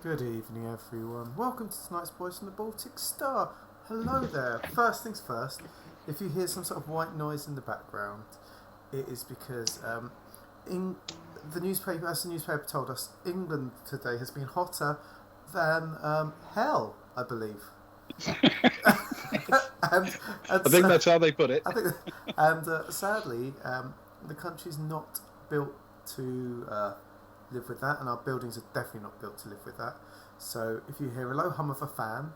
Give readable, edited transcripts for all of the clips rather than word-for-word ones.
Good evening, everyone. Welcome to tonight's Boys from the Baltic Star. Hello there. First things first, if you hear some sort of white noise in the background, it is because in the newspaper, as the newspaper told us, England today has been hotter than hell, I believe. I think that's how they put it. Sadly, the country's not built to live with that, and our buildings are definitely not built to live with that. So if you hear a low hum of a fan,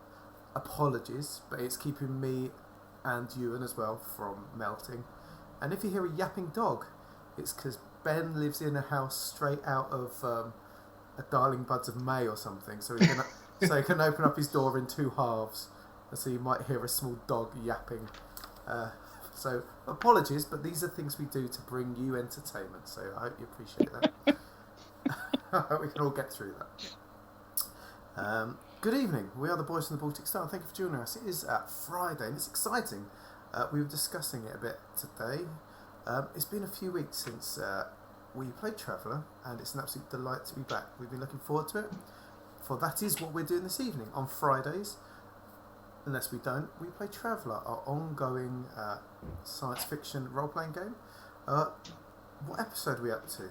apologies, but it's keeping me and Ewan as well from melting. And if you hear a yapping dog, it's because Ben lives in a house straight out of a Darling Buds of May or something, so he can open up his door in two halves, and so you might hear a small dog yapping. So apologies, but these are things we do to bring you entertainment, so I hope you appreciate that. I hope we can all get through that. Good evening. We are the Boys from the Baltic Star. Thank you for joining us. It is Friday and it's exciting. We were discussing it a bit today. It's been a few weeks since we played Traveller, and it's an absolute delight to be back. We've been looking forward to it, for that is what we're doing this evening. On Fridays, unless we don't, we play Traveller, our ongoing science fiction role-playing game. What episode are we up to?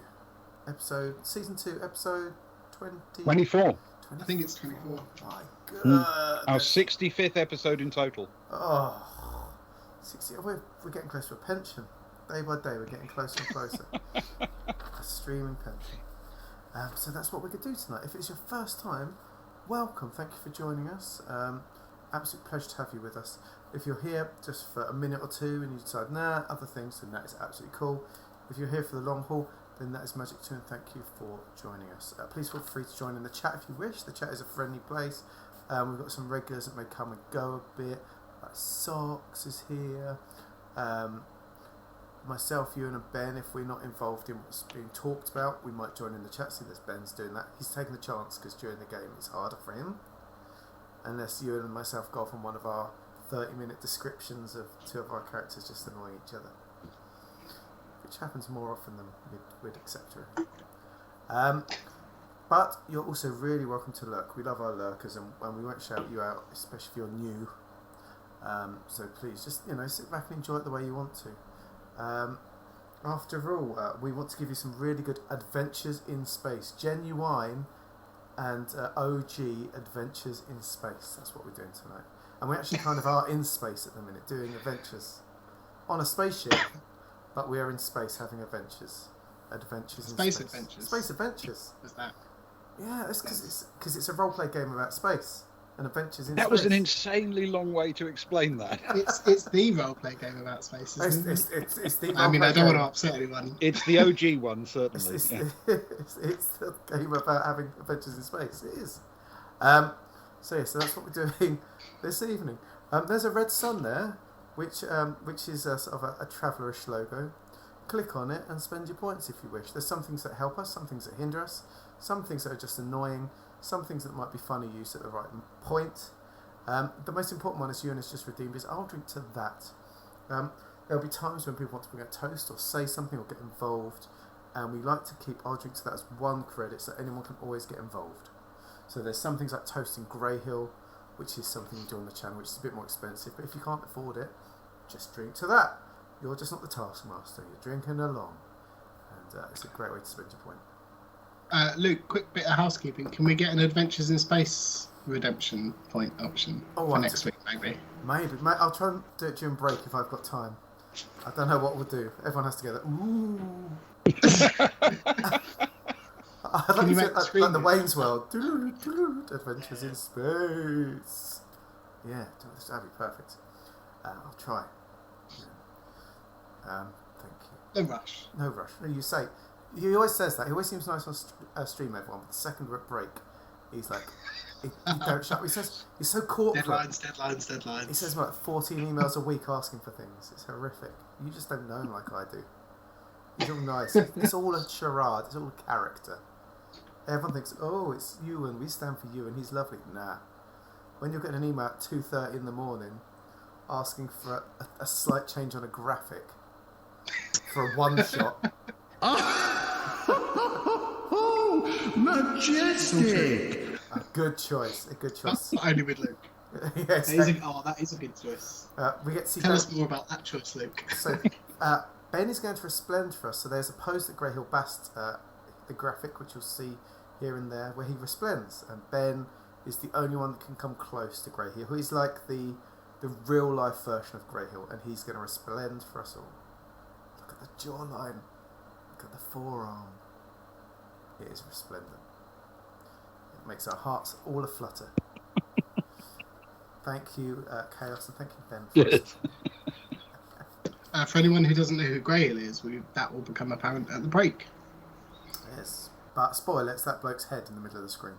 Season 2, episode 24. I think it's 24. My God. Our 65th episode in total. Oh, 60. We're getting close to a pension. Day by day, we're getting closer and closer. A streaming pension. So that's what we could do tonight. If it's your first time, welcome. Thank you for joining us. Absolute pleasure to have you with us. If you're here just for a minute or two and you decide, other things, then that is absolutely cool. If you're here for the long haul, then that is magic too, and thank you for joining us. Please feel free to join in the chat if you wish. The chat is a friendly place. We've got some regulars that may come and go a bit. Like Socks is here. Myself, Ewan and Ben, if we're not involved in what's being talked about, we might join in the chat. See, there's Ben's doing that. He's taking the chance because during the game it's harder for him. Unless Ewan and myself go off on one of our 30-minute descriptions of two of our characters just annoying each other. Which happens more often than we'd accept it. But you're also really welcome to lurk. We love our lurkers, and we won't shout you out, especially if you're new. So please just sit back and enjoy it the way you want to. After all, we want to give you some really good adventures in space, genuine and OG adventures in space. That's what we're doing tonight, and we actually kind of are in space at the minute, doing adventures on a spaceship. But we are in space having adventures. Space adventures. Space adventures. What's that? Yeah, that's because it's a roleplay game about space and adventures in space. That was an insanely long way to explain that. It's the roleplay game about space, isn't it? It's the I mean, I don't want to upset anyone. It's the OG one, certainly. It's the game about having adventures in space. It is. So that's what we're doing this evening. There's a red sun there, which is a sort of a travellerish logo. Click on it and spend your points if you wish. There's some things that help us, some things that hinder us, some things that are just annoying, some things that might be funny use at the right point. The most important one, as Ewan has just redeemed, is I'll drink to that. There'll be times when people want to bring a toast or say something or get involved, and we like to keep I'll drink to that as one credit so anyone can always get involved. So there's some things like toasting Grey Hill, which is something you do on the channel, which is a bit more expensive, but if you can't afford it, just drink to that. You're just not the taskmaster, you're drinking along, and it's a great way to spend your point. Luke, quick bit of housekeeping. Can we get an Adventures in Space redemption point option for next week, maybe? Maybe. I'll try and do it during break if I've got time. I don't know what we'll do. Everyone has to go there. Ooh. Can you make like the Wayne's World. Adventures in Space. Yeah, that'd be perfect. I'll try. Thank you. No rush. No rush. No, you say. He always says that. He always seems nice on stream, everyone. But the second break, he's like, he don't shut. He says he's so corporate. Deadlines. He says like 14 emails a week asking for things. It's horrific. You just don't know him like I do. He's all nice. It's all a charade. It's all a character. Everyone thinks, oh, it's you and we stand for you and he's lovely. Nah. When you're getting an email at 2:30 in the morning asking for a slight change on a graphic for a one shot. Oh, majestic! Good choice. A good choice. Only with Luke. Yes. That is a good choice. We get to see Tell us more about that choice, Luke. So, Ben is going to resplend for us. So there's a pose that Grey Hill Bast, the graphic, which you'll see here and there, where he resplends, and Ben is the only one that can come close to Grey Hill. He's like the real life version of Grey Hill, and he's going to resplend for us all. Look at the jawline. Look at the forearm. It is resplendent. It makes our hearts all aflutter. Thank you, Chaos, and thank you, Ben. Yes. For anyone who doesn't know who Grey Hill is, that will become apparent at the break. Yes, but spoiler, it's that bloke's head in the middle of the screen.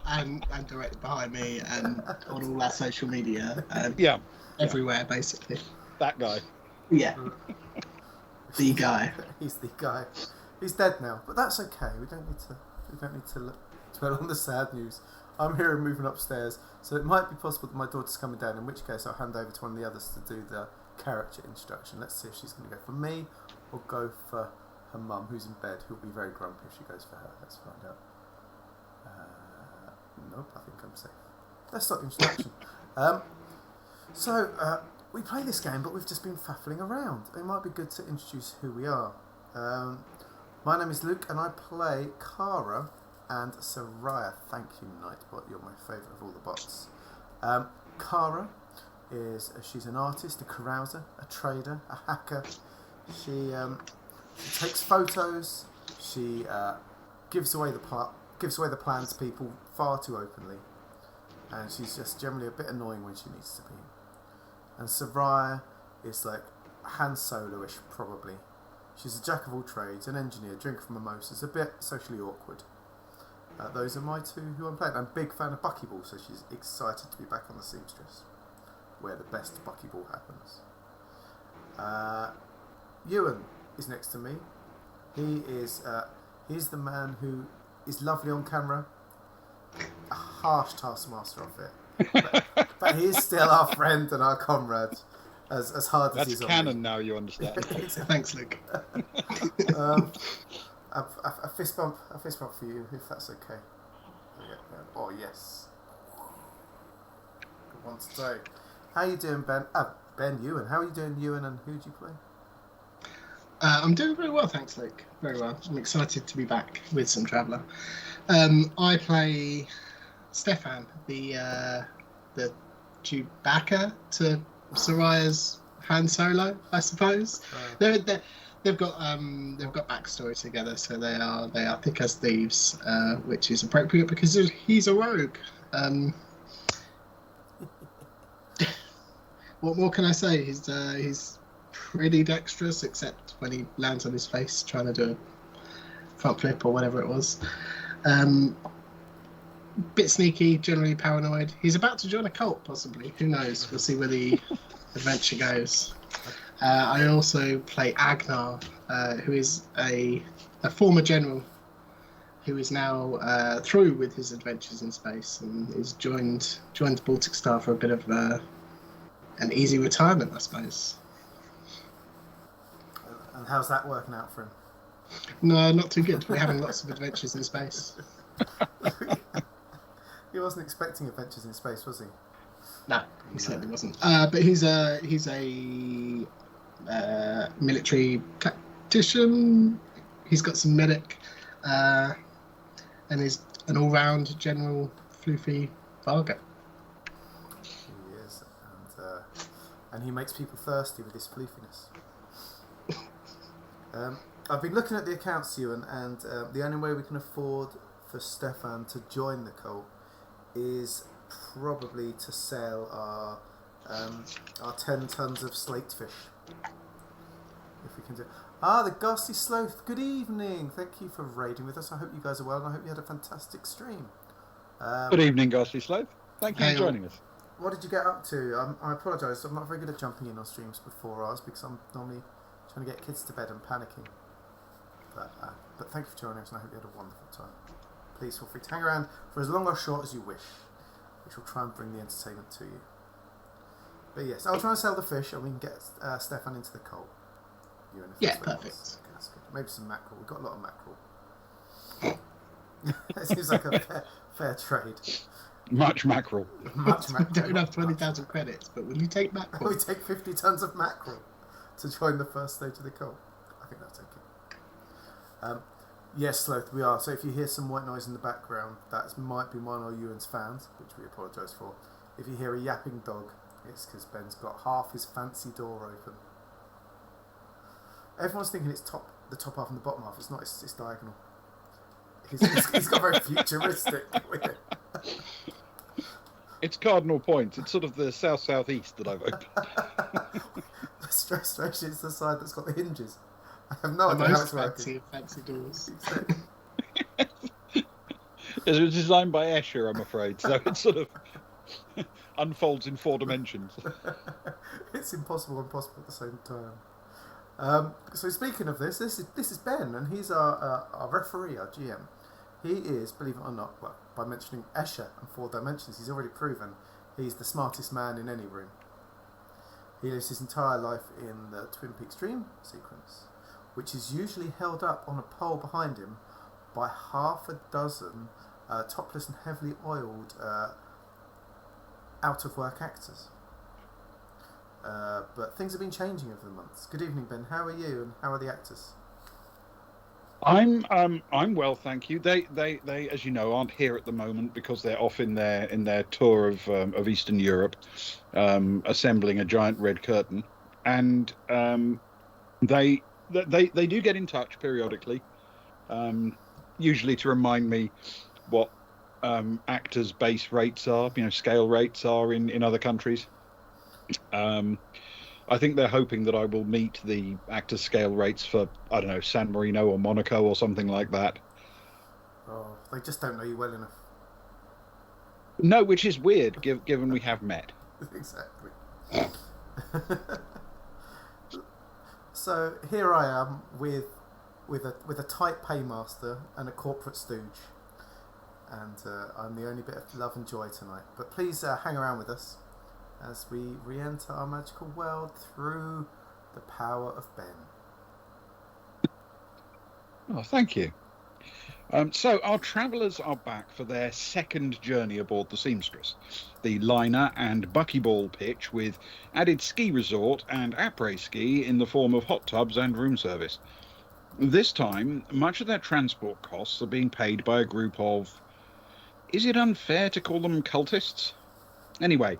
and directly behind me, and on all our social media, and everywhere basically. That guy. Yeah, the guy. He's the guy. He's dead now, but that's okay. We don't need to dwell on the sad news. I'm here and moving upstairs, so it might be possible that my daughter's coming down, in which case I'll hand over to one of the others to do the character introduction. Let's see if she's going to go for me or go for her mum, who's in bed, who'll be very grumpy if she goes for her. Let's find out. Nope, I think I'm safe. Let's start the introduction. So we play this game, but we've just been faffling around. It might be good to introduce who we are. My name is Luke, and I play Kara and Soraya. Thank you, Nightbot. You're my favourite of all the bots. Kara she's an artist, a carouser, a trader, a hacker. She takes photos. She gives away the plans to people far too openly, and she's just generally a bit annoying when she needs to be. And Soraya is like Han Solo-ish, probably. She's a jack of all trades, an engineer, drinker from mimosas, a bit socially awkward. Those are my two who I'm playing. I'm a big fan of buckyball, so she's excited to be back on the Seamstress, where the best buckyball happens. Ewan is next to me. He's the man who is lovely on camera, a harsh taskmaster of it, but he is still our friend and our comrade, as hard as he's on me. That's canon now, you understand. Thanks, Luke. A fist bump for you, if that's okay. Oh yes. Good one today. How you doing, Ben? Ben Ewan. How are you doing, Ewan? And who do you play? I'm doing very well, thanks, Luke. Very well. I'm excited to be back with some Traveller. I play Stefan, the Chewbacca to Soraya's Han Solo, I suppose. They've got backstory together, so they are thick as thieves, which is appropriate because he's a rogue. What more can I say? He's pretty dexterous, except when he lands on his face trying to do a front flip or whatever it was. Bit sneaky, generally paranoid. He's about to join a cult, possibly. Who knows? We'll see where the adventure goes. I also play Agnar, who is a former general who is now through with his adventures in space and is joined the Baltic Star for a bit of an easy retirement, I suppose. And how's that working out for him? No, not too good. We're having lots of adventures in space. He wasn't expecting adventures in space, was he? No, he certainly wasn't. But he's a military tactician. He's got some medic, and is an all-round general floofy Varga. He is, and he makes people thirsty with his floofiness. I've been looking at the accounts, Ewan, and the only way we can afford for Stefan to join the cult is probably to sell our 10 tons of slaked fish. If we can do. The Ghastly Sloth. Good evening. Thank you for raiding with us. I hope you guys are well, and I hope you had a fantastic stream. Good evening, Ghastly Sloth. Thank you for joining us. What did you get up to? I apologise. I'm not very good at jumping in on streams before hours because I'm normally trying to get kids to bed and panicking. But thank you for joining us, and I hope you had a wonderful time. Please feel free to hang around for as long or short as you wish, which will try and bring the entertainment to you. But yes, I'll try and sell the fish, and we can get Stefan into the cult. Yeah, perfect. Okay, that's good. Maybe some mackerel. We've got a lot of mackerel. It seems like a fair trade. Much mackerel. Much We mackerel. don't have 20,000 credits, but will you take mackerel? We take 50 tons of mackerel to join the first stage of the cult. I think that's okay. Yes, Sloth, we are. So if you hear some white noise in the background, that might be one of Ewan's fans, which we apologise for. If you hear a yapping dog, it's because Ben's got half his fancy door open. Everyone's thinking it's the top half and the bottom half. It's not. It's diagonal. He's got very futuristic with it. It's cardinal points. It's sort of the south-southeast that I've opened. The stress ratio is the side that's got the hinges. I have no idea how it's working. Fancy doors. It was designed by Escher, I'm afraid, so it sort of unfolds in 4 dimensions. It's impossible and possible at the same time. So speaking of this is Ben, and he's our referee, our GM. He is, believe it or not, well, by mentioning Escher and 4 dimensions, he's already proven he's the smartest man in any room. He lives his entire life in the Twin Peaks dream sequence, which is usually held up on a pole behind him by half a dozen topless and heavily oiled out-of-work actors. But things have been changing over the months. Good evening, Ben. How are you, and how are the actors? I'm well, thank you. They as you know, aren't here at the moment because they're off in their tour of Eastern Europe, assembling a giant red curtain, and they do get in touch periodically, usually to remind me what actors' base rates are, scale rates are in other countries. I think they're hoping that I will meet the actors' scale rates for, I don't know, San Marino or Monaco or something like that. Oh, they just don't know you well enough. No, which is weird, given we have met. Exactly. So here I am with a tight paymaster and a corporate stooge, and I'm the only bit of love and joy tonight. But please hang around with us as we re-enter our magical world through the power of Ben. Oh, thank you. So our travellers are back for their second journey aboard the Seamstress, the liner and buckyball pitch with added ski resort and après-ski in the form of hot tubs and room service. This time, much of their transport costs are being paid by a group of... Is it unfair to call them cultists? Anyway,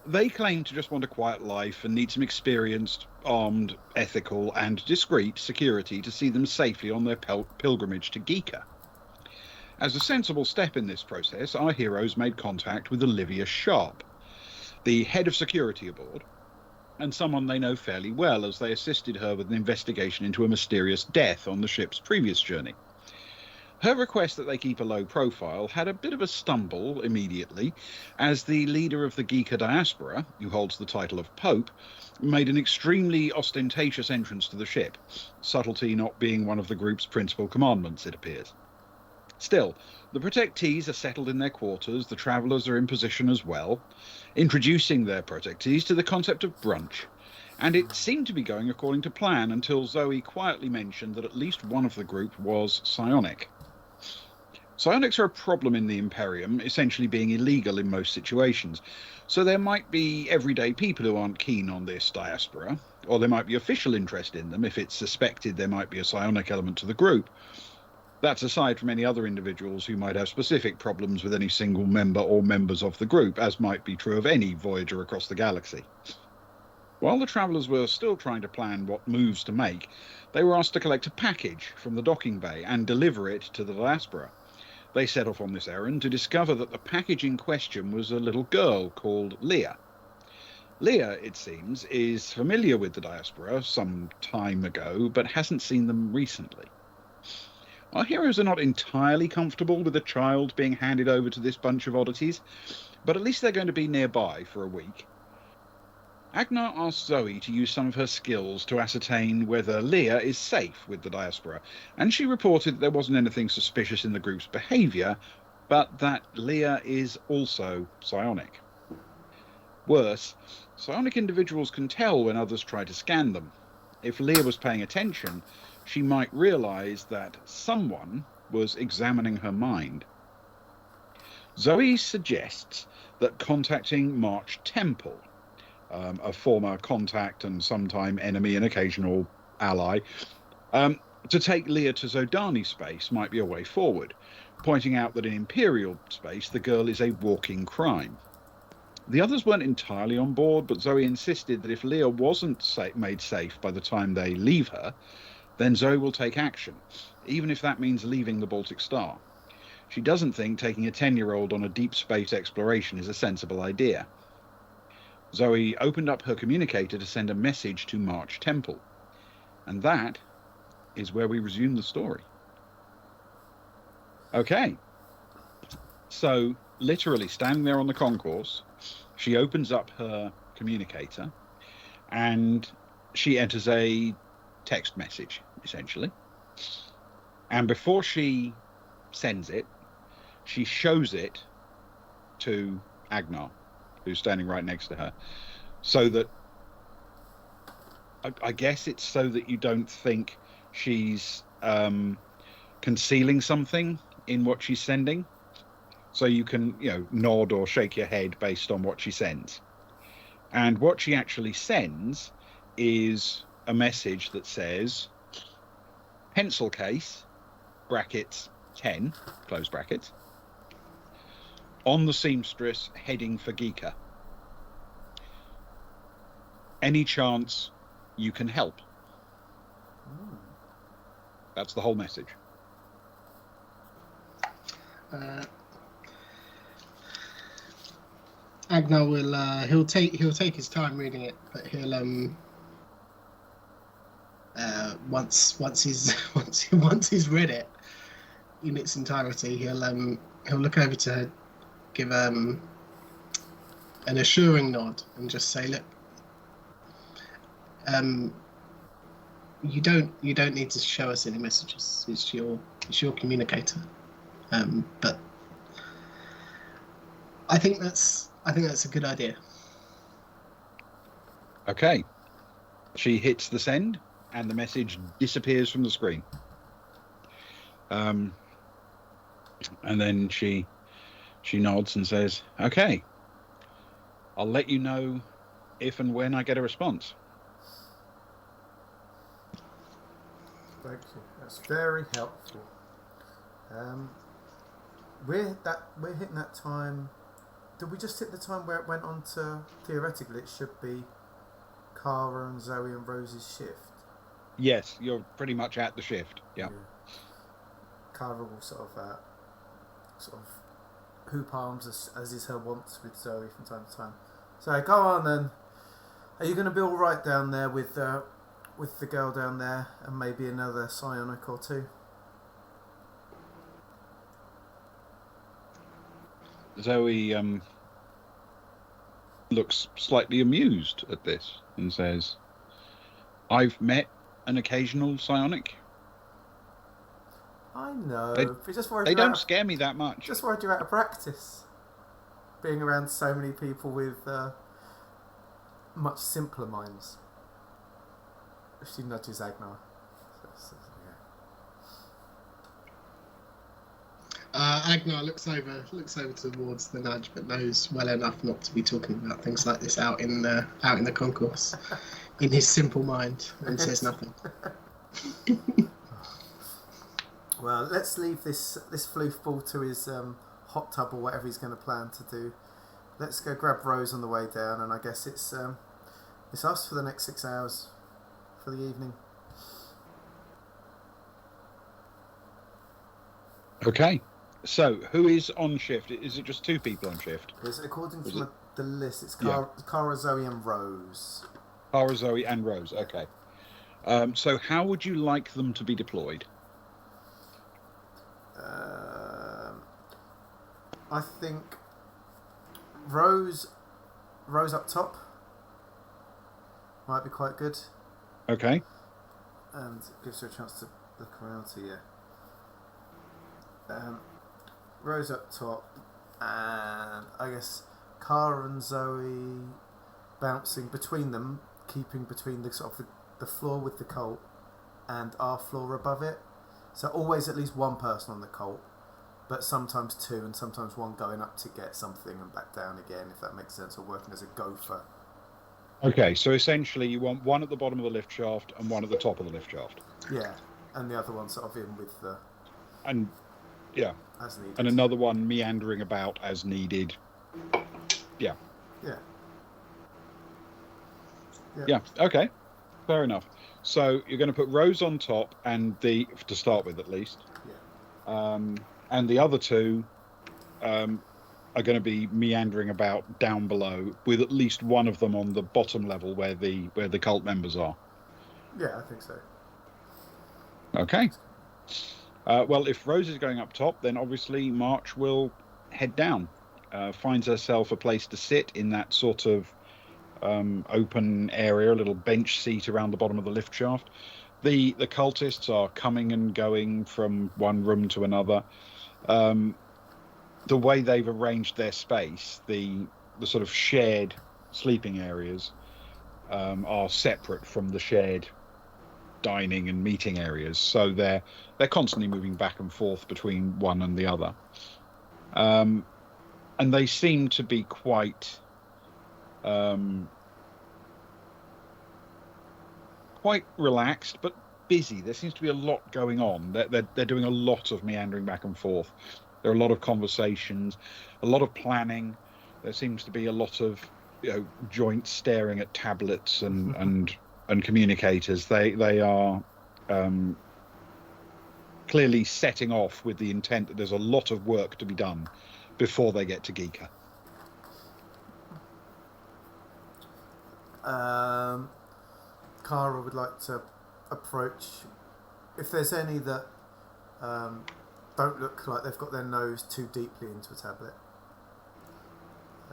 they claim to just want a quiet life and need some experienced, armed, ethical and discreet security to see them safely on their pilgrimage to Geeka. As a sensible step in this process, our heroes made contact with Olivia Sharp, the head of security aboard, and someone they know fairly well as they assisted her with an investigation into a mysterious death on the ship's previous journey. Her request that they keep a low profile had a bit of a stumble immediately, as the leader of the Geeka diaspora, who holds the title of Pope, made an extremely ostentatious entrance to the ship, subtlety not being one of the group's principal commandments, it appears. Still, the protectees are settled in their quarters, the travellers are in position as well, introducing their protectees to the concept of brunch, and it seemed to be going according to plan until Zoe quietly mentioned that at least one of the group was psionic. Psionics are a problem in the Imperium, essentially being illegal in most situations, so there might be everyday people who aren't keen on this diaspora, or there might be official interest in them if it's suspected there might be a psionic element to the group. That's aside from any other individuals who might have specific problems with any single member or members of the group, as might be true of any Voyager across the galaxy. While the travellers were still trying to plan what moves to make, they were asked to collect a package from the docking bay and deliver it to the diaspora. They set off on this errand to discover that the package in question was a little girl called Leah. Leah, it seems, is familiar with the diaspora some time ago, but hasn't seen them recently. Our heroes are not entirely comfortable with a child being handed over to this bunch of oddities, but at least they're going to be nearby for a week. Agnar asks Zoe to use some of her skills to ascertain whether Leah is safe with the diaspora, and she reported that there wasn't anything suspicious in the group's behaviour, but that Leah is also psionic. Worse, psionic individuals can tell when others try to scan them. If Leah was paying attention, she might realise that someone, was examining her mind. Zoe suggests that contacting March Temple, a former contact and sometime enemy and occasional ally, to take Leah to Zodani space might be a way forward, pointing out that in Imperial space the girl is a walking crime. The others weren't entirely on board, but Zoe insisted that if Leah wasn't made safe by the time they leave her, then Zoe will take action, even if that means leaving the Baltic Star. She doesn't think taking a 10-year-old on a deep space exploration is a sensible idea. Zoe opened up her communicator to send a message to March Temple. And that is where we resume the story. Okay. So, literally standing there on the concourse, she opens up her communicator and she enters a text message, essentially. And before she sends it, she shows it to Agnar, who's standing right next to her, so that I guess it's so that you don't think she's concealing something in what she's sending. So you can, nod or shake your head based on what she sends. And what she actually sends is a message that says, pencil case, brackets 10, close brackets, on the Seamstress heading for Geeka. Any chance you can help? That's the whole message. Agnar will he'll take his time reading it, but he'll once he's read it in its entirety, he'll look over to her, give an assuring nod, and just say, "Look, you don't need to show us any messages. It's your communicator, but I think that's a good idea." Okay. She hits the send, and the message disappears from the screen. And then she nods and says, "Okay, I'll let you know if and when I get a response." Thank you. That's very helpful. We're hitting that time. Did we just hit the time where it went on to, theoretically, it should be Cara and Zoe and Rose's shift? Yes, you're pretty much at the shift. Yeah. Cara will sort of hoop arms as is her wont with Zoe from time to time. So go on then. Are you going to be all right down there with the girl down there and maybe another psionic or two? Zoe looks slightly amused at this and says, "I've met an occasional psionic. I know. They don't scare me that much. Just worried you're out of practice. Being around so many people with much simpler minds." She nudges Agnar. Agnar looks over towards the nudge, but knows well enough not to be talking about things like this out in the concourse, in his simple mind, and says nothing. Well, let's leave this floofball to his hot tub or whatever he's going to plan to do. Let's go grab Rose on the way down, and I guess it's us for the next 6 hours for the evening. Okay. So, who is on shift? Is it just 2 people on shift? Yes, according to the list, it's Cara, Zoe, and Rose. Cara, Zoe, and Rose. Okay. So, how would you like them to be deployed? I think Rose up top might be quite good. Okay. And gives her a chance to look around. So Rose up top, and I guess Cara and Zoe bouncing between them, keeping between the sort of the floor with the cult and our floor above it, So always at least one person on the cult, but sometimes two, and sometimes one going up to get something and back down again, if that makes sense, or working as a gopher. Okay, so essentially you want one at the bottom of the lift shaft and one at the top of the lift shaft. Yeah, and the other one sort of in with the... And, yeah. As needed. And another one meandering about as needed. Yeah. Yeah. Yeah, okay. Fair enough. So you're going to put Rose on top to start with at least. Yeah. And the other two are going to be meandering about down below, with at least one of them on the bottom level where the cult members are. Yeah, I think so. Okay. Well, if Rose is going up top, then obviously March will head down, finds herself a place to sit in that sort of open area, a little bench seat around the bottom of the lift shaft. The cultists are coming and going from one room to another. The way they've arranged their space, the sort of shared sleeping areas are separate from the shared dining and meeting areas, so they're constantly moving back and forth between one and the other. And they seem to be quite relaxed, but busy. There seems to be a lot going on. They're doing a lot of meandering back and forth. There are a lot of conversations, a lot of planning. There seems to be a lot of joint staring at tablets and communicators. They are clearly setting off with the intent that there's a lot of work to be done before they get to Geeka. Kara would like to approach, if there's any that don't look like they've got their nose too deeply into a tablet,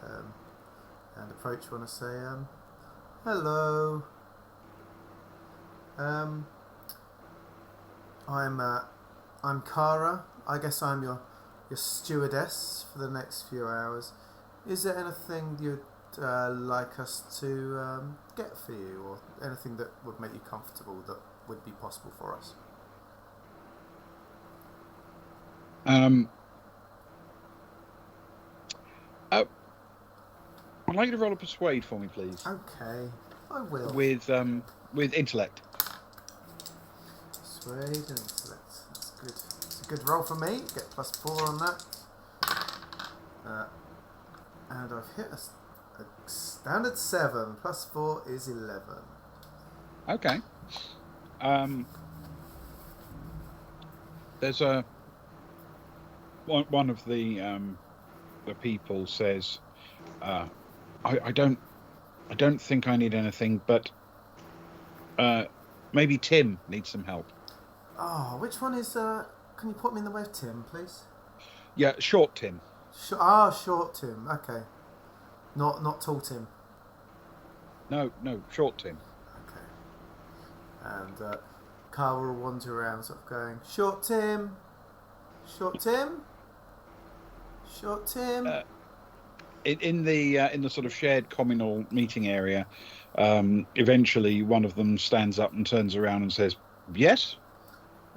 and approach one and say, hello, I'm Kara. I guess I'm your stewardess for the next few hours. Is there anything you'd like us to get for you, or anything that would make you comfortable that would be possible for us? I'd like you to roll a persuade for me, please. Okay, I will. With intellect. Persuade and intellect. That's good. It's a good roll for me. Get +4 on that. And I've hit a standard 7. +4 is 11. Okay. There's one of the people says, I don't think I need anything, but maybe Tim needs some help. Oh, which one is? Can you put me in the way of Tim, please? Yeah, short Tim. Short Tim. Okay, not tall Tim. No, short Tim. Okay. And Carl will wander around, sort of going, short Tim, short Tim, short Tim. In the sort of shared communal meeting area, eventually one of them stands up and turns around and says, "Yes."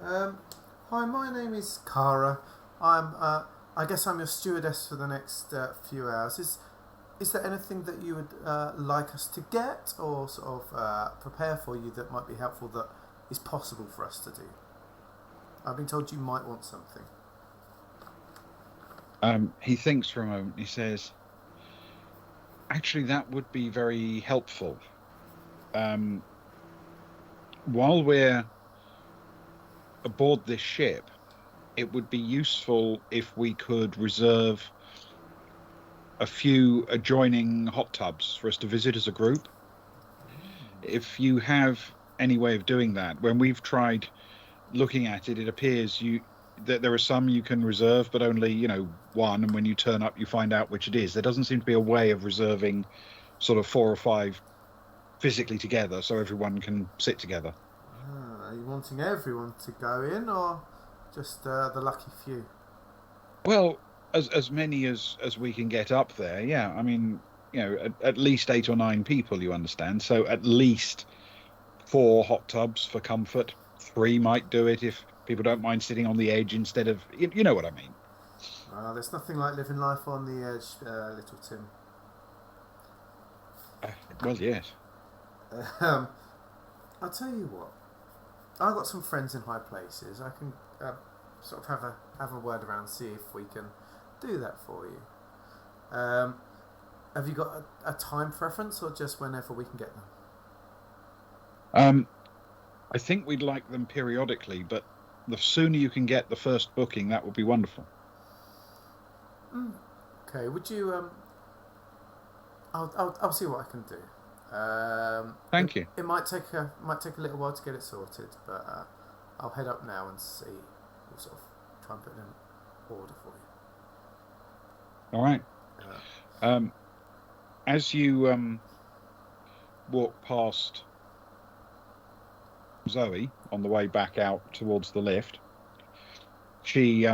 Hi, my name is Kara. I guess I'm your stewardess for the next few hours. Is there anything that you would like us to get or sort of prepare for you that might be helpful, that is possible for us to do? I've been told you might want something. He thinks for a moment. He says, "Actually, that would be very helpful. While we're aboard this ship, it would be useful if we could reserve a few adjoining hot tubs for us to visit as a group. If you have any way of doing that, when we've tried looking at it, it appears that there are some you can reserve, but only one, and when you turn up you find out which it is. There doesn't seem to be a way of reserving sort of 4 or 5 physically together so everyone can sit together." Are you wanting everyone to go in, or just the lucky few? Well, as many as we can get up there. Yeah, I mean, at least 8 or 9 people, you understand. So at least 4 hot tubs for comfort. 3 might do it if People don't mind sitting on the edge instead of, you know what I mean. There's nothing like living life on the edge, little Tim. Well, yes. I'll tell you what. I've got some friends in high places. I can sort of have a word around, see if we can do that for you. Have you got a time preference, or just whenever we can get them? I think we'd like them periodically, but the sooner you can get the first booking, that would be wonderful. Okay. Would you? I'll see what I can do. Thank you. It might take a little while to get it sorted, but I'll head up now and see. We'll sort of try and put it in order for you. All right. As you walk past Zoe on the way back out towards the lift, she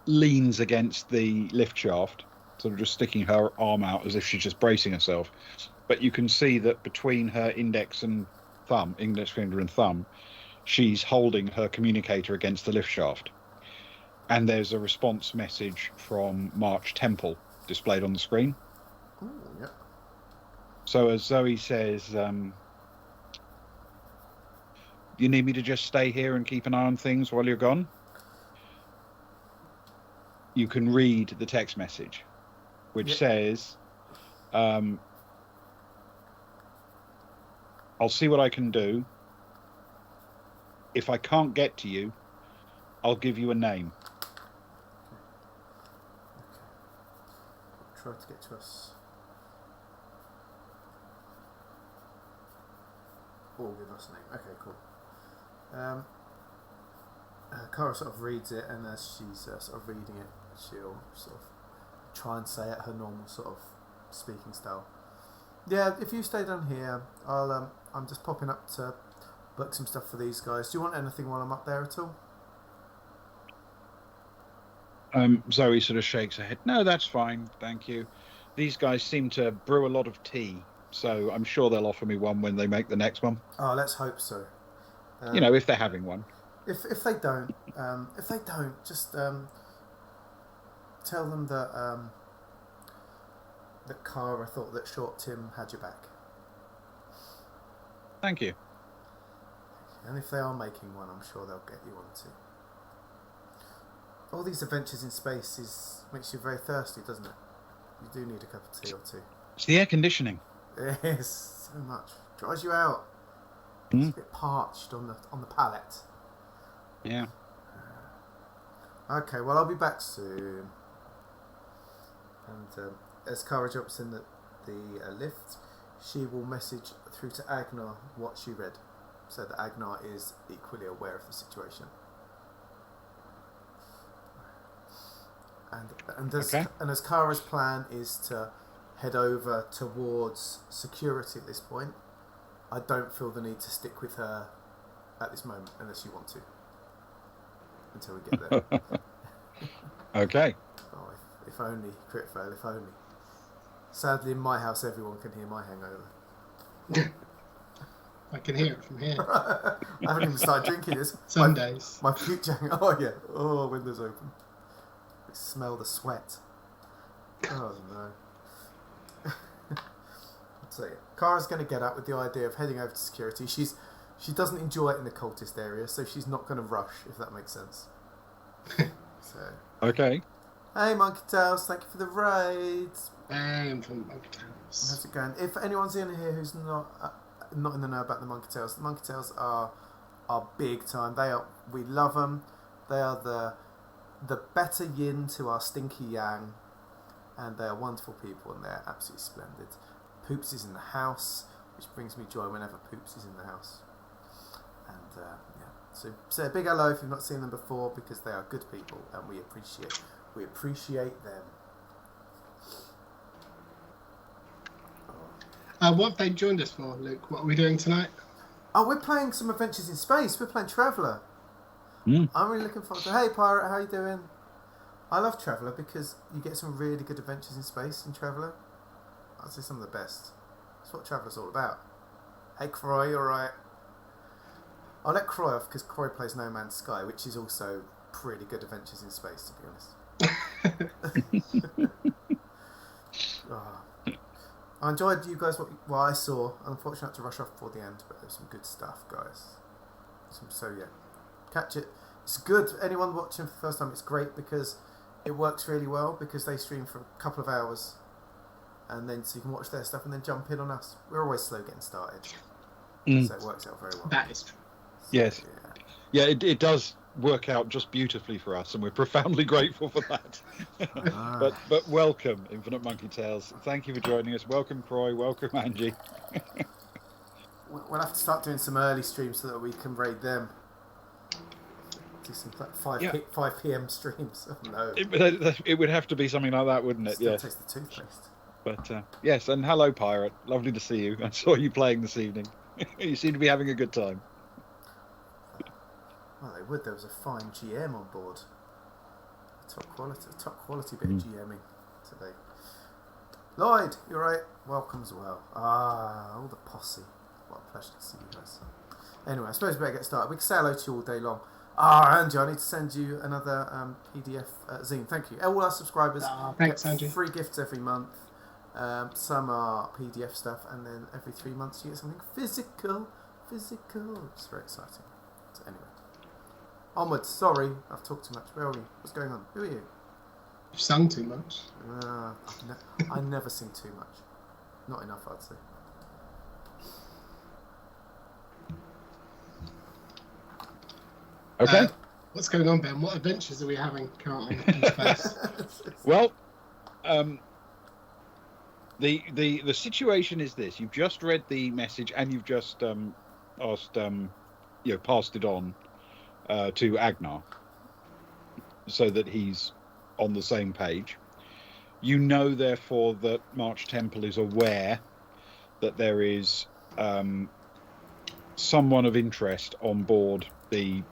leans against the lift shaft, sort of just sticking her arm out as if she's just bracing herself. But you can see that between her index finger and thumb, she's holding her communicator against the lift shaft. And there's a response message from March Temple displayed on the screen. Oh, yeah. So as Zoe says, you need me to just stay here and keep an eye on things while you're gone? You can read the text message, which says, I'll see what I can do. If I can't get to you, I'll give you a name. Try to get to us. Or give us a name. Okay, cool. Cara sort of reads it, and as she's sort of reading it, she'll sort of try and say it her normal sort of speaking style. Yeah, if you stay down here, I'm just popping up to book some stuff for these guys. Do you want anything while I'm up there at all? Zoe sort of shakes her head. No, that's fine, thank you. These guys seem to brew a lot of tea, so I'm sure they'll offer me one when they make the next one. Oh, let's hope so. If they're having one. If they don't, just tell them that that Cara thought that Short Tim had your back. Thank you. And if they are making one, I'm sure they'll get you one too. All these adventures in space makes you very thirsty, doesn't it? You do need a cup of tea or two. It's the air conditioning. It is so much. Dries you out. It's a bit parched on the palate. Yeah. Okay, well I'll be back soon. And as Cara jumps in the lift, she will message through to Agnar what she read, so that Agnar is equally aware of the situation. And as Kara's plan is to head over towards security at this point, I don't feel the need to stick with her at this moment unless you want to. Until we get there. Okay. Oh, if only, crit fail, if only. Sadly, in my house, everyone can hear my hangover. I can hear it from here. I haven't even started drinking this. Some days. My future hangover. Oh, yeah. Oh, windows open. I smell the sweat. Oh, no. So, Kara's going to get up with the idea of heading over to security. She doesn't enjoy it in the cultist area, so she's not going to rush, if that makes sense. So. Okay. Hey, Monkey Tails, thank you for the raid. I'm from Monkey Tails. How's it going? If anyone's in here who's not in the know about the Monkey Tails are big time. We love them. They are the better yin to our stinky yang, and they are wonderful people, and they're absolutely splendid. Poops is in the house, which brings me joy whenever Poops is in the house. And yeah, so say a big hello if you've not seen them before, because they are good people, and we appreciate them. What have they joined us for, Luke? What are we doing tonight? Oh, we're playing some Adventures in Space. We're playing Traveller. I'm really looking forward to. Hey, Pirate, how you doing? I love Traveller because you get some really good adventures in space in Traveller. I'd say some of the best. That's what Traveller's all about. Hey, Croy, you alright? I'll let Croy off because Croy plays No Man's Sky, which is also pretty good Adventures in Space, to be honest. Oh. I enjoyed you guys. What I saw. Unfortunately, I had to rush off before the end, but there's some good stuff, guys. So yeah, catch it. It's good. Anyone watching for the first time, it's great because it works really well because they stream for a couple of hours, and then so you can watch their stuff and then jump in on us. We're always slow getting started, so it works out very well. That is true. So, yes. Yeah, it does work out just beautifully for us, and we're profoundly grateful for that. But welcome, Infinite Monkey Tales. Thank you for joining us. Welcome, Croy. Welcome, Angie. We'll have to start doing some early streams so that we can raid them. Do some 5 p.m. streams. Oh, no. It would have to be something like that, wouldn't it? Still Yes. taste the toothpaste. But yes, and hello, Pirate. Lovely to see you. I saw you playing this evening. You seem to be having a good time. Well, they would. There was a fine GM on board. Top quality bit of GMing today. Lloyd, you're right. Welcome as well. All the posse. What a pleasure to see you guys. Anyway, I suppose we better get started. We can say hello to you all day long. Angie, I need to send you another PDF zine. Thank you. All our subscribers Thanks, get Angie. free gifts every month. Some are PDF stuff, and then every 3 months you get something physical. It's very exciting. So anyway. Onwards. Sorry, I've talked too much. Where are we? What's going on? Who are you? You've sung too much. I never sing too much. Not enough, I'd say. Okay. What's going on, Ben? What adventures are we having currently in space? Well, the situation is this: you've just read the message and you've just asked, passed it on to Agnar, so that he's on the same page. You know, therefore, that March Temple is aware that there is someone of interest on board the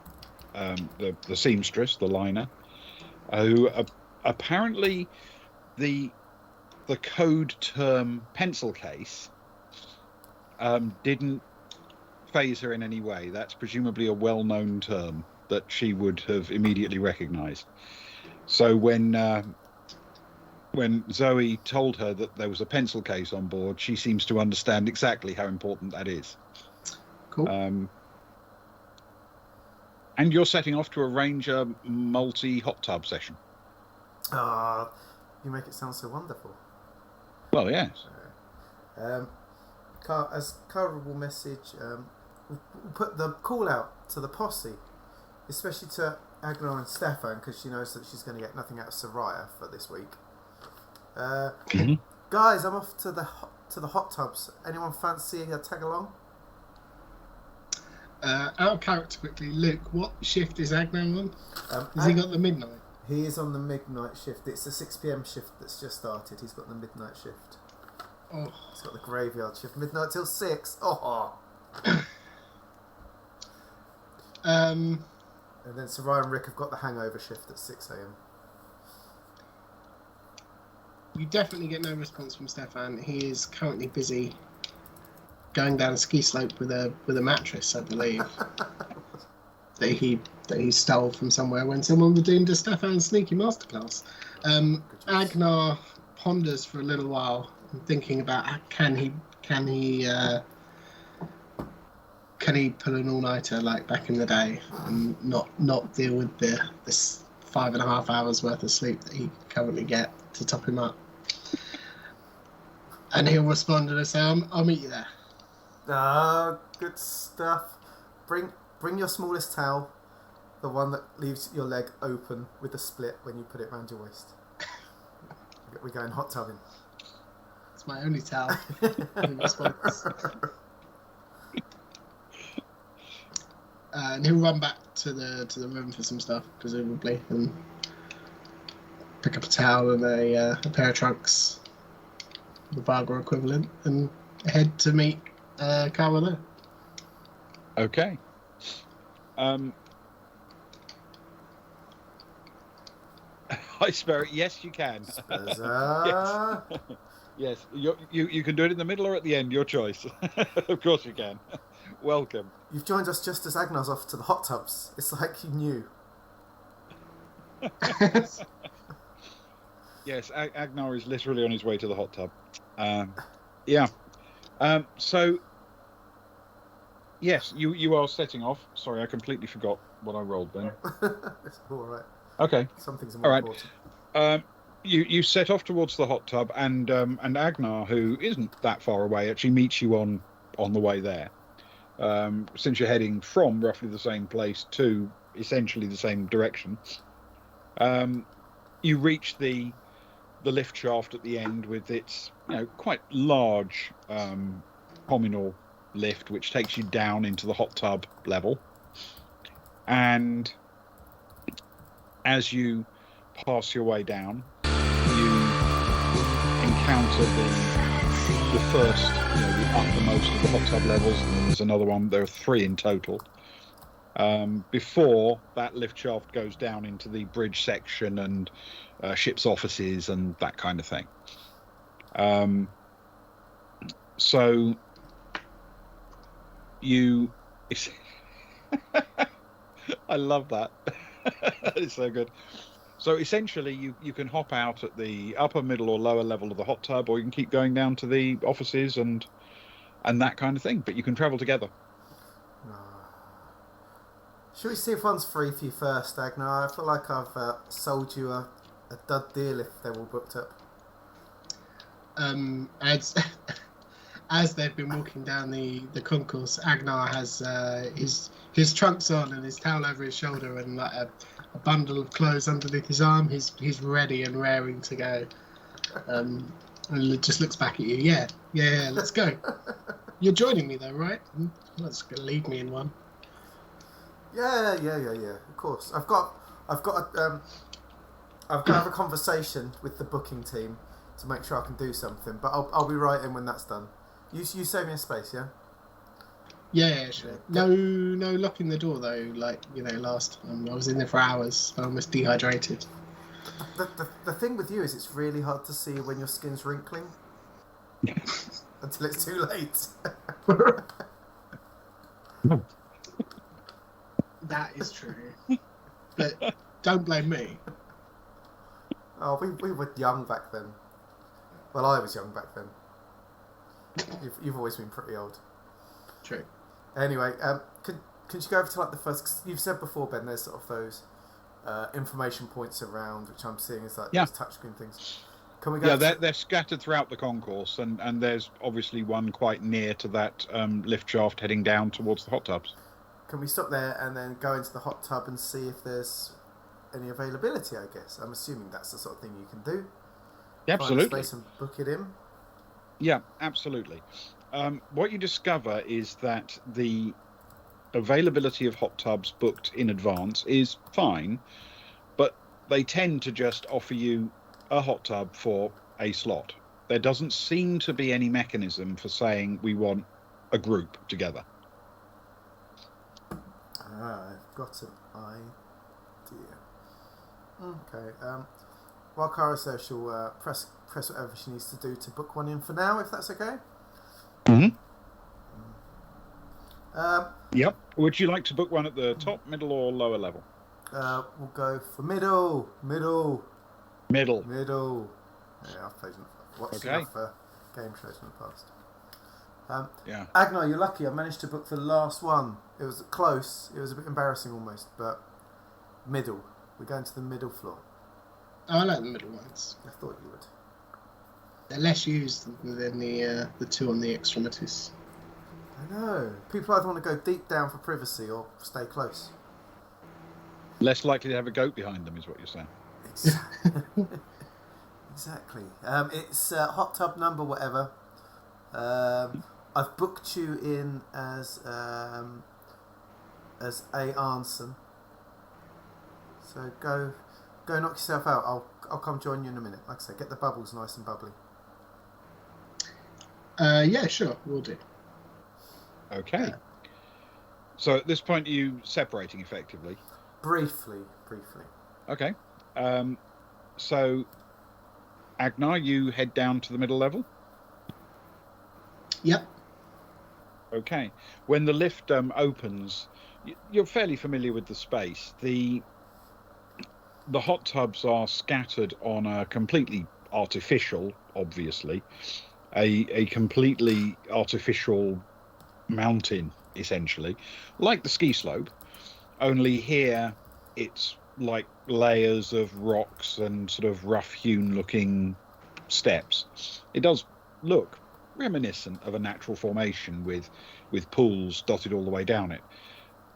Seamstress, the liner, who apparently the code term pencil case didn't phase her in any way. That's presumably a well-known term that she would have immediately recognised. So when Zoe told her that there was a pencil case on board, she seems to understand exactly how important that is. Cool. And you're setting off to arrange a multi-hot tub session. You make it sound so wonderful. Well, yes. As Cara will message, we'll put the call out to the posse, especially to Agnar and Stefan, because she knows that she's going to get nothing out of Soraya for this week. Guys, I'm off to the hot tubs. Anyone fancy a tag along? Out of character quickly, Luke, what shift is Agnar on? Has he got the midnight? He is on the midnight shift. It's the 6 p.m. shift that's just started. He's got the midnight shift. Oh. He's got the graveyard shift. Midnight till 6. Oh. And then Soraya and Rick have got the hangover shift at 6 a.m. You definitely get no response from Stefan. He is currently busy going down a ski slope with a mattress, I believe, that he stole from somewhere when someone was doing the Stefan's sneaky masterclass. Agnar ponders for a little while, thinking about can he pull an all-nighter like back in the day and not deal with this 5.5 hours worth of sleep that he currently get to top him up. And he'll respond and say, I'll meet you there. Good stuff. Bring your smallest towel, the one that leaves your leg open with the split when you put it around your waist. We're going hot tubbing. It's my only towel. In response. And he'll run back to the room for some stuff, presumably, and pick up a towel and a pair of trunks, the Viagra equivalent, and head to meet Cara there. Okay. Hi, Spirit. Yes, you can. Yes. You can do it in the middle or at the end. Your choice. Of course you can. Welcome. You've joined us just as Agnar's off to the hot tubs. It's like you knew. Yes, Agnar is literally on his way to the hot tub. Yeah. So, yes, you are setting off. Sorry, I completely forgot what I rolled then. It's all right. Okay. Some things are more important. You set off towards the hot tub, and Agnar, who isn't that far away, actually meets you on the way there. Since you're heading from roughly the same place to essentially the same direction, you reach the lift shaft at the end with its quite large communal lift, which takes you down into the hot tub level. And as you pass your way down, you encounter the first, the uppermost of the hot tub levels, and then there's another one. There are 3 in total. Before that lift shaft goes down into the bridge section and ship's offices and that kind of thing. So you... I love that. It's so good. So essentially, you can hop out at the upper, middle, or lower level of the hot tub, or you can keep going down to the offices and that kind of thing. But you can travel together. Should we see if one's free for you first, Agnar? I feel like I've sold you a dud deal if they're all booked up. As they've been walking down the concourse, Agnar has his trunks on and his towel over his shoulder and like a bundle of clothes underneath his arm. He's ready and raring to go. And just looks back at you. Yeah, let's go. You're joining me though, right? That's gonna leave me in one. Yeah. Of course. I've got to have a conversation with the booking team to make sure I can do something. But I'll be right in when that's done. You save me a space, yeah? Yeah, sure. No locking the door though. Like last time I was in there for hours. I almost dehydrated. The thing with you is it's really hard to see when your skin's wrinkling until it's too late. That is true. But don't blame me. Oh, we were young back then. Well, I was young back then. You've always been pretty old. True. Anyway, could you go over to like the first? 'Cause you've said before, Ben. There's sort of those information points around, which I'm seeing as like these touchscreen things. Can we go? Yeah, they're scattered throughout the concourse, and there's obviously one quite near to that lift shaft heading down towards the hot tubs. Can we stop there and then go into the hot tub and see if there's any availability? I guess I'm assuming that's the sort of thing you can do. Yeah, absolutely. Find a space and book it in. Yeah, absolutely. What you discover is that the availability of hot tubs booked in advance is fine, but they tend to just offer you a hot tub for a slot. There doesn't seem to be any mechanism for saying we want a group together. I've got an idea. Okay. While Cara says she'll press whatever she needs to do to book one in for now, if that's okay. Mm-hmm. Yep. Would you like to book one at the top, middle, or lower level? We'll go for middle. Middle. Yeah, I've played watched enough game shows in the past. Yeah. Agnar, you're lucky. I managed to book the last one. It was close. It was a bit embarrassing almost, but middle. We're going to the middle floor. Oh, I like the middle ones. I thought you would. They're less used than the two on the extremities. I know. People either want to go deep down for privacy or stay close. Less likely to have a goat behind them, is what you're saying. Exactly. It's hot tub number whatever. I've booked you in as A. Arnson. So go knock yourself out. I'll come join you in a minute. Like I say, get the bubbles nice and bubbly. Yeah, sure, we'll do. Okay. So at this point, you separating effectively. Briefly. Okay. So Agnar, you head down to the middle level. Yep. Okay. When the lift opens, you're fairly familiar with the space. The hot tubs are scattered on a completely artificial, obviously, a completely artificial mountain, essentially, like the ski slope. Only here, it's like layers of rocks and sort of rough-hewn looking steps. It does look reminiscent of a natural formation with pools dotted all the way down it.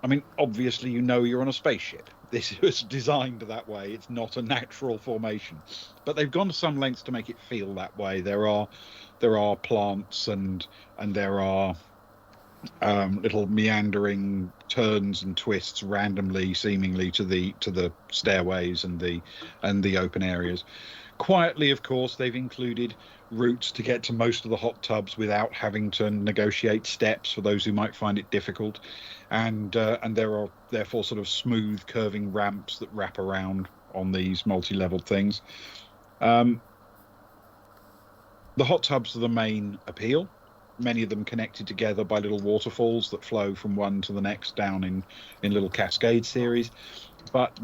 I mean, obviously, you're on a spaceship. This was designed that way. It's not a natural formation, but they've gone to some lengths to make it feel that way. There are plants and there are little meandering turns and twists randomly, seemingly to the stairways and the open areas. Quietly, of course, they've included routes to get to most of the hot tubs without having to negotiate steps for those who might find it difficult, and there are therefore sort of smooth curving ramps that wrap around on these multi-leveled things. The hot tubs are the main appeal. Many of them connected together by little waterfalls that flow from one to the next down in little cascade series. But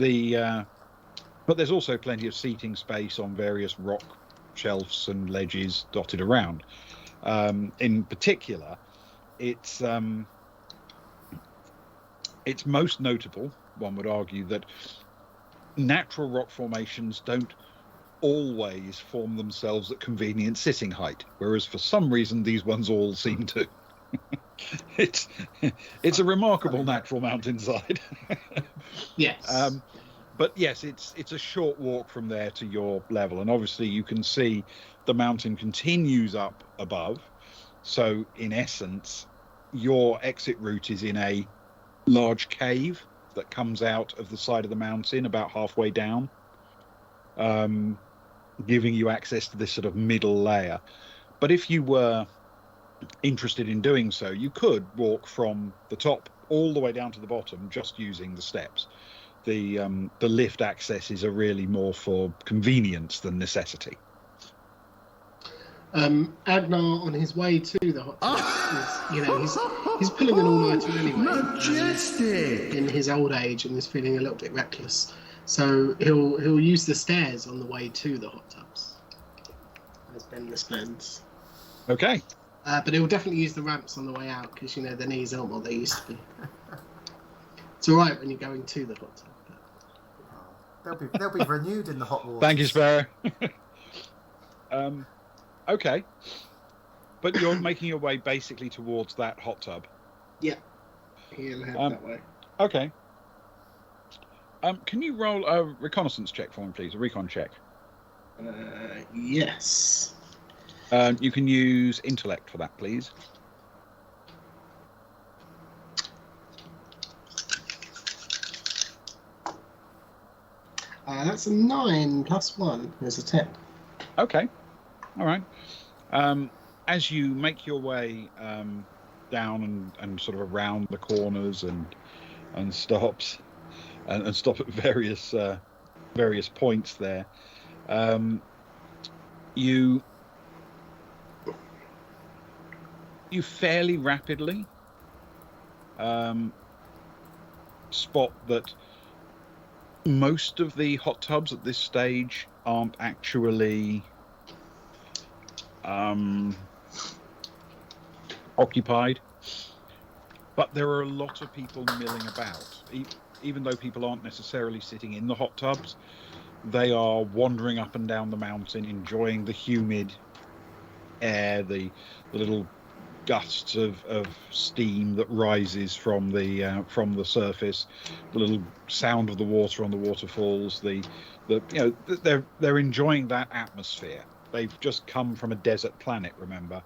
there's also plenty of seating space on various rock shelves and ledges dotted around. In particular, it's most notable, one would argue, that natural rock formations don't always form themselves at convenient sitting height, whereas for some reason these ones all seem to. it's a remarkable natural mountainside. Yes. But yes, it's a short walk from there to your level, and obviously you can see the mountain continues up above. So in essence, your exit route is in a large cave that comes out of the side of the mountain about halfway down, giving you access to this sort of middle layer. But if you were interested in doing so, you could walk from the top all the way down to the bottom just using the steps. The lift accesses are really more for convenience than necessity. Agnar, on his way to the hot tub, he's pulling an all-nighter anyway. Majestic! In his old age, and is feeling a little bit reckless, so he'll use the stairs on the way to the hot tubs, as Ben explains. Okay. But he'll definitely use the ramps on the way out because the knees aren't what they used to be. It's all right when you're going to the hot tub. They'll be renewed in the hot water. Thank you, Sparrow. Okay. But you're making your way basically towards that hot tub. Yeah. He'll head that way. Okay. Can you roll a reconnaissance check for me, please? A recon check. Yes. You can use intellect for that, please. That's a 9 plus 1 is a 10. Okay. All right. As you make your way down and sort of around the corners and stops and stop at various points there, you fairly rapidly spot that most of the hot tubs at this stage aren't actually occupied, but there are a lot of people milling about. Even though people aren't necessarily sitting in the hot tubs, they are wandering up and down the mountain, enjoying the humid air, the little gusts of steam that rises from the surface, the little sound of the water on the waterfalls. They're enjoying that atmosphere. They've just come from a desert planet, remember,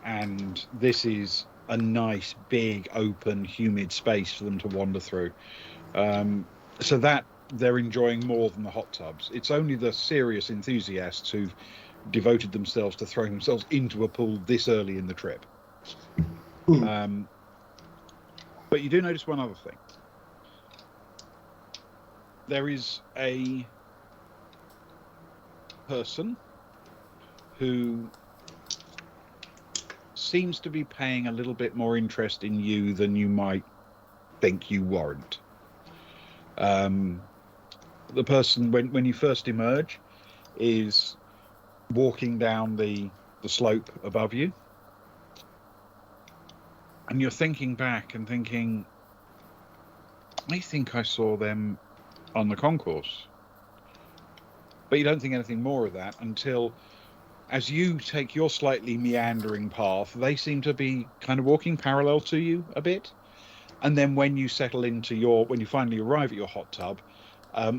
and this is a nice, big, open, humid space for them to wander through. So that they're enjoying more than the hot tubs. It's only the serious enthusiasts who've devoted themselves to throwing themselves into a pool this early in the trip. But you do notice one other thing. There is a person who seems to be paying a little bit more interest in you than you might think you warrant. The person, when you first emerge, is walking down the slope above you, and you're thinking back and thinking, I think I saw them on the concourse. But you don't think anything more of that until, as you take your slightly meandering path, they seem to be kind of walking parallel to you a bit. And then when you settle into when you finally arrive at your hot tub,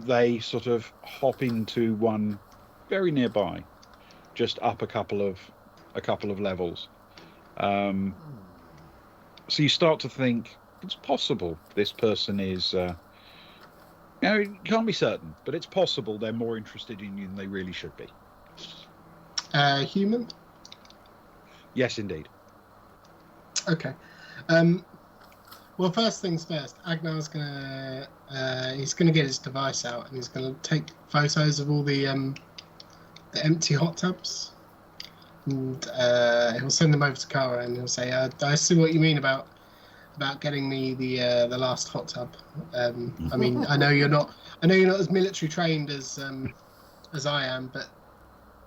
they sort of hop into one very nearby, just up a couple of levels. So you start to think it's possible this person is. You can't be certain, but it's possible they're more interested in you than they really should be. Human? Yes, indeed. Okay. Well, first things first. Agnar's he's gonna get his device out and he's gonna take photos of all the empty hot tubs, and he'll send them over to Kara and he'll say, "I see what you mean about getting me the last hot tub. I mean, I know you're not as military trained as I am, but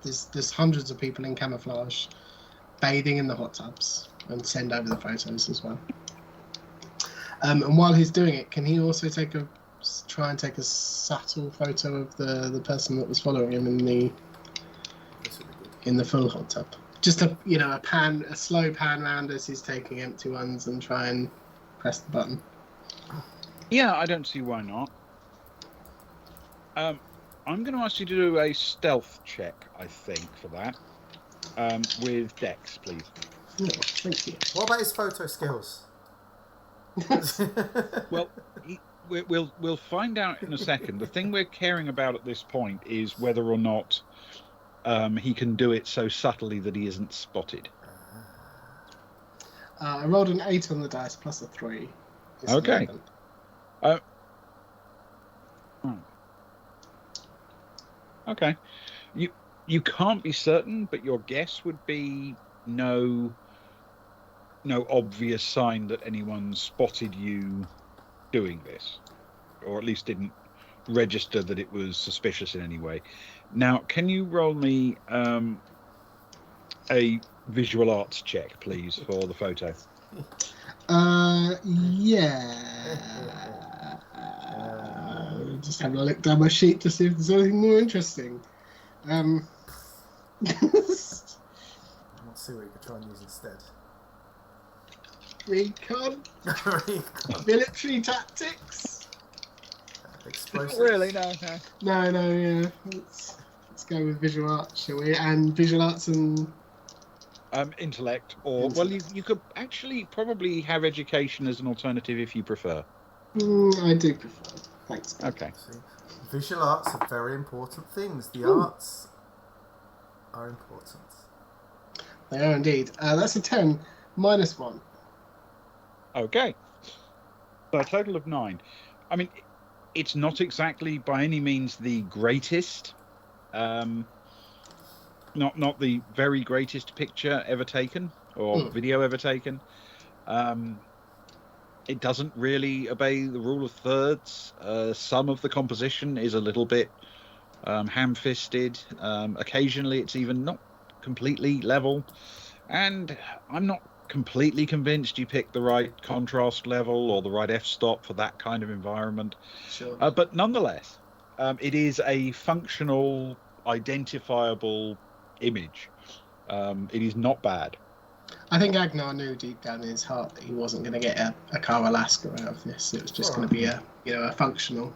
there's hundreds of people in camouflage bathing in the hot tubs, and send over the photos as well. And while he's doing it, can he also try and take a subtle photo of the person that was following him in the full hot tub? Just a slow pan round as he's taking empty ones and try and press the button. Yeah, I don't see why not. I'm going to ask you to do a stealth check, I think, for that. With Dex, please. Oh, thank you. What about his photo skills? Well, we'll find out in a second. The thing we're caring about at this point is whether or not he can do it so subtly that he isn't spotted. I rolled an 8 on the dice plus a 3. It's Okay. 11. Okay. You can't be certain, but your guess would be no obvious sign that anyone spotted you doing this, or at least didn't register that it was suspicious in any way. Now, can you roll me a visual arts check, please, for the photo? Yeah. Just having a look down my sheet to see if there's anything more interesting. Let's see what you could try and use instead. Recon? Military tactics? Explosives. Really? No. No, yeah. Let's go with visual arts, shall we? And visual arts and... Intellect, or... Well, you could actually probably have education as an alternative if you prefer. I do prefer. Thanks. Okay. See, visual arts are very important things. The arts are important. They are indeed. That's a 10 minus 1. Okay. So a total of 9. I mean, it's not exactly by any means the greatest, not the very greatest picture ever taken or video ever taken. It doesn't really obey the rule of thirds. Some of the composition is a little bit ham-fisted. Occasionally, it's even not completely level. And I'm not completely convinced you picked the right contrast level or the right f-stop for that kind of environment. Sure. But nonetheless, it is a functional, identifiable image. It is not bad. I think Agnar knew deep down in his heart that he wasn't going to get a Car Alaska out of this. It was just going to be a functional,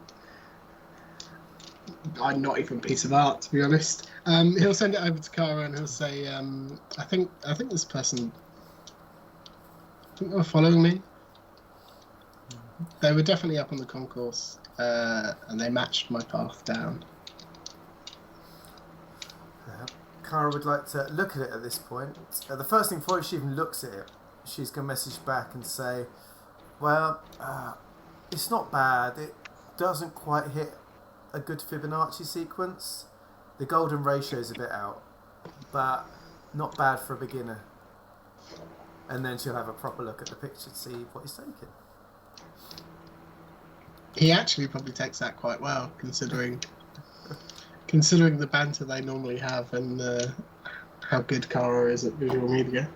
not even piece of art, to be honest. He'll send it over to Kara and he'll say, I think this person, they were following me. They were definitely up on the concourse, and they matched my path down. Kara would like to look at it at this point. The first thing before she even looks at it, she's going to message back and say, well, it's not bad. It doesn't quite hit a good Fibonacci sequence. The golden ratio is a bit out, but not bad for a beginner. And then she'll have a proper look at the picture to see what he's taking. He actually probably takes that quite well, considering the banter they normally have and how good Kara is at visual media.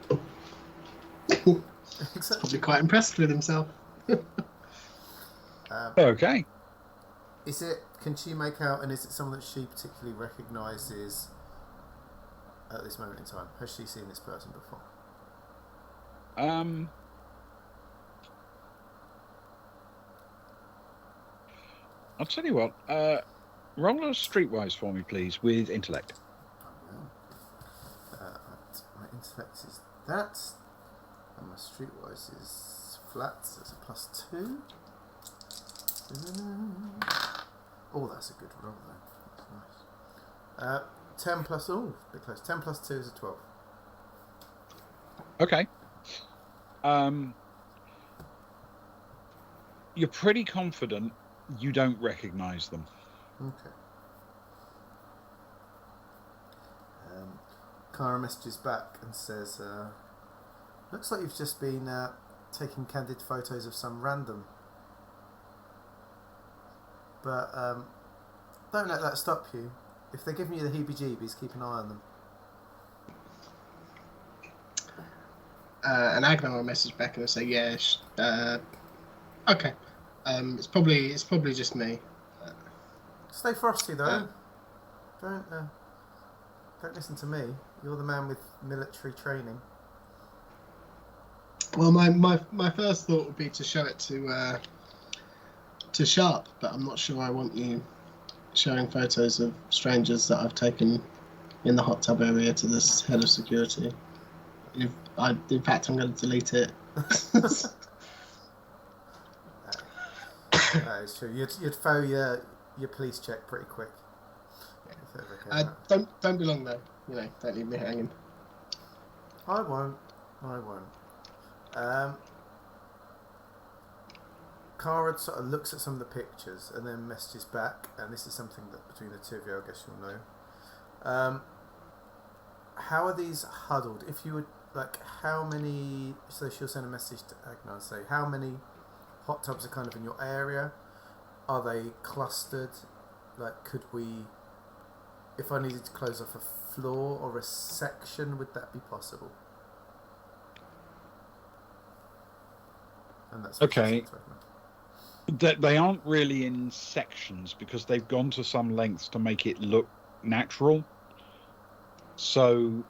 He's probably quite impressed with himself. Okay. Can she make out, and is it someone that she particularly recognises at this moment in time? Has she seen this person before? I'll tell you what. Roll a streetwise for me, please, with intellect. My intellect is that, and my streetwise is flat, so it's a +2. Oh, that's a good roll then. That's nice. 10 plus, a bit close. 10 plus 2 is a 12. Okay. You're pretty confident you don't recognise them. Okay. Kara messages back and says, looks like you've just been taking candid photos of some random. But don't let that stop you. If they're giving you the heebie-jeebies, keep an eye on them. And Agnar will message back and say, "Yeah, okay. It's probably just me." Stay frosty though. Don't listen to me. You're the man with military training. Well, my first thought would be to show it to Sharp, but I'm not sure I want you showing photos of strangers that I've taken in the hot tub area to this head of security. In fact, I'm going to delete it. That is true. You'd fail your police check pretty quick. Don't be long though. Don't leave me hanging. I won't. Kara sort of looks at some of the pictures and then messages back, and this is something that between the two of you, I guess you'll know. How are these huddled? If you would how many? So she'll send a message to Agnar and say, how many hot tubs are kind of in your area? Are they clustered? Could we? If I needed to close off a floor or a section, would that be possible? And that's okay. They aren't really in sections because they've gone to some lengths to make it look natural. So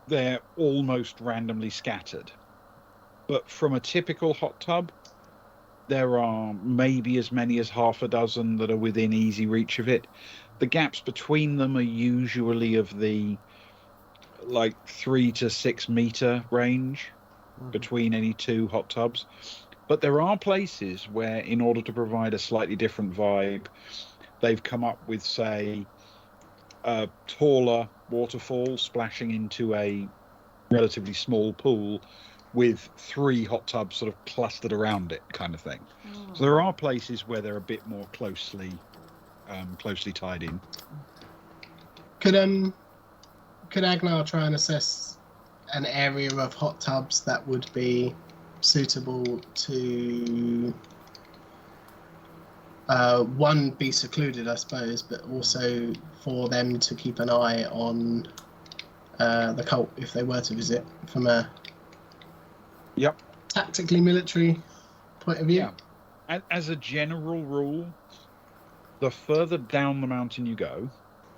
they're almost randomly scattered. But from a typical hot tub, there are maybe as many as half a dozen that are within easy reach of it. The gaps between them are usually of the 3 to 6 meter range between any two hot tubs. But there are places where, in order to provide a slightly different vibe, they've come up with, say, a taller waterfall splashing into a relatively small pool with 3 hot tubs sort of clustered around it, kind of thing. So there are places where they're a bit more closely tied in. Could Agnar try and assess an area of hot tubs that would be suitable to one, be secluded, I suppose, but also for them to keep an eye on the cult if they were to visit from a tactically military point of view? Yeah. As a general rule, the further down the mountain you go,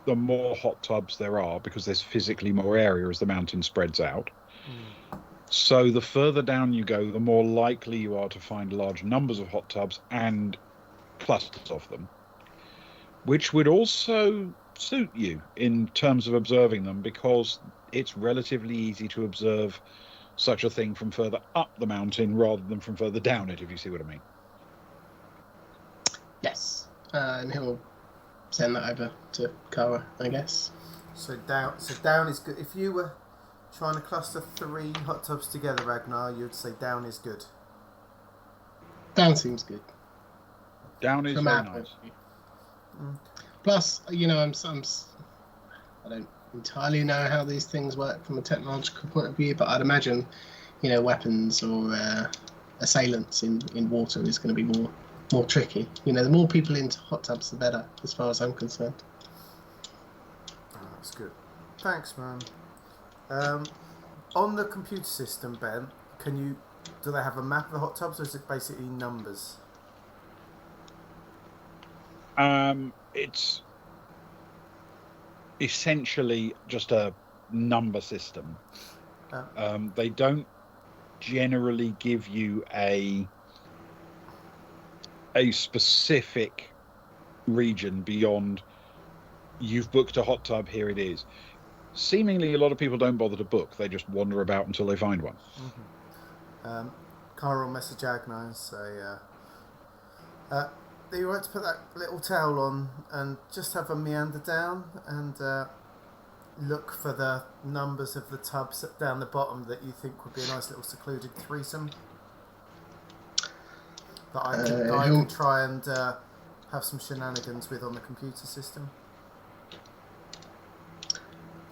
the more hot tubs there are because there's physically more area as the mountain spreads out. So the further down you go, the more likely you are to find large numbers of hot tubs and clusters of them, which would also suit you in terms of observing them because it's relatively easy to observe such a thing from further up the mountain rather than from further down it, if you see what I mean. Yes, and he'll send that over to Kara, I guess. So down is good. If you were trying to cluster 3 hot tubs together, Ragnar, you'd say down is good. Down seems good. Down is very nice. Plus, I don't entirely know how these things work from a technological point of view, but I'd imagine, weapons or assailants in water is going to be more tricky. The more people into hot tubs, the better, as far as I'm concerned. Oh, that's good. Thanks, man. On the computer system, Ben, do they have a map of the hot tubs, or is it basically numbers? It's essentially just a number system. They don't generally give you a specific region beyond you've booked a hot tub, here it is. Seemingly a lot of people don't bother to book, they just wander about until they find one. Cara will message Agna and say, are you right to put that little towel on and just have a meander down and look for the numbers of the tubs down the bottom that you think would be a nice little secluded threesome that I can try and have some shenanigans with on the computer system?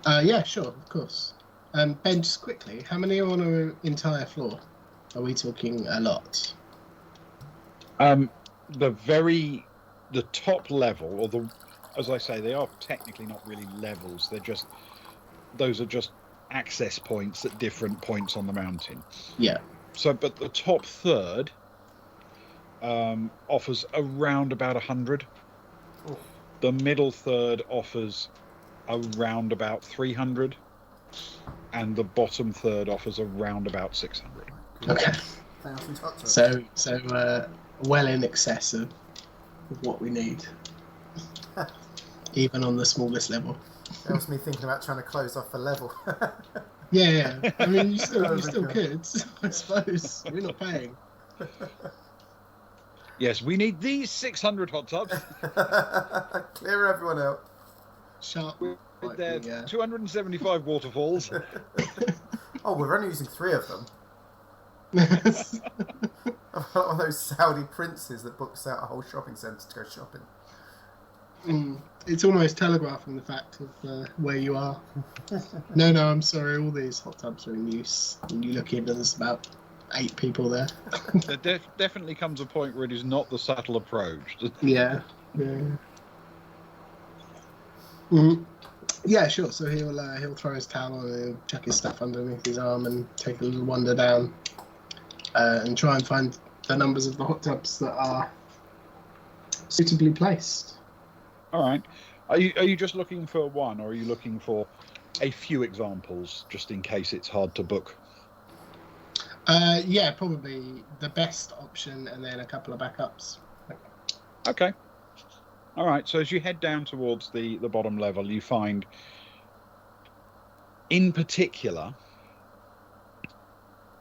Yeah, sure, of course. Ben, just quickly, how many are on an entire floor? Are we talking a lot? The top level, or as I say, they are technically not really levels. Those are just access points at different points on the mountain. Yeah. So, but the top third offers around about 100. Oh. The middle third offers around about 300, and the bottom third offers around about 600. Okay. 1,000 hot tubs. So well in excess of what we need, even on the smallest level. That was me thinking about trying to close off a level. Yeah. I mean, you still could, I suppose. We're not paying. Yes, we need these 600 hot tubs. Clear everyone out. Sharp. With their 275 waterfalls. Oh, we're only using 3 of them. One of those Saudi princes that books out a whole shopping centre to go shopping. It's almost telegraphing the fact of where you are. No, I'm sorry, all these hot tubs are in use. And you look in and there's about 8 people there. There definitely comes a point where it is not the subtle approach. Yeah. Mm-hmm. Yeah, sure. So he'll throw his towel on and he'll chuck his stuff underneath his arm and take a little wander down and try and find the numbers of the hot tubs that are suitably placed. All right. Are you just looking for one, or are you looking for a few examples, just in case it's hard to book? Yeah, probably the best option, and then a couple of backups. Okay. All right. So as you head down towards the bottom level, you find, in particular,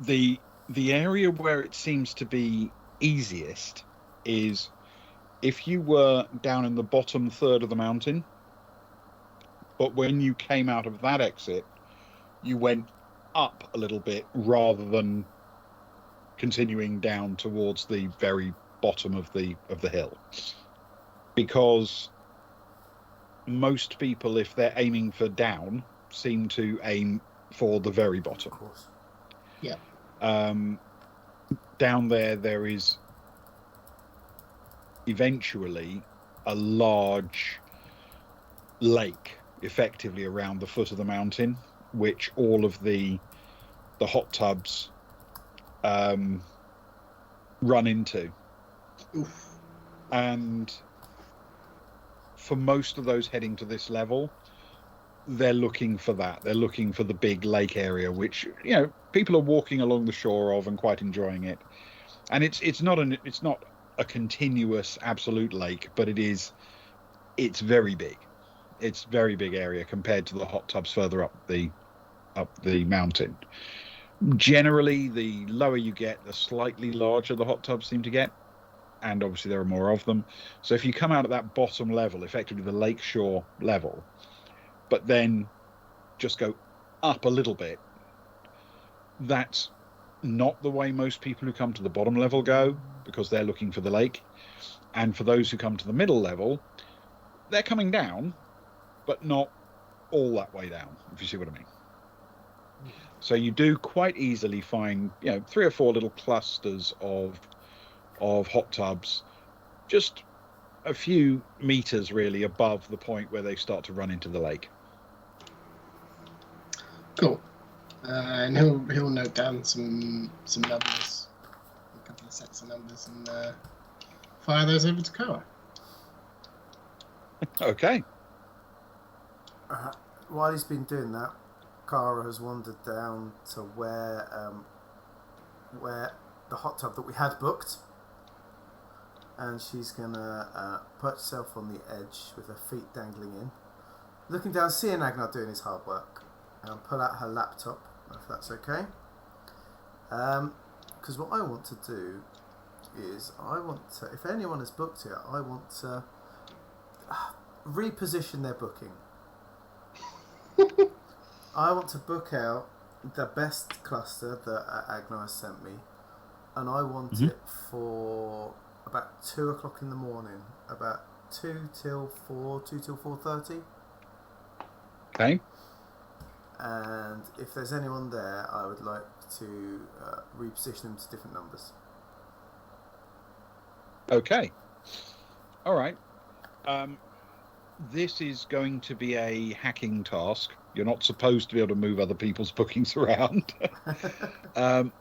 the area where it seems to be easiest is if you were down in the bottom third of the mountain, but when you came out of that exit, you went up a little bit rather than continuing down towards the very bottom of the hill. Because most people, if they're aiming for down, seem to aim for the very bottom. Of course. Yeah. Down there is eventually a large lake effectively around the foot of the mountain, which all of the hot tubs run into. Oof. And for most of those heading to this level, they're looking for that. They're looking for the big lake area, which, people are walking along the shore of and quite enjoying it. And it's not a continuous absolute lake, but it's very big. It's a very big area compared to the hot tubs further up the mountain. Generally, the lower you get, the slightly larger the hot tubs seem to get, and obviously there are more of them. So if you come out at that bottom level, effectively the lakeshore level, but then just go up a little bit, that's not the way most people who come to the bottom level go, because they're looking for the lake. And for those who come to the middle level, they're coming down, but not all that way down, if you see what I mean. So you do quite easily find, 3 or 4 little clusters of hot tubs, just a few meters really above the point where they start to run into the lake. Cool. And he'll note down some numbers, a couple of sets of numbers, and fire those over to Koa. Okay. While he's been doing that, Kara has wandered down to where the hot tub that we had booked, and she's gonna put herself on the edge with her feet dangling in, looking down, seeing Agnar doing his hard work, and pull out her laptop, if that's okay. Because what I want to do is, if anyone has booked it, I want to reposition their booking. I want to book out the best cluster that Agnar has sent me, and I want it for about 2 o'clock in the morning, about 2 till 4:30. Okay. And if there's anyone there, I would like to reposition them to different numbers. Okay. All right. This is going to be a hacking task. You're not supposed to be able to move other people's bookings around. And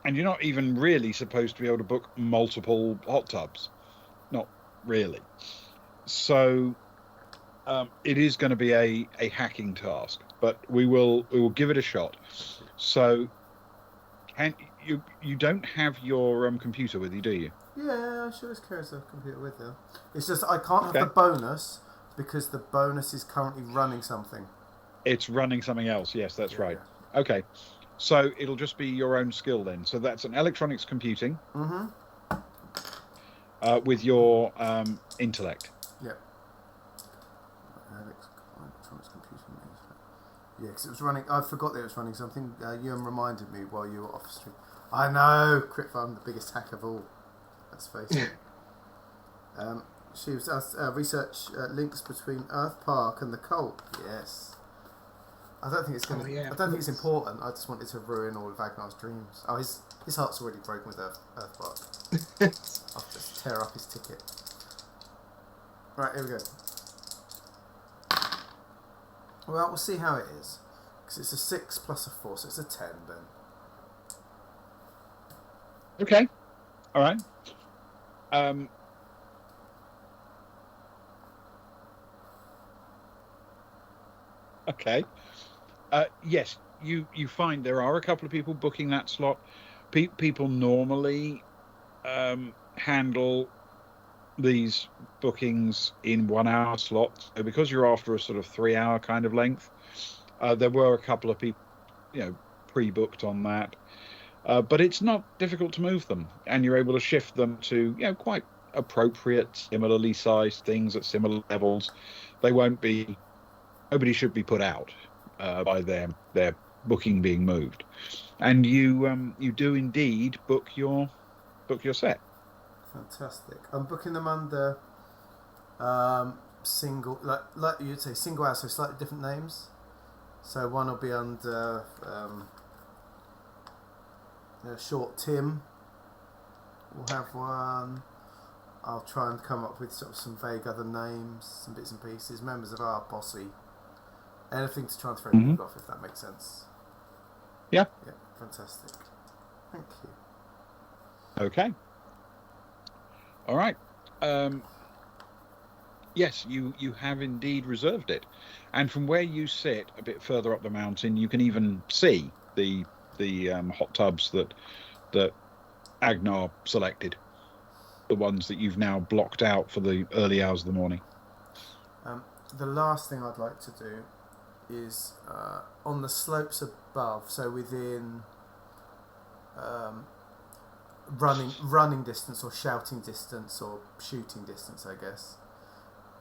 you're not even really supposed to be able to book multiple hot tubs. Not really. So it is going to be a hacking task, but we will give it a shot. So you don't have your computer with you, do you? Yeah, I should have carried the computer with her. It's just I can't have the bonus because the bonus is currently running something. It's running something else. Yes, that's right. Yeah. Okay. So it'll just be your own skill then. So that's an electronics computing with your intellect. Yep. Electronics computing. Yeah, because it was running. I forgot that it was running something. Ewan reminded me while you were off stream. I know, I'm the biggest hack of all. Let's face it. She was research links between Earth Park and the cult. Yes. I don't think it's going to. I don't think it's important. I just wanted to ruin all of Agnar's dreams. Oh, his heart's already broken with Earth Park. I'll just tear up his ticket. Right, here we go. Well, we'll see how it is. Because it's a 6 plus a 4, so it's a 10 then. Okay. All right. Okay. Yes, you find there are a couple of people booking that slot. People normally handle these bookings in 1 hour slots. So because you're after a sort of 3 hour kind of length, there were a couple of people, pre-booked on that. But it's not difficult to move them, and you're able to shift them to quite appropriate, similarly sized things at similar levels. Nobody should be put out by their booking being moved, and you do indeed book your set. Fantastic. I'm booking them under single, like you'd say, single hour, so slightly different names. So one will be under Short Tim. We'll have one. I'll try and come up with sort of some vague other names, some bits and pieces, members of our posse. Anything to try and throw people off, if that makes sense. Yeah. Yeah, fantastic. Thank you. Okay. All right. Yes, you have indeed reserved it, and from where you sit, a bit further up the mountain, you can even see the hot tubs that Agnar selected, the ones that you've now blocked out for the early hours of the morning. The last thing I'd like to do is on the slopes above, so within running distance or shouting distance or shooting distance, I guess.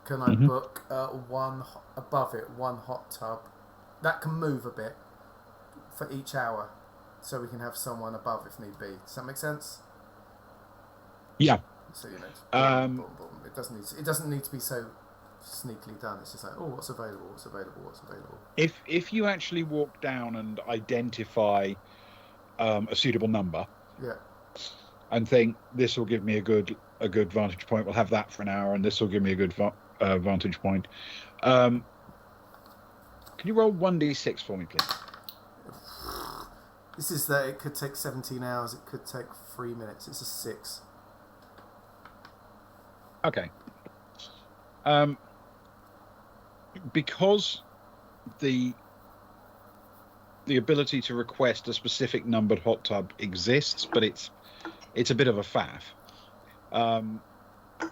Can I book one hot tub that can move a bit for each hour, so we can have someone above if need be? Does that make sense? Yeah. So boom, boom, boom. It doesn't need to be so sneakily done. It's just like, oh, what's available? What's available? What's available? If you actually walk down and identify a suitable number, Yeah. and think this will give me a good vantage point. We'll have that for an hour, and this will give me a good vantage point. Can you roll 1d6 for me, please? This is that it could take 17 hours. It could take 3 minutes. It's a 6. Okay. Because the ability to request a specific numbered hot tub exists, but it's a bit of a faff.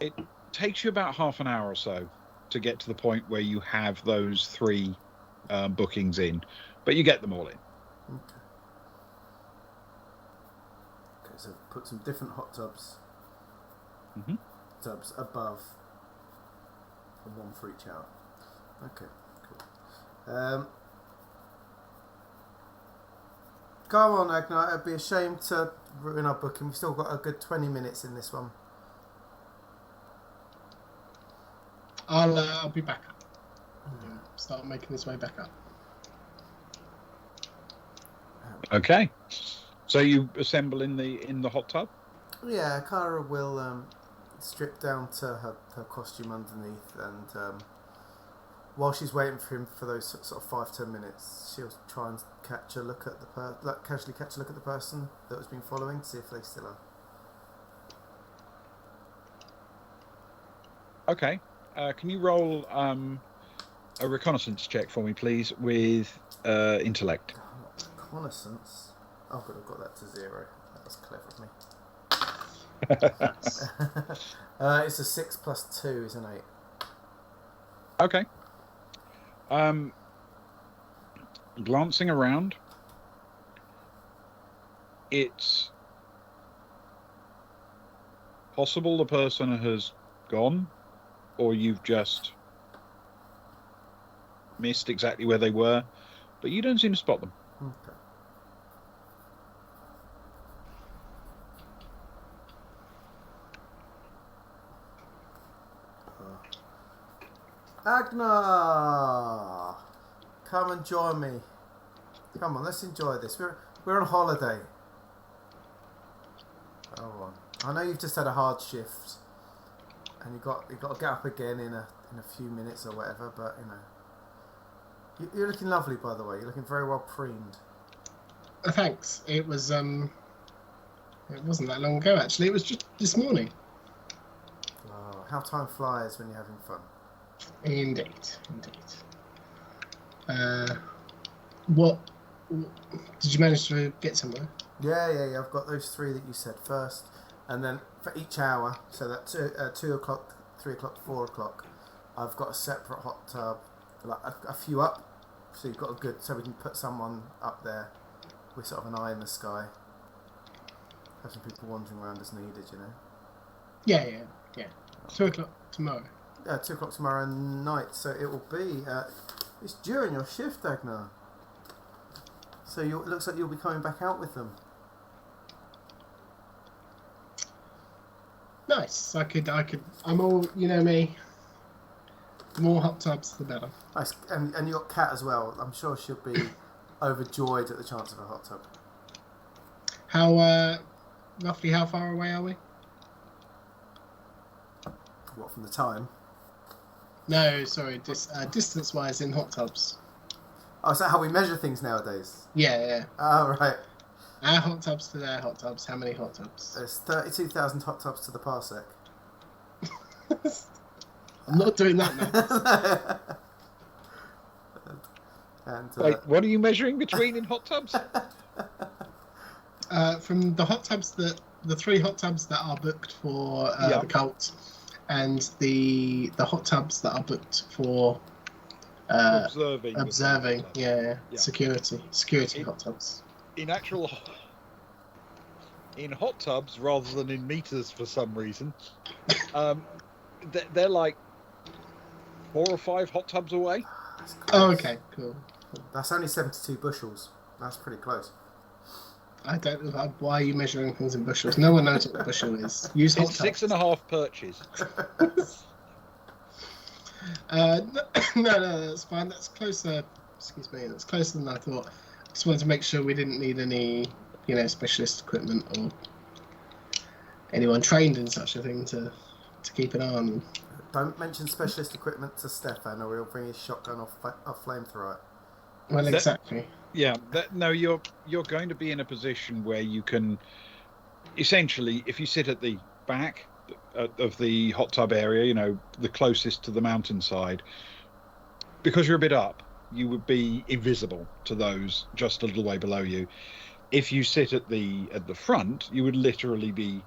It takes you about half an hour or so to get to the point where you have those 3 bookings in, but you get them all in. Okay, so put some different hot tubs. Mm-hmm. Tubs above, and 1 for each hour. Okay, cool. Go on, Agnar. It'd be a shame to ruin our booking. We've still got a good 20 minutes in this one. I'll be back up. Start making this way back up. Okay. So you assemble in the hot tub? Yeah, Kara will strip down to her costume underneath, and while she's waiting for him for those sort of 5-10 minutes, she'll try and catch a look at casually catch a look at the person that has been following to see if they still are. Okay. Can you roll a reconnaissance check for me, please, with intellect? Reconnaissance. Oh, but I've got that to 0. That was clever of me. It's a 6 plus 2 is an 8. Okay. Glancing around, it's possible the person has gone, or you've just missed exactly where they were, but you don't seem to spot them. Okay. Agnar, come and join me. Come on, let's enjoy this. We're on holiday. Come on. I know you've just had a hard shift, and you've got to get up again in a few minutes or whatever. But you're looking lovely, by the way. You're looking very well preened. Thanks. It was it wasn't that long ago actually. It was just this morning. Oh, how time flies when you're having fun. Indeed. What did you manage to get somewhere? Yeah. I've got those 3 that you said first, and then for each hour, so that 2 o'clock, 3 o'clock, 4 o'clock, I've got a separate hot tub, like a few up. So you've got a good, so we can put someone up there with sort of an eye in the sky. Have some people wandering around as needed, you know. Yeah. 2 o'clock tomorrow. 2 o'clock tomorrow night, so it will be. It's during your shift, Agnar. So it looks like you'll be coming back out with them. Nice. I could. I'm all. You know me. The more hot tubs, the better. Nice, and you got Kat as well. I'm sure she'll be overjoyed at the chance of a hot tub. How roughly how far away are we? What, from the time? No, sorry. Distance-wise in hot tubs. Oh, is that how we measure things nowadays? Yeah. Oh, right. Our hot tubs to their hot tubs. How many hot tubs? There's 32,000 hot tubs to the parsec. I'm not doing that now. And Wait, what are you measuring between in hot tubs? From the hot tubs the 3 hot tubs that are booked for the cult, and the hot tubs that are booked for observing, security hot tubs. In hot tubs rather than in meters for some reason, they're like 4 or 5 hot tubs away. Oh, okay, cool. That's only 72 bushels. That's pretty close. I don't know why are you measuring things in bushels. No one knows what a bushel is. Use hot It's tubs. 6.5 perches. No, that's fine. That's closer. Excuse me. That's closer than I thought. Just wanted to make sure we didn't need any, specialist equipment or anyone trained in such a thing to keep an eye on them. Don't mention specialist equipment to Stefan, or he'll bring his shotgun off flamethrower. Well, exactly. Yeah. No, you're going to be in a position where you can, essentially, if you sit at the back of the hot tub area, the closest to the mountainside, because you're a bit up, you would be invisible to those just a little way below you. If you sit at the front, you would literally be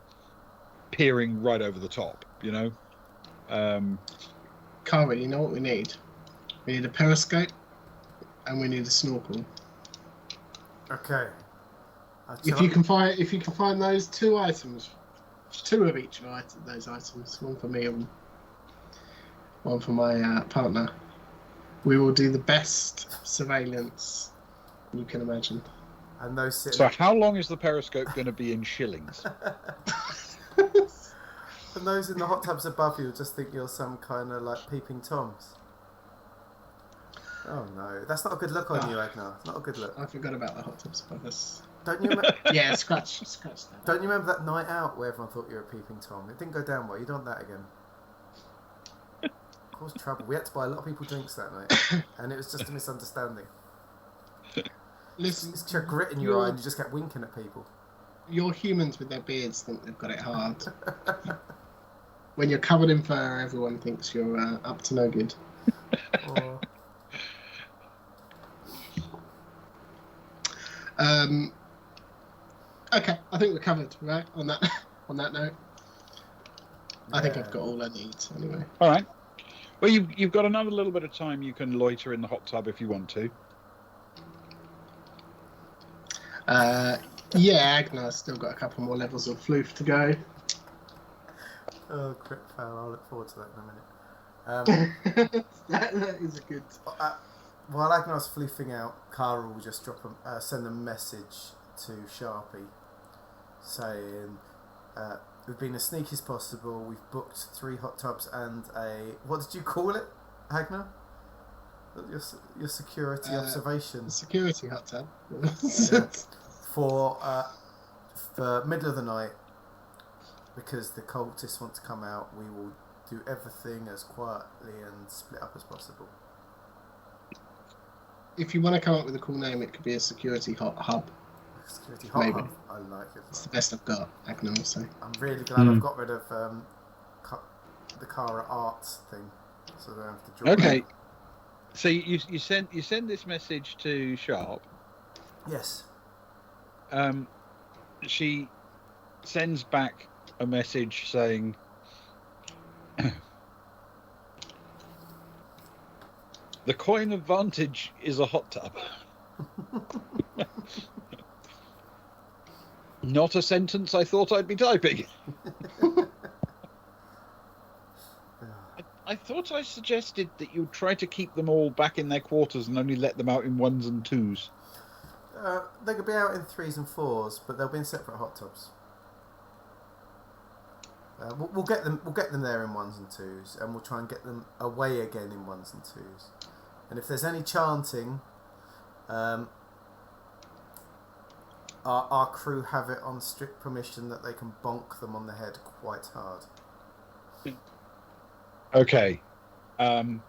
peering right over the top. Carl, you know what we need? We need a periscope, and we need a snorkel. Okay. If you can find those two items, two of each of those items, one for me and one for my partner, we will do the best surveillance you can imagine. And those. So, how long is the periscope going to be in shillings? And those in the hot tubs above you just think you're some kind of like peeping toms. Oh no, that's not a good look on you, Agnar. It's not a good look. I forgot about the hot tubs above us. Don't you remember? Yeah, scratch that. Don't you remember that night out where everyone thought you were a peeping tom? It didn't go down well. You don't want that again. Caused trouble. We had to buy a lot of people drinks that night, and it was just a misunderstanding. Listen, it's just grit in your eye, and you just kept winking at people. Your humans with their beards think they've got it hard. When you're covered in fur, everyone thinks you're up to no good. Or... Okay, I think we're covered, right? On that note, I think I've got all I need anyway. All right. Well, you've got another little bit of time. You can loiter in the hot tub if you want to. Yeah, Agnar's still got a couple more levels of floof to go. Oh, crit fail. I'll look forward to that in a minute. That is a good... While Agnar's floofing out, Cara will just send a message to Sharpie saying, we've been as sneaky as possible, we've booked 3 hot tubs and a... What did you call it, Agnar? Your security observation. Security hot tub. Yeah. For middle of the night, because the cultists want to come out, we will do everything as quietly and split up as possible. If you want to come up with a cool name, it could be a security hot hub. Security hot Maybe. hub. I like it. It's the best I've got, Agnar will say. I'm really glad I've got rid of the Cara art thing, so I don't have to draw. Okay. So you send this message to Sharp. Yes. She sends back a message saying, "The coin of vantage is a hot tub." Not a sentence I thought I'd be typing. I thought I suggested that you try to keep them all back in their quarters and only let them out in 1s and 2s. They could be out in 3s and 4s, but they'll be in separate hot tubs. We'll get them there in 1s and 2s, and we'll try and get them away again in 1s and 2s. And if there's any chanting, our crew have it on strict permission that they can bonk them on the head quite hard. Okay. Well,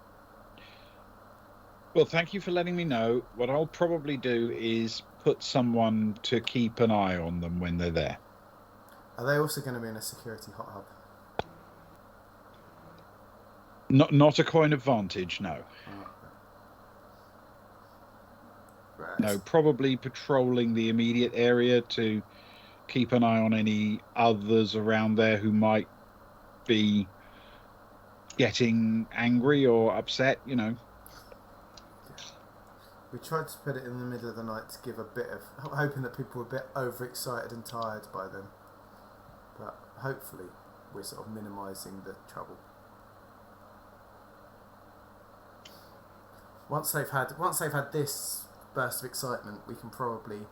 thank you for letting me know. What I'll probably do is put someone to keep an eye on them when they're there. Are they also going to be in a security hot hub? Not a coin of vantage, no. Oh, okay. Right. No, probably patrolling the immediate area to keep an eye on any others around there who might be getting angry or upset, We tried to put it in the middle of the night to give a bit of... hoping that people were a bit overexcited and tired by then. But hopefully we're sort of minimising the trouble. Once they've had this burst of excitement, we can probably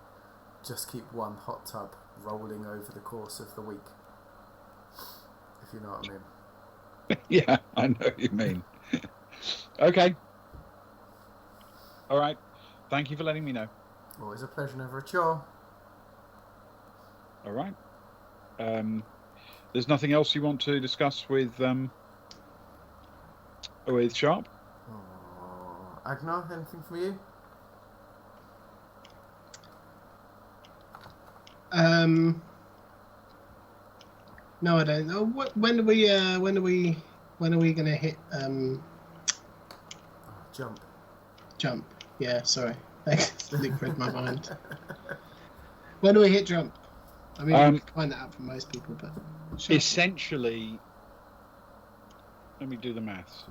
just keep one hot tub rolling over the course of the week. If you know what I mean. Yeah, I know what you mean. Okay. All right. Thank you for letting me know. Always a pleasure, never a chore. All right. There's nothing else you want to discuss with Sharp? Oh, Agnar, anything from you? No, I don't know. When are we gonna hit Jump. jump? Yeah, sorry. Luke read my mind. When do we hit jump? I mean, we can find that out from most people, but essentially, let me do the maths.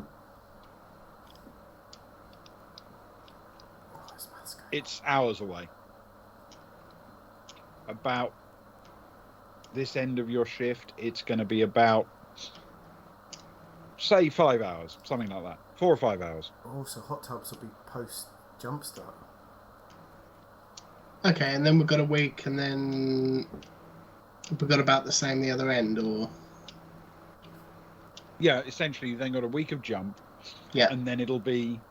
It's hours away. About this end of your shift, it's going to be about, say, 5 hours, something like that. 4 or 5 hours. Oh, so hot tubs will be post jump start. Okay, and then we've got a week, and then we've got about the same the other end, or yeah, essentially, you've then got a week of jump, and then it'll be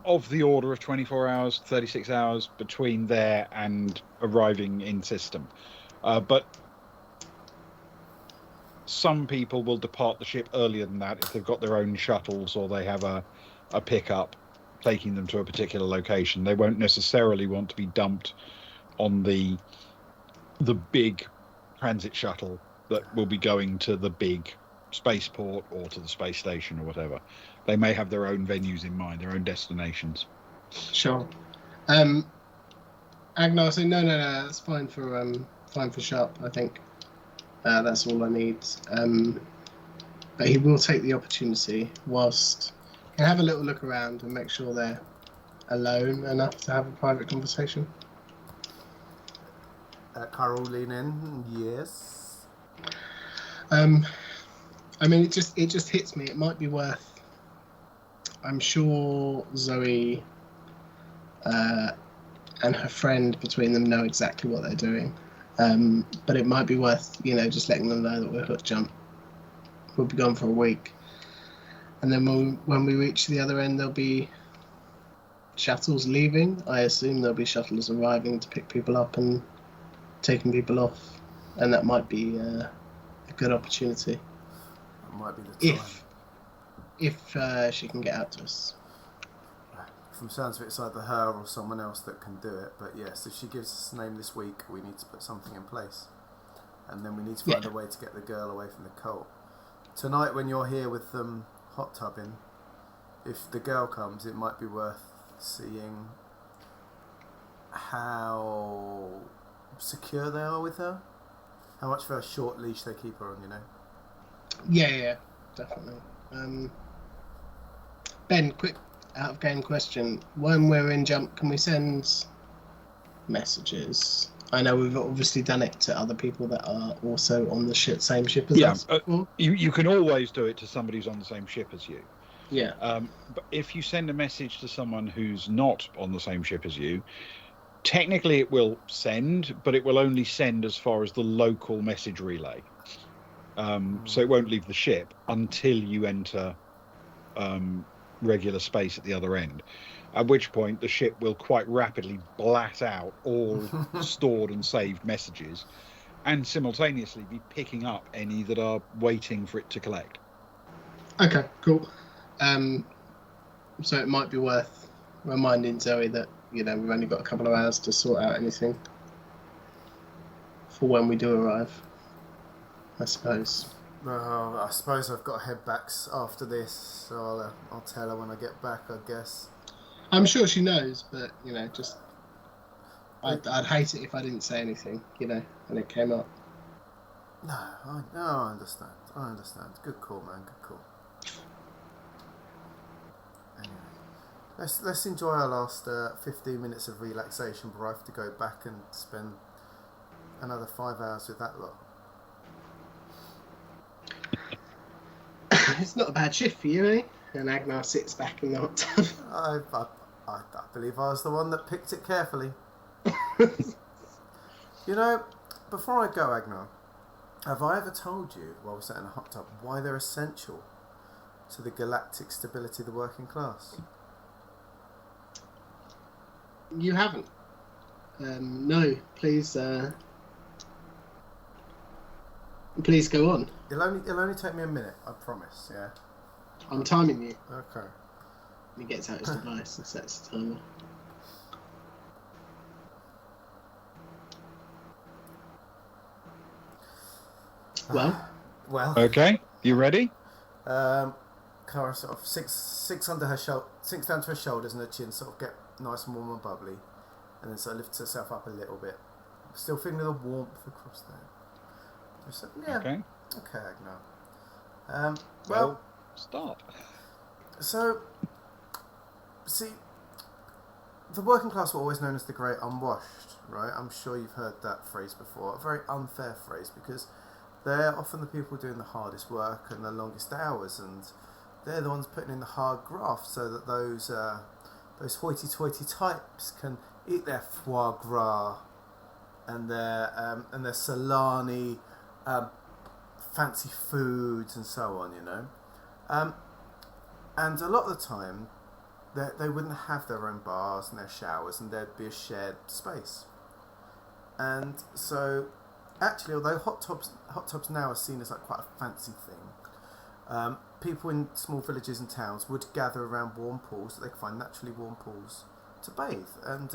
of the order of 24 hours, 36 hours between there and arriving in system. But some people will depart the ship earlier than that if they've got their own shuttles or they have a pickup taking them to a particular location. They won't necessarily want to be dumped on the big transit shuttle that will be going to the big spaceport or to the space station or whatever. They may have their own venues in mind, their own destinations. Sure. Agnar saying no, that's fine for Sharp. I think that's all I need. But he will take the opportunity whilst he can have a little look around and make sure they're alone enough to have a private conversation. Carol, lean in. Yes. I mean, it just hits me. It might be worth. I'm sure Zoe and her friend between them know exactly what they're doing. But it might be worth, just letting them know that we're hook jump. We'll be gone for a week. And then when we reach the other end, there'll be shuttles leaving. I assume there'll be shuttles arriving to pick people up and taking people off. And that might be a good opportunity. That might be the time. If she can get out to us. From sounds of it, it's either her or someone else that can do it. But yes, if she gives us a name this week, we need to put something in place. And then we need to find a way to get the girl away from the cult. Tonight, when you're here with them hot tubbing, if the girl comes, it might be worth seeing how secure they are with her. How much of a short leash they keep her on, Yeah, definitely. Ben, quick out-of-game question. When we're in jump, can we send messages? I know we've obviously done it to other people that are also on the same ship as us. You can always do it to somebody who's on the same ship as you. Yeah. But if you send a message to someone who's not on the same ship as you, technically it will send, but it will only send as far as the local message relay. So it won't leave the ship until you enter regular space at the other end, at which point the ship will quite rapidly blat out all stored and saved messages and simultaneously be picking up any that are waiting for it to collect. Okay, cool. So it might be worth reminding Zoe that we've only got a couple of hours to sort out anything for when we do arrive, I suppose. Well, I suppose I've got to head back after this, so I'll tell her when I get back, I guess. I'm sure she knows, but just I'd hate it if I didn't say anything, and it came up. No, I understand. I understand. Good call, man. Good call. Anyway, let's enjoy our last 15 minutes of relaxation before I have to go back and spend another 5 hours with that lot. It's not a bad shift for you, eh? And Agnar sits back in the hot tub. I believe I was the one that picked it carefully. Before I go, Agnar, have I ever told you, while we're sat in a hot tub, why they're essential to the galactic stability of the working class? You haven't. No, please. Please go on. It'll only take me a minute, I promise. Yeah. I'm timing you. Okay. He gets out his device and sets the timer. Well. Okay, you ready? Cara sort of sinks under her sinks down to her shoulders, and her chin sort of get nice and warm and bubbly, and then sort of lifts herself up a little bit, still feeling the warmth across there. Just, yeah. Okay, Agnar. Well, start. So, see, the working class were always known as the Great Unwashed, right? I'm sure you've heard that phrase before. A very unfair phrase, because they're often the people doing the hardest work and the longest hours, and they're the ones putting in the hard graft so that those hoity-toity types can eat their foie gras and their Solani fancy foods and so on, you know. And a lot of the time, they wouldn't have their own bars and their showers, and there'd be a shared space. And so, actually, although hot tubs now are seen as like quite a fancy thing, people in small villages and towns would gather around warm pools that they could find naturally warm pools to bathe. And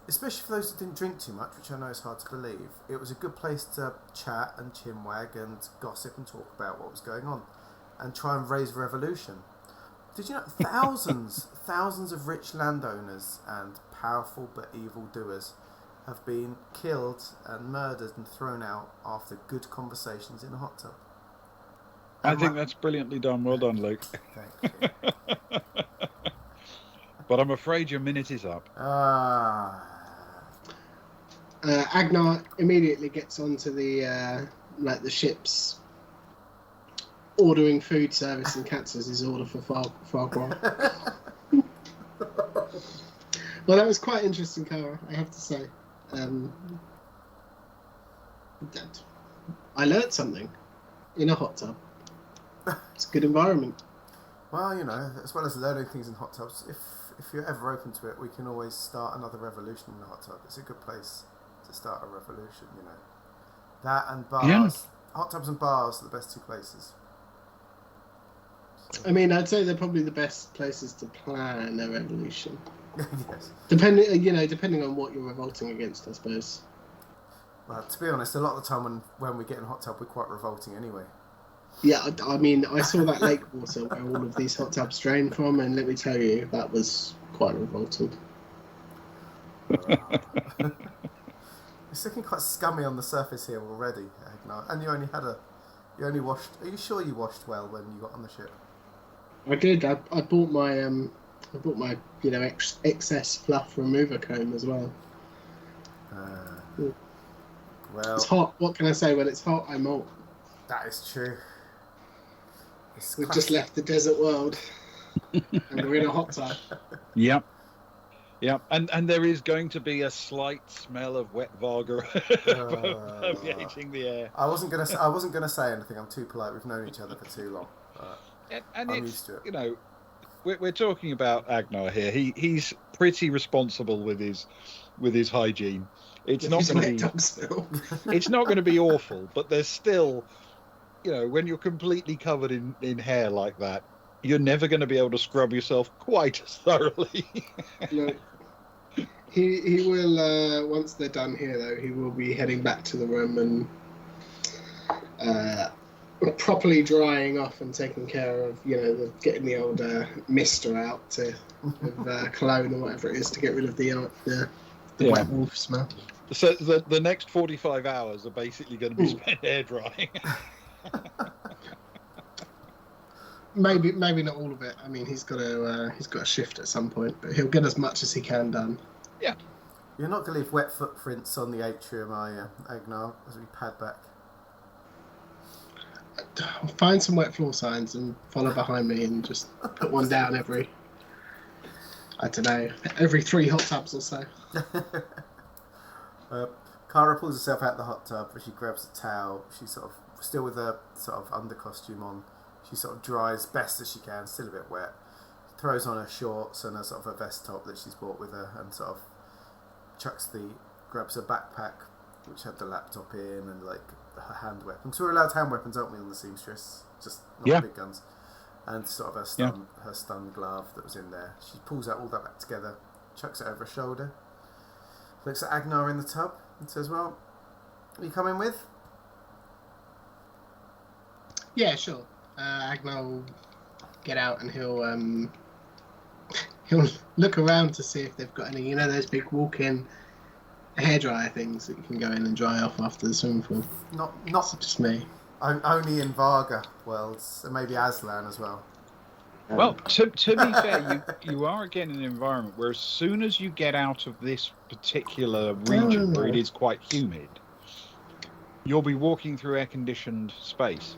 especially for those that didn't drink too much, which I know is hard to believe, it was a good place to chat and chinwag and gossip and talk about what was going on and try and raise revolution. Did you know thousands of rich landowners and powerful but evil doers have been killed and murdered and thrown out after good conversations in a hot tub? I think that's brilliantly done. Well done, Luke. Thank you. But I'm afraid your minute is up. Agnar immediately gets onto the ship's ordering food service and cancels his order for foie gras. Well, that was quite interesting, Cara, I have to say. I learnt something in a hot tub. It's a good environment. Well, you know, as well as learning things in hot tubs, if you're ever open to it, we can always start another revolution in the hot tub. It's a good place to start a revolution, you know. That and bars. Yeah. Hot tubs and bars are the best two places. So. I mean, I'd say they're probably the best places to plan a revolution. Yes. Depending on what you're revolting against, I suppose. Well, to be honest, a lot of the time when we get in a hot tub, we're quite revolting anyway. Yeah, I mean, I saw that lake water where all of these hot tubs drain from, and let me tell you, that was quite revolting. It's looking quite scummy on the surface here already, Agnar. And you only washed. Are you sure you washed well when you got on the ship? I did. I bought my excess fluff remover comb as well. Well, it's hot. What can I say? When it's hot, I molt. That is true. We've just left the desert world, and we're in a hot tub. Yep. And there is going to be a slight smell of wet Varga permeating the air. I wasn't gonna say anything. I'm too polite. We've known each other for too long. And I'm used to it. You know, we're talking about Agnar here. He's pretty responsible with his hygiene. It's not going to be awful, but there's still, you know, when you're completely covered in hair like that, you're never going to be able to scrub yourself quite as thoroughly. No. He will, once they're done here, though, he will be heading back to the room and properly drying off and taking care of, getting the old mister out with cologne or whatever it is to get rid of the wet wolf smell. So the next 45 hours are basically going to be spent air drying. Maybe not all of it. I mean, he's got a shift at some point, but he'll get as much as he can done. Yeah. You're not going to leave wet footprints on the atrium, are you, Agnar, as we pad back? I'll find some wet floor signs and follow behind me and just put one down every 3 hot tubs or so. Cara pulls herself out of the hot tub, but she grabs a towel. She's sort of still with her sort of under costume on. She She sort of dries best as she can, still a bit wet. Throws on her shorts and a sort of a vest top that she's brought with her, and sort of grabs her backpack, which had the laptop in, and like her hand weapons. So we're allowed hand weapons, aren't we, on the Seamstress? Just not big guns. And sort of her stun glove that was in there. She pulls out all that back together, chucks it over her shoulder, looks at Agnar in the tub and says, "Well, are you coming with?" Yeah, sure. Agnar will get out and he'll look around to see if they've got any, those big walk-in hairdryer things that you can go in and dry off after the swimming pool. Not just me. only in Varga worlds, and maybe Aslan as well. Well, to be fair, you are again in an environment where as soon as you get out of this particular region where it is quite humid, you'll be walking through air-conditioned space.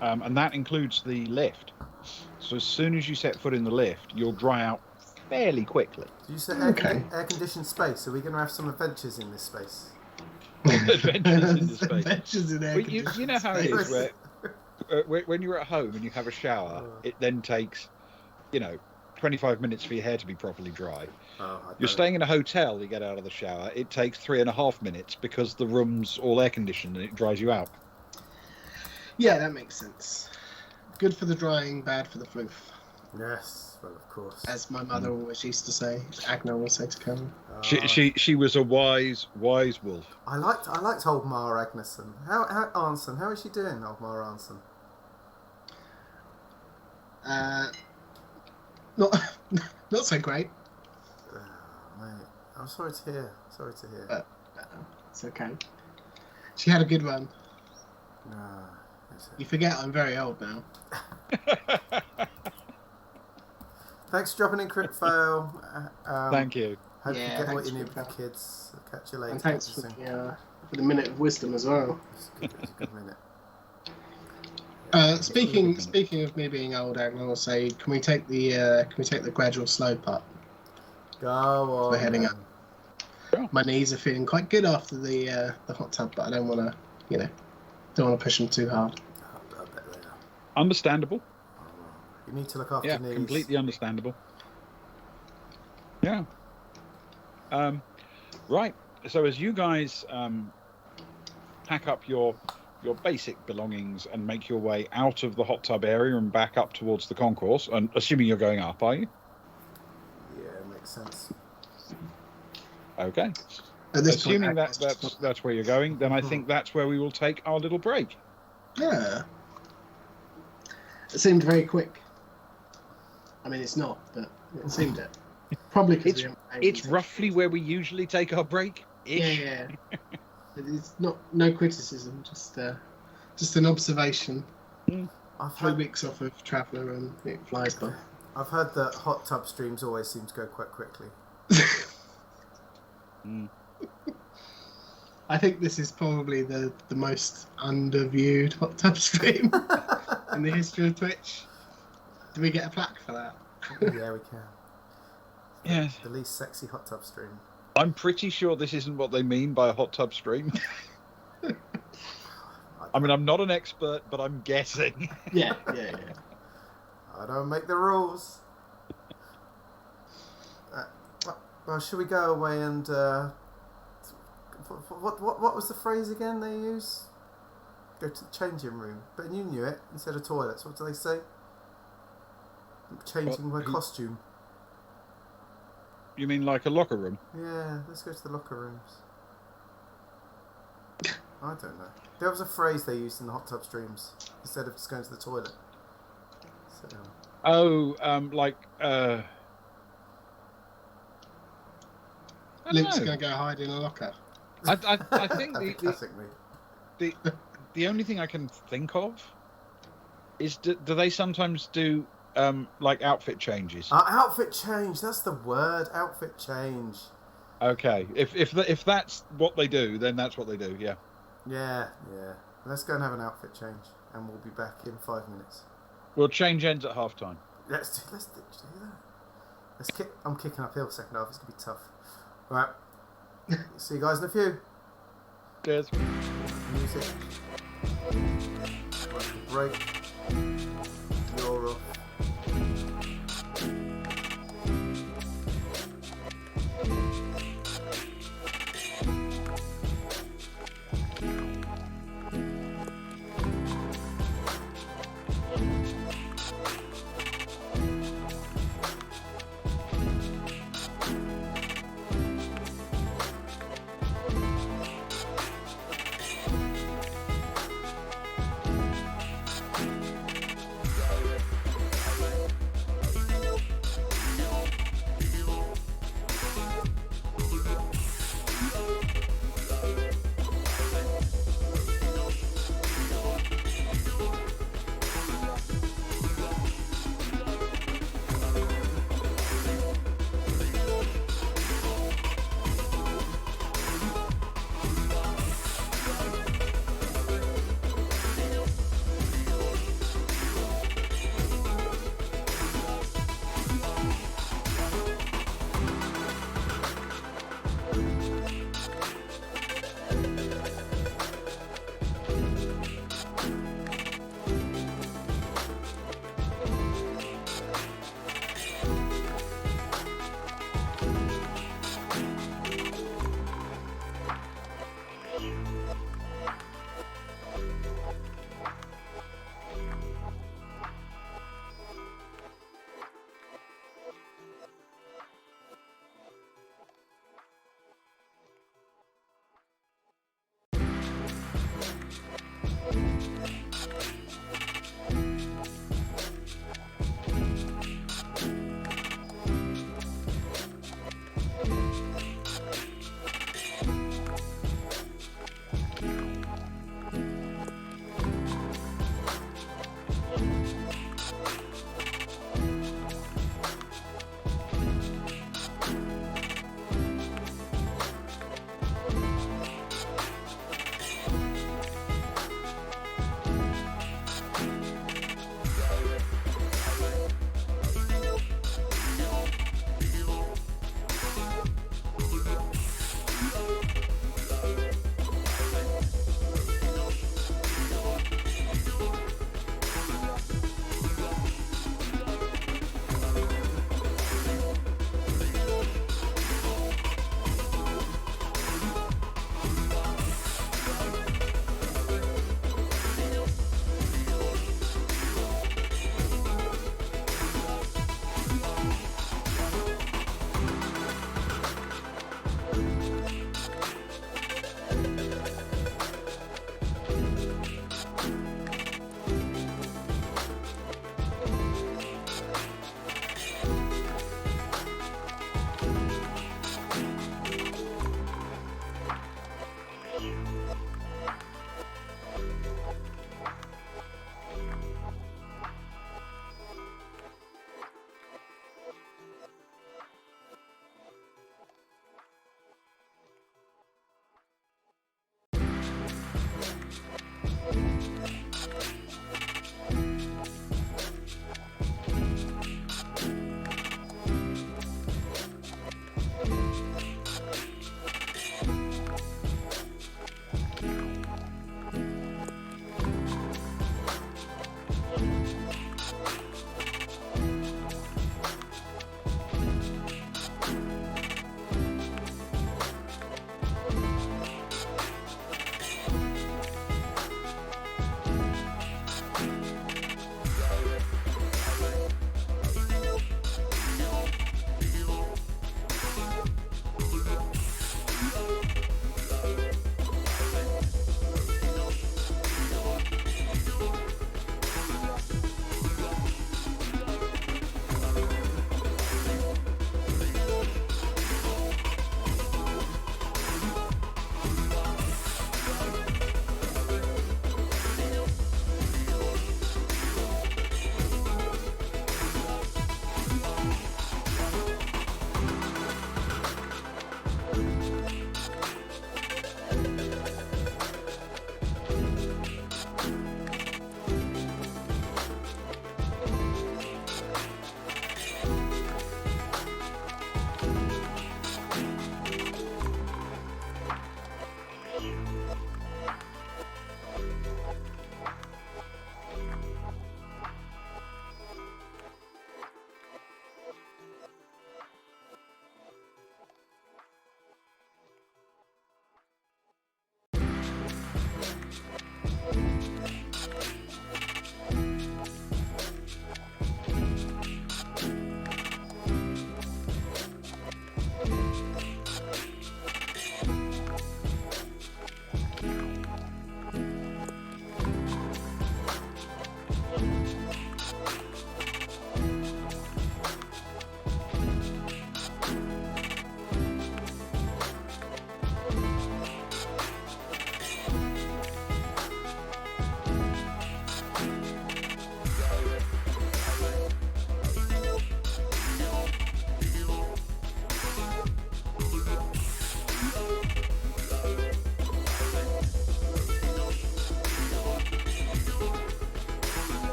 And that includes the lift. So as soon as you set foot in the lift, you'll dry out fairly quickly. You said air-conditioned space. Are we going to have some adventures in this space? Adventures in the space. Adventures in air-conditioned You know how it space. is where when you're at home and you have a shower, it then takes, 25 minutes for your hair to be properly dry. You're staying in a hotel, you get out of the shower, it takes 3.5 minutes because the room's all air-conditioned and it dries you out. Yeah, that makes sense. Good for the drying, bad for the floof. Yes, well, of course. As my mother always used to say, Agnar will say to Cameron. She was a wise wolf. I liked old Ma Agnesson. How Arnson? How is she doing, old Ma Arnson? Not so great. Mate, I'm sorry to hear. It's okay. She had a good run. No. You forget I'm very old now. Thanks for dropping in, Crit Fail. Thank you. Hope you get what thanks, you need with the Crit kids. I'll catch you later. And thanks for the minute of wisdom as well. It's a good minute. Speaking of me being old, Agnar will say, can we take the gradual slope up? Go on. We're heading up. Sure. My knees are feeling quite good after the hot tub, but I don't want to, don't want to push them too hard. I bet they are. Understandable. You need to look after Yeah, knees. completely understandable. Yeah. Right. So as you guys pack up your basic belongings and make your way out of the hot tub area and back up towards the concourse, and assuming you're going up, are you? Yeah, makes sense. Okay. At this Assuming point, that's where you're going, then I think that's where we will take our little break. Yeah. It seemed very quick. I mean, it's not, but it seemed it. Probably because It's roughly where we usually take our break. Yeah. It's no criticism, just an observation. I've 3 heard, weeks off of Traveller and it flies by. I've heard that hot tub streams always seem to go quite quickly. I think this is probably the most underviewed hot tub stream in the history of Twitch. Do we get a plaque for that? Yeah, we can. Yeah. The least sexy hot tub stream. I'm pretty sure this isn't what they mean by a hot tub stream. I mean, I'm not an expert, but I'm guessing. Yeah. I don't make the rules. Well, should we go away and what was the phrase again they use? Go to the changing room. But you knew it instead of toilets. What do they say? Changing my costume. You mean like a locker room? Yeah, let's go to the locker rooms. I don't know. There was a phrase they used in the hot tub streams instead of just going to the toilet. So, Luke's going to go hide in a locker. I think classic me. the only thing I can think of is do they sometimes do like outfit changes? Outfit change. That's the word. Outfit change. Okay, if that's what they do, then that's what they do. Yeah. Yeah. Let's go and have an outfit change, and we'll be back in 5 minutes. We'll change ends at half time. Let's do that. I'm kicking uphill second half. It's gonna be tough. All right. See you guys in a few. Cheers. Music. Break.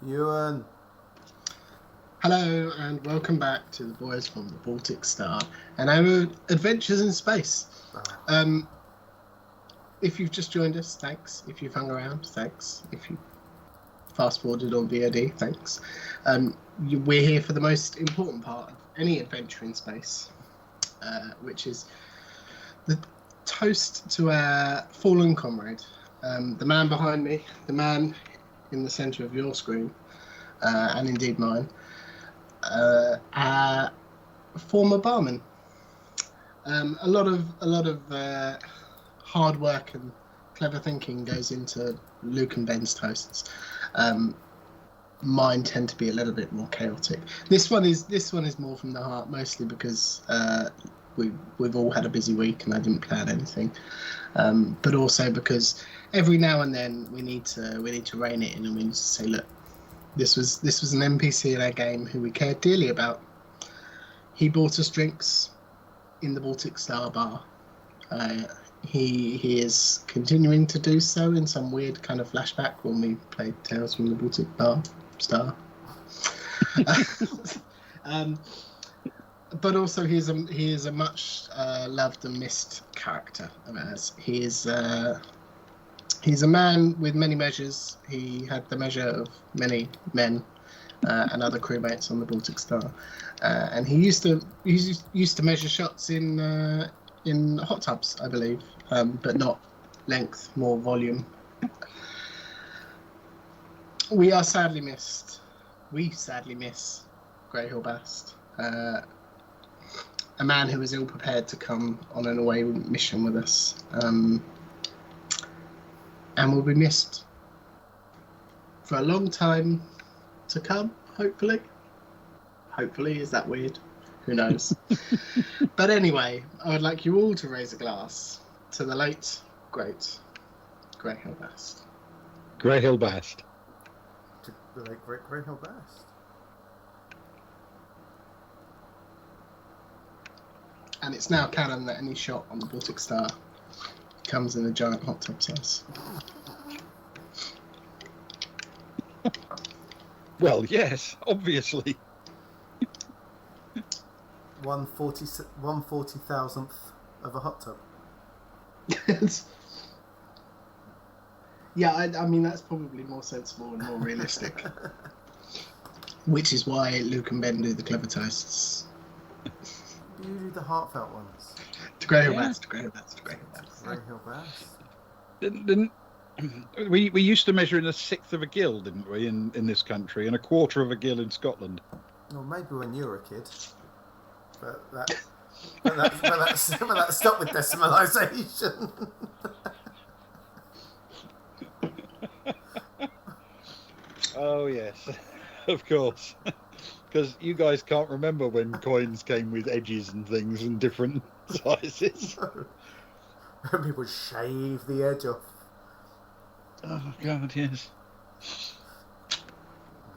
Ewan. Hello and welcome back to the boys from the Baltic Star and our adventures in space. If you've just joined us, thanks. If you've hung around, thanks. If you fast forwarded on VOD, thanks. We're here for the most important part of any adventure in space, which is the toast to our fallen comrade, the man behind me, the man in the centre of your screen, and indeed mine, our former barman. A lot of hard work and clever thinking goes into Luke and Ben's toasts. Mine tend to be a little bit more chaotic. This one is more from the heart, mostly because we've all had a busy week and I didn't plan anything, but also because every now and then we need to rein it in and we need to say, look, this was an NPC in our game who we cared dearly about. He bought us drinks in the Baltic Star bar. He is continuing to do so in some weird kind of flashback when we played Tales from the Baltic Star. But also he is a much loved and missed character of ours. He's a man with many measures. He had the measure of many men and other crewmates on the Baltic Star, and he used to measure shots in hot tubs, I believe, but not length, more volume. We sadly miss Greyhill Bast, a man who was ill prepared to come on an away mission with us, and will be missed for a long time to come, hopefully. Hopefully, is that weird? Who knows? But anyway, I would like you all to raise a glass to the late, great Greyhill Bast. Greyhill Bast. To the late great Greyhill Bast. And it's now canon that any shot on the Baltic Star comes in a giant hot tub size. Well, yes, obviously. 1/40,000th of a hot tub. Yeah, I mean, that's probably more sensible and more realistic. Which is why Luke and Ben do the clever toasts. You do the heartfelt ones. To Greyhill Bast, to Greyhill Bast, to Greyhill Bast. Greyhill Bast. Didn't we used to measure in a sixth of a gill, didn't we, in this country, and a quarter of a gill in Scotland? Well, maybe when you were a kid. But that stopped with decimalisation. Oh yes, of course. Because you guys can't remember when coins came with edges and things and different sizes. When people shave the edge off. Oh God, yes.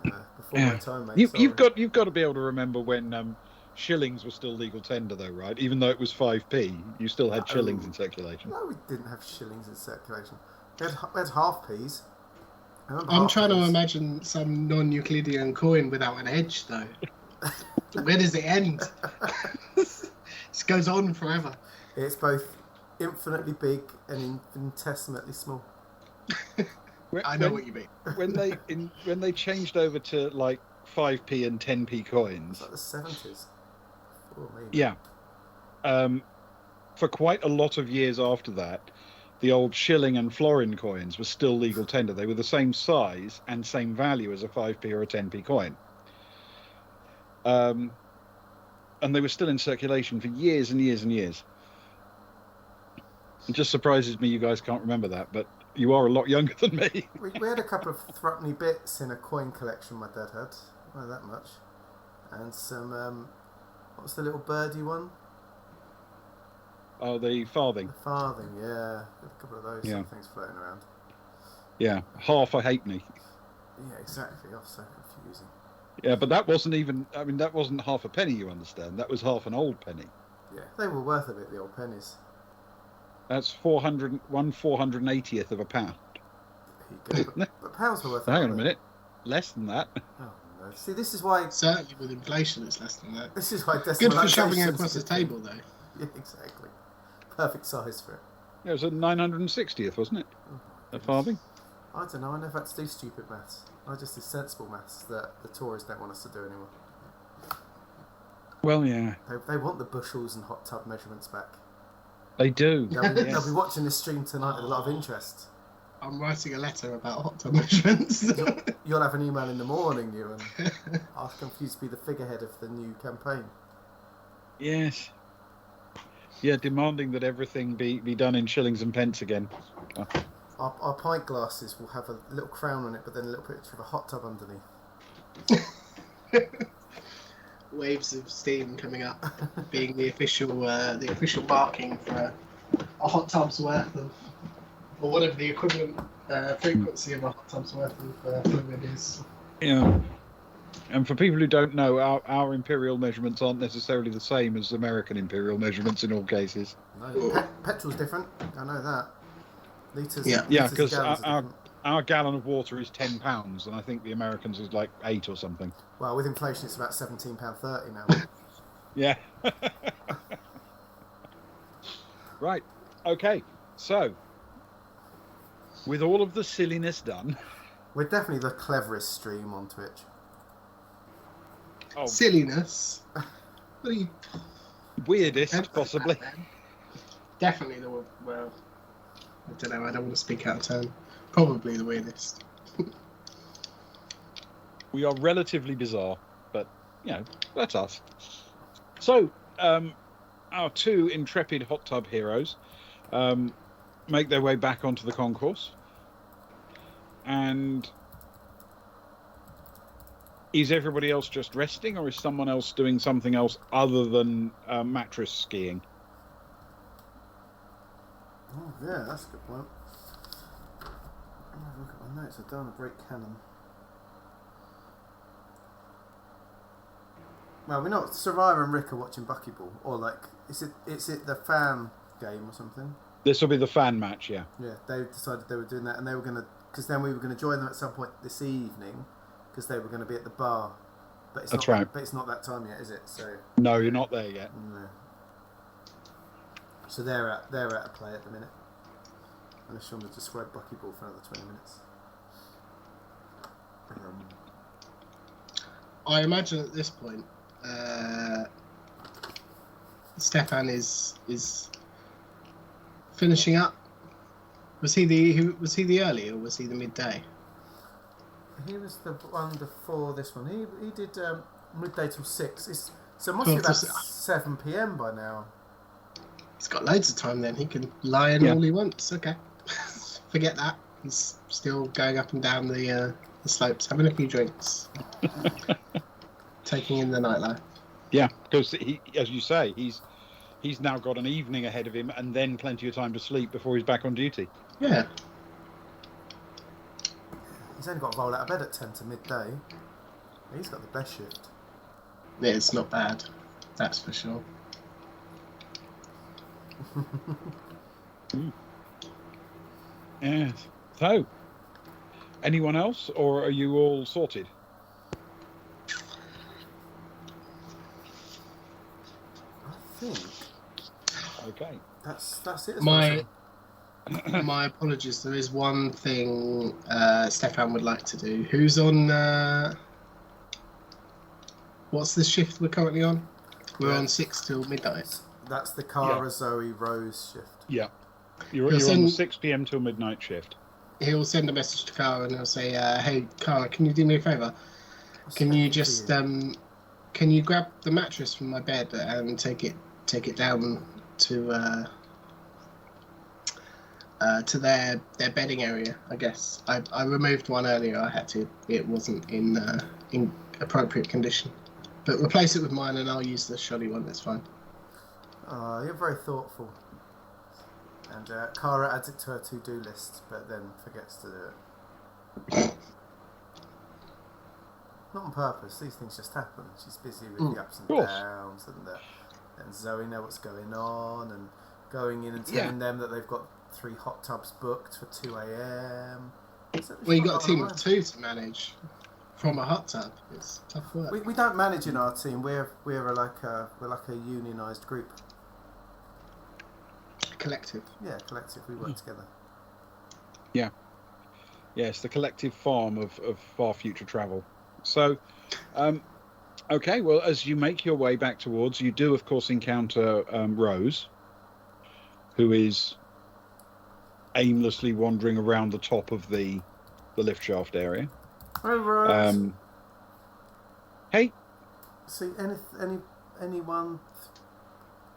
Before my time, mate. You've got to be able to remember when shillings were still legal tender, though, right? Even though it was 5p, you still had shillings in circulation. No, we didn't have shillings in circulation. We had half p's. I'm trying to imagine some non-Euclidean coin without an edge, though. Where does it end? This goes on forever. It's both infinitely big and infinitesimally small. I know what you mean. When they changed over to like 5p and 10p coins, it's like the 70s. Oh, yeah. For quite a lot of years after that, the old shilling and florin coins were still legal tender. They were the same size and same value as a 5p or a 10p coin. And they were still in circulation for years and years and years. It just surprises me you guys can't remember that, but you are a lot younger than me. We had a couple of threepenny bits in a coin collection my dad had. Not that much. And some, what was the little birdie one? Oh, the farthing. The farthing, yeah. There's a couple of those sort of things floating around. Yeah, half a halfpenny. Yeah, exactly. Oh, so confusing. Yeah, but that wasn't even. I mean, that wasn't half a penny. You understand? That was half an old penny. Yeah, they were worth a bit. The old pennies. That's 480th of a pound. There you go. But pounds were worth. Hang on a minute. Less than that. Oh no! See, this is why. Certainly with inflation, it's less than that. This is why. Good for shoving it across the table, though. Yeah, exactly. Perfect size for it. Yeah, it was a 960th, wasn't it? A farthing. I don't know. I never had to do stupid maths. I just did sensible maths that the Tories don't want us to do anymore. Well, yeah. They want the bushels and hot tub measurements back. They do. They'll be watching this stream tonight with a lot of interest. I'm writing a letter about hot tub measurements. You'll have an email in the morning, you, and asking for you to be the figurehead of the new campaign. Yes. Yeah, demanding that everything be done in shillings and pence again. Our pint glasses will have a little crown on it, but then a little picture of a hot tub underneath. Waves of steam coming up, being the official marking for a hot tub's worth of, or whatever the equivalent frequency of a hot tub's worth of fluid is. Yeah. And for people who don't know, our imperial measurements aren't necessarily the same as American imperial measurements in all cases. No, petrol's different. I know that. Liters. Yeah. Yeah, because our gallon of water is £10, and I think the Americans is like 8 or something. Well, with inflation, it's about £17.30 now. Yeah. Right. Okay. So, with all of the silliness done, We're definitely the cleverest stream on Twitch. oh, Silliness. What are you? weirdest possibly. Definitely the well. I don't know. I don't want to speak out of turn. Probably the weirdest. We are relatively bizarre, but that's us. So, our two intrepid hot tub heroes make their way back onto the concourse, and is everybody else just resting, or is someone else doing something else other than mattress skiing? Oh, yeah, that's a good point. Look at my notes. I've done a great cannon. Well, we're not. Soraya and Rick are watching Buckyball, or like, is it the fan game or something? This will be the fan match, yeah. Yeah, they decided they were doing that, and they were gonna, because then we were gonna join them at some point this evening, because they were gonna be at the bar. But it's That's not, right. But it's not that time yet, is it? So No, you're not there yet. no. So they're at a play at the minute. Unless you want to describe Buckyball for another 20 minutes. I imagine at this point, Stefan is finishing up. Was he the early or was he the midday? He was the one before this one. He did midday till 6. So it must Well, be about just- 7 p.m. by now. He's got loads of time then. He can lie in all he wants. Okay. Forget that. He's still going up and down the slopes, having a few drinks. Taking in the nightlife. Yeah, because he, as you say, he's now got an evening ahead of him, and then plenty of time to sleep before he's back on duty. Yeah. He's only got to roll out of bed at 10 to midday. He's got the best shift. Yeah, it's not bad. That's for sure. Yes. So, anyone else, or are you all sorted? I think Okay. that's it. My apologies. There is one thing Stefan would like to do. Who's on? What's the shift we're currently on? We're on 6 till midnight. That's the Cara Zoe Rose shift. Yeah. You're on the 6 p.m. till midnight shift. He'll send a message to Cara and he'll say, "Hey, Cara, can you do me a favour? Can you just can you grab the mattress from my bed and take it down to their bedding area? I guess I removed one earlier. I had to. It wasn't in appropriate condition. But replace it with mine and I'll use the shoddy one. That's fine." You're very thoughtful. And Cara adds it to her to-do list, but then forgets to do it. Not on purpose. These things just happen. She's busy with the ups and downs, and Zoe know what's going on, and going in and telling them that they've got 3 hot tubs booked for 2 a.m. Well, you got a team of 2 to manage from a hot tub. It's tough work. We don't manage in our team. We're like a unionised group. Collective. Yeah, collective. We work together. Yeah. Yes, the collective farm of far future travel. So, okay, well, as you make your way back towards, you do, of course, encounter Rose, who is aimlessly wandering around the top of the lift shaft area. Hey, Rose. Hey. See, anyone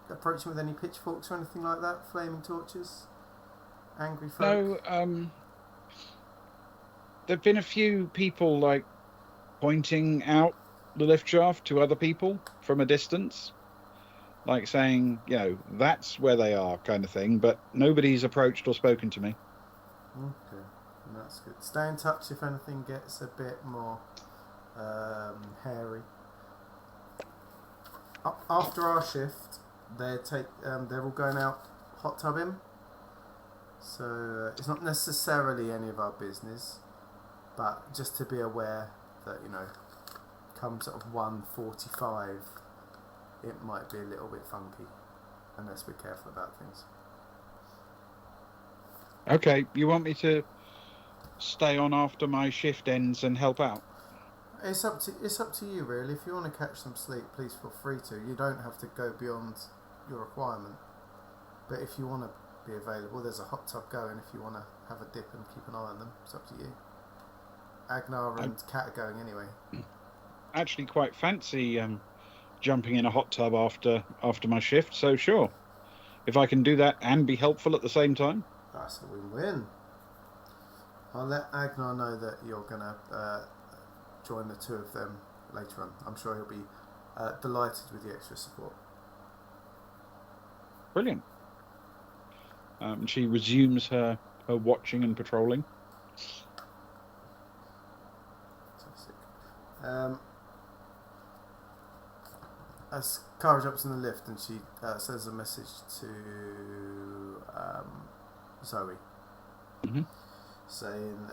approaching with any pitchforks or anything like that? Flaming torches? Angry folk? No, there've been a few people, like, pointing out the lift shaft to other people from a distance, like saying, that's where they are, kind of thing, but nobody's approached or spoken to me. Okay, that's good. Stay in touch if anything gets a bit more hairy. After our shift, they're all going out hot tubbing, so it's not necessarily any of our business, but just to be aware that, come sort of 1:45, it might be a little bit funky unless we're careful about things. Okay, you want me to stay on after my shift ends and help out? It's up to you, really. If you want to catch some sleep, please feel free to. You don't have to go beyond your requirement, but if you want to be available, there's a hot tub going. If you want to have a dip and keep an eye on them, it's up to you. Agnar and Kat are going anyway. Actually, quite fancy jumping in a hot tub after my shift. So sure, if I can do that and be helpful at the same time. That's a win-win. I'll let Agnar know that you're gonna join the 2 of them later on. I'm sure he'll be delighted with the extra support. Brilliant. She resumes her watching and patrolling. As Cara jumps in the lift and she sends a message to Zoe, saying,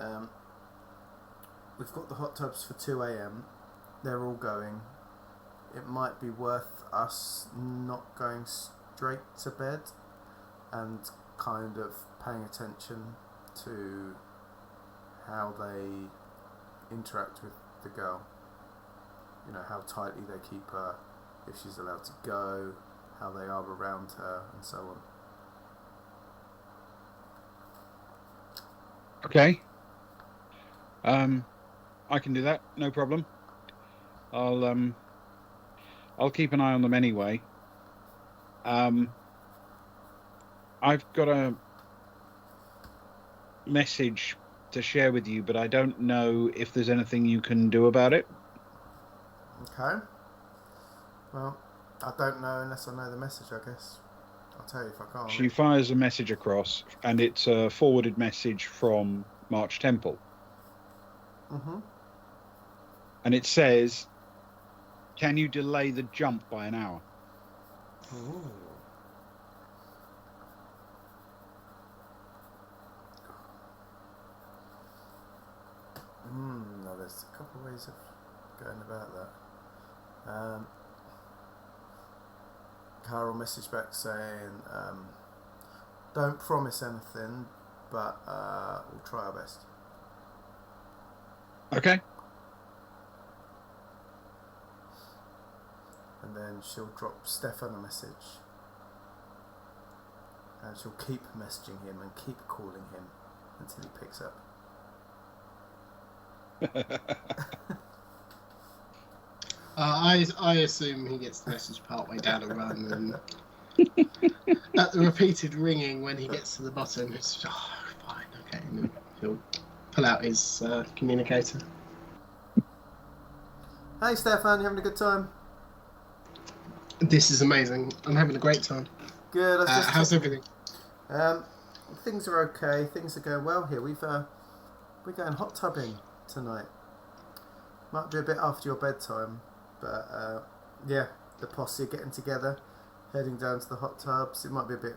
we've got the hot tubs for 2 a.m. They're all going. It might be worth us not going straight to bed and kind of paying attention to how they interact with the girl. How tightly they keep her, if she's allowed to go, how they are around her, and so on. Okay. I can do that, no problem. I'll keep an eye on them anyway. I've got a message to share with you, but I don't know if there's anything you can do about it. Okay. Well, I don't know unless I know the message, I guess. I'll tell you if I can't. She fires a message across, and it's a forwarded message from March Temple. And it says, can you delay the jump by an hour? Ooh. No, there's a couple of ways of going about that. Carol messaged back saying, don't promise anything, but we'll try our best. Okay. And then she'll drop Stefan a message. And she'll keep messaging him and keep calling him until he picks up. I assume he gets the message partway down a run, and at the repeated ringing when he gets to the bottom, it's just, fine, okay, and then he'll pull out his communicator. Hey Stefan, you having a good time? This is amazing. I'm having a great time. Good. How's everything? things are okay. Things are going well here. We're going hot tubbing tonight. Might be a bit after your bedtime, but yeah, the posse are getting together, heading down to the hot tubs. It might be a bit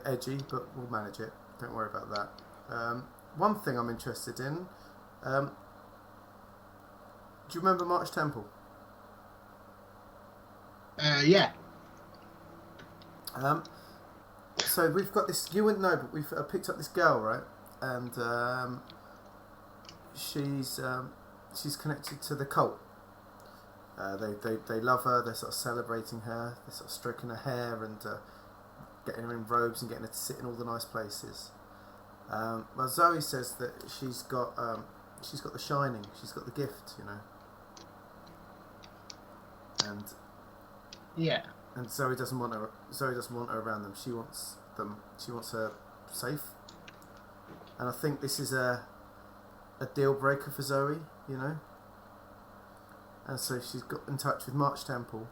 edgy, but we'll manage it. Don't worry about that. One thing I'm interested in. Do you remember March Temple? Yeah. So we've got this. You wouldn't know, but we've picked up this girl, right? And she's connected to the cult. They love her. They're sort of celebrating her. They're sort of stroking her hair and getting her in robes and getting her to sit in all the nice places. Well, Zoe says that she's got the shining. She's got the gift, you know. And Yeah. And Zoe doesn't want her. Zoe doesn't want her around them. She wants them. She wants her safe. And I think this is a deal breaker for Zoe, you know. And so she's got in touch with March Temple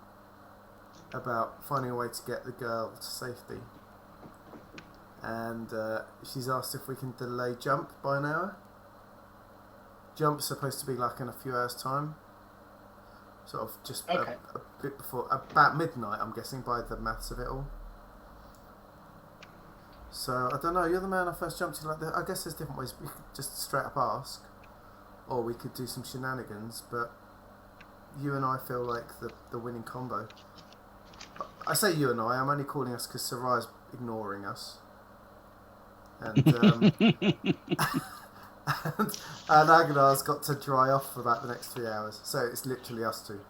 about finding a way to get the girl to safety. And she's asked if we can delay jump by an hour. Jump's supposed to be like in a few hours' time. Sort of just Okay. a bit before, about midnight, I'm guessing, by the maths of it all. So, I don't know, you're the man I first jumped to. I guess there's different ways. We could just straight up ask, or we could do some shenanigans, but you and I feel like the winning combo. I say you and I'm only calling us because Sarai's ignoring us. And, and Agnar's got to dry off for about the next 3 hours, so it's literally us two.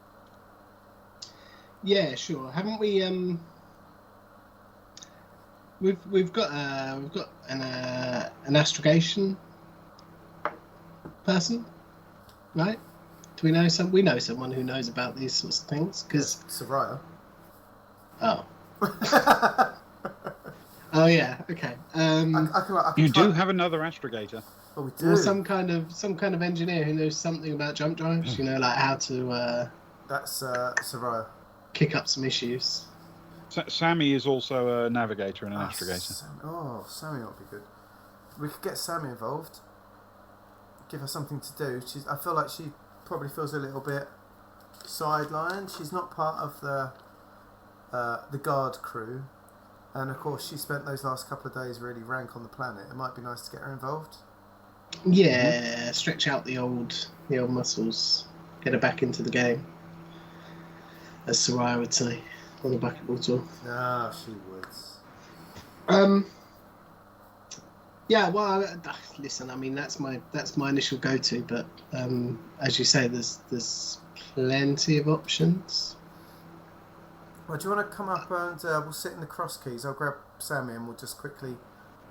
Yeah, sure. Haven't we? We've got an astrogation person, right? Do we know some? We know someone who knows about these sorts of things because Soraya. Oh. Oh yeah. Okay. I can You try- do have another astrogator. Oh, we do. Or some kind of engineer who knows something about jump drives. You know, like how to That's Soraya. kick up some issues. Sammy is also a navigator and an astrogator. Sammy might be good. We could get Sammy involved. Give her something to do. I feel like she probably feels a little bit sidelined. She's not part of the guard crew, and of course she spent those last couple of days really rank on the planet. It might be nice to get her involved. Yeah, stretch out the old muscles, get her back into the game, as Soraya would say on the bucketball tour. Ah, she would. Yeah, well, listen. I mean, that's my initial go-to, but as you say, there's plenty of options. Well, do you want to come up and we'll sit in the cross keys? I'll grab Sammy and we'll just quickly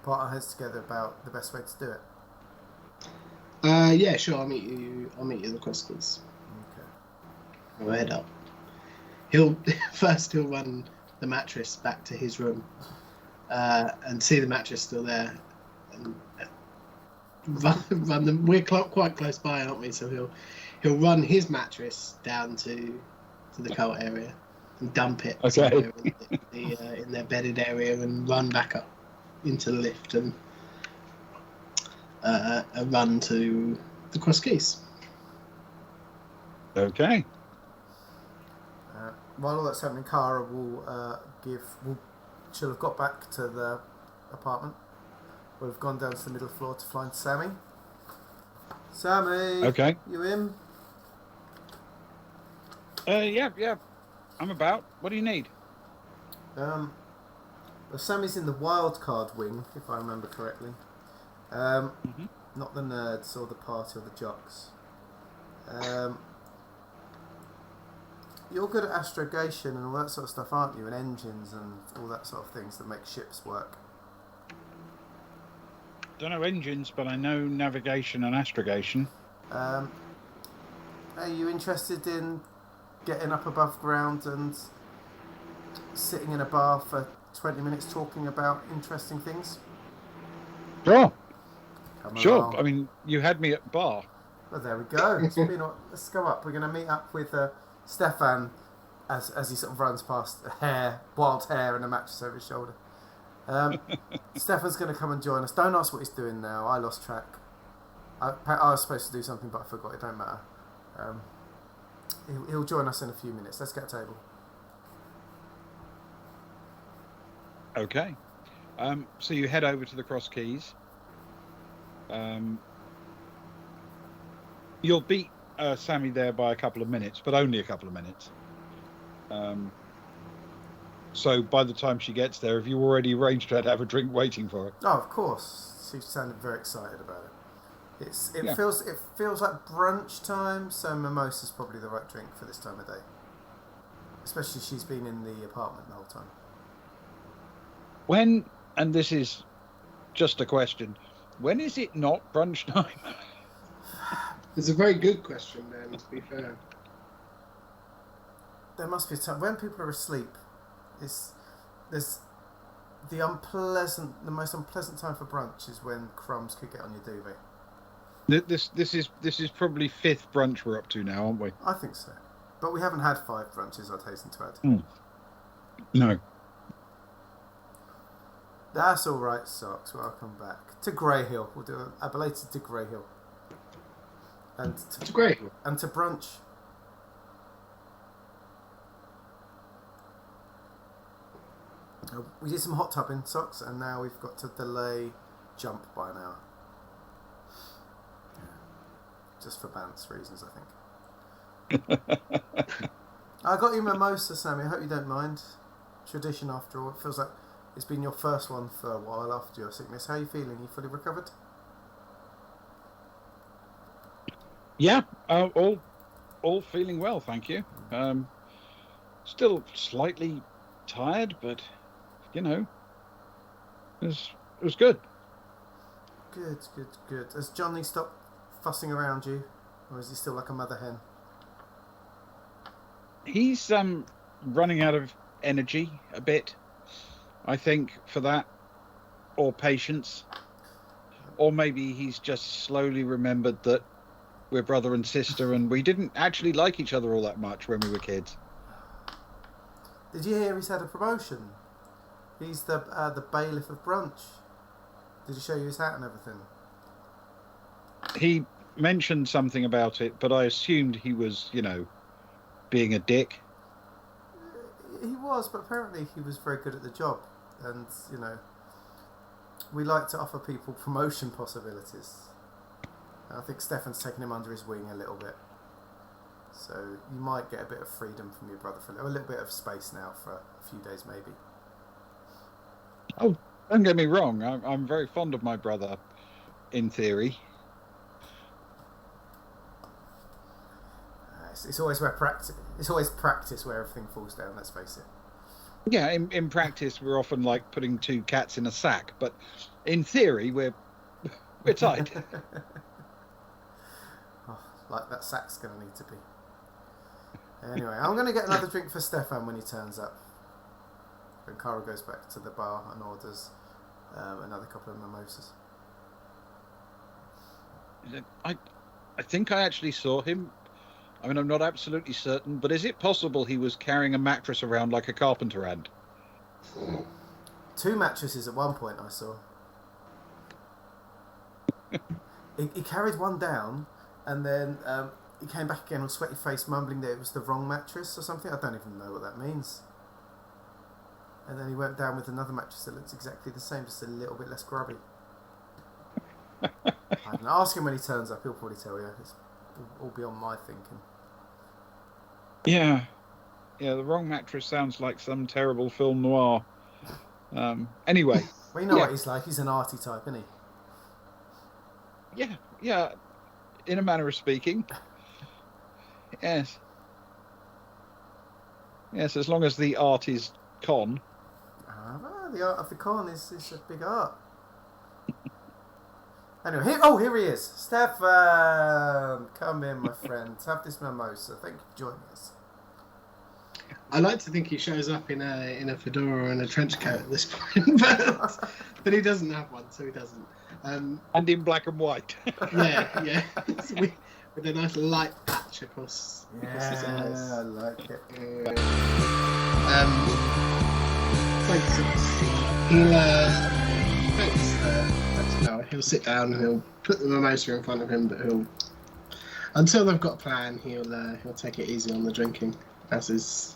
put our heads together about the best way to do it. Yeah, sure. I'll meet you at the cross keys. Okay. I'll head up. He'll run the mattress back to his room and see the mattress still there, and run them. We're quite close by, aren't we? So he'll run his mattress down to the cult area and dump it somewhere in their bedded area and run back up into the lift and run to the cross keys. Okay. While all that's happening, Cara she'll have got back to the apartment. We've gone down to the middle floor to find Sammy. Sammy! Okay. You in? Yeah. I'm about. What do you need? Well, Sammy's in the wild card wing, if I remember correctly. Not the nerds or the party or the jocks. You're good at astrogation and all that sort of stuff, aren't you? And engines and all that sort of things that make ships work. Don't know engines, but I know navigation and astrogation. Are you interested in getting up above ground and sitting in a bar for 20 minutes talking about interesting things? Sure. Come Sure. along. I mean, you had me at bar. Well, there we go. Let's go up. We're going to meet up with Stefan as he sort of runs past wild hair and a mattress over his shoulder. Stefan's going to come and join us. Don't ask what he's doing now. I lost track. I was supposed to do something, but I forgot. It don't matter. He'll join us in a few minutes. Let's get a table. Okay. So you head over to the Cross Keys. You'll beat Sammy there by a couple of minutes, but only a couple of minutes. So by the time she gets there, have you already arranged her to have a drink waiting for her? Oh, of course. She sounded very excited about it. Yeah. It feels like brunch time, so mimosa's probably the right drink for this time of day. Especially she's been in the apartment the whole time. When, and this is just a question, when is it not brunch time? It's a very good question, then, to be fair. There must be a time when people are asleep. There's the most unpleasant time for brunch is when crumbs could get on your duvet. This is probably 5th brunch we're up to now, aren't we? I think so, but we haven't had 5 brunches. I'd hasten to add. No. That's all right, Socks. Welcome back to Grey Hill. We'll do a belated to Grey Hill. And It's great. And to brunch. We did some hot tubbing, Socks, and now we've got to delay jump by an hour. Just for balance reasons, I think. I got you mimosa, Sammy. I hope you don't mind. Tradition, after all. It feels like it's been your first one for a while after your sickness. How are you feeling? You fully recovered? Yeah, all feeling well, thank you. Still slightly tired, but you know, it was good. Good. Has Johnny stopped fussing around you, or is he still like a mother hen? He's running out of energy a bit, I think, for that, or patience, or maybe he's just slowly remembered that we're brother and sister, and we didn't actually like each other all that much when we were kids. Did you hear he's had a promotion? He's the bailiff of brunch. Did he show you his hat and everything? He mentioned something about it, but I assumed he was, being a dick. He was, but apparently he was very good at the job. And, we like to offer people promotion possibilities. I think Stefan's taken him under his wing a little bit. So you might get a bit of freedom from your brother for a little bit of space now for a few days maybe. Oh, don't get me wrong. I'm very fond of my brother, in theory. It's always practice where everything falls down, let's face it. Yeah, in practice we're often like putting 2 cats in a sack, but in theory we're tight. Like that sack's going to need to be. Anyway, I'm going to get another drink for Stefan when he turns up. And Cara goes back to the bar and orders another couple of mimosas. I think I actually saw him. I mean, I'm not absolutely certain, but is it possible he was carrying a mattress around like a carpenter ant? 2 mattresses at one point I saw. He carried one down, and then he came back again with sweaty face, mumbling that it was the wrong mattress or something. I don't even know what that means. And then he went down with another mattress that looks exactly the same, just a little bit less grubby. I don't know. Ask him when he turns up, he'll probably tell you. It's all beyond my thinking. Yeah, the wrong mattress sounds like some terrible film noir. Anyway. Well, you know what he's like. He's an arty type, isn't he? Yeah, in a manner of speaking. Yes, as long as the art is con. The art of the con is a big art. Anyway, here he is. Stefan, come in, my friend. Have this mimosa. Thank you for joining us. I like to think he shows up in a fedora and a trench coat at this point, but he doesn't have one, so he doesn't. And in black and white. Yeah. With a nice light patch across his eyes. I like it. Thanks. thanks, Noah. He'll sit down and he'll put the mimosa in front of him, but until they've got a plan, he'll take it easy on the drinking, as is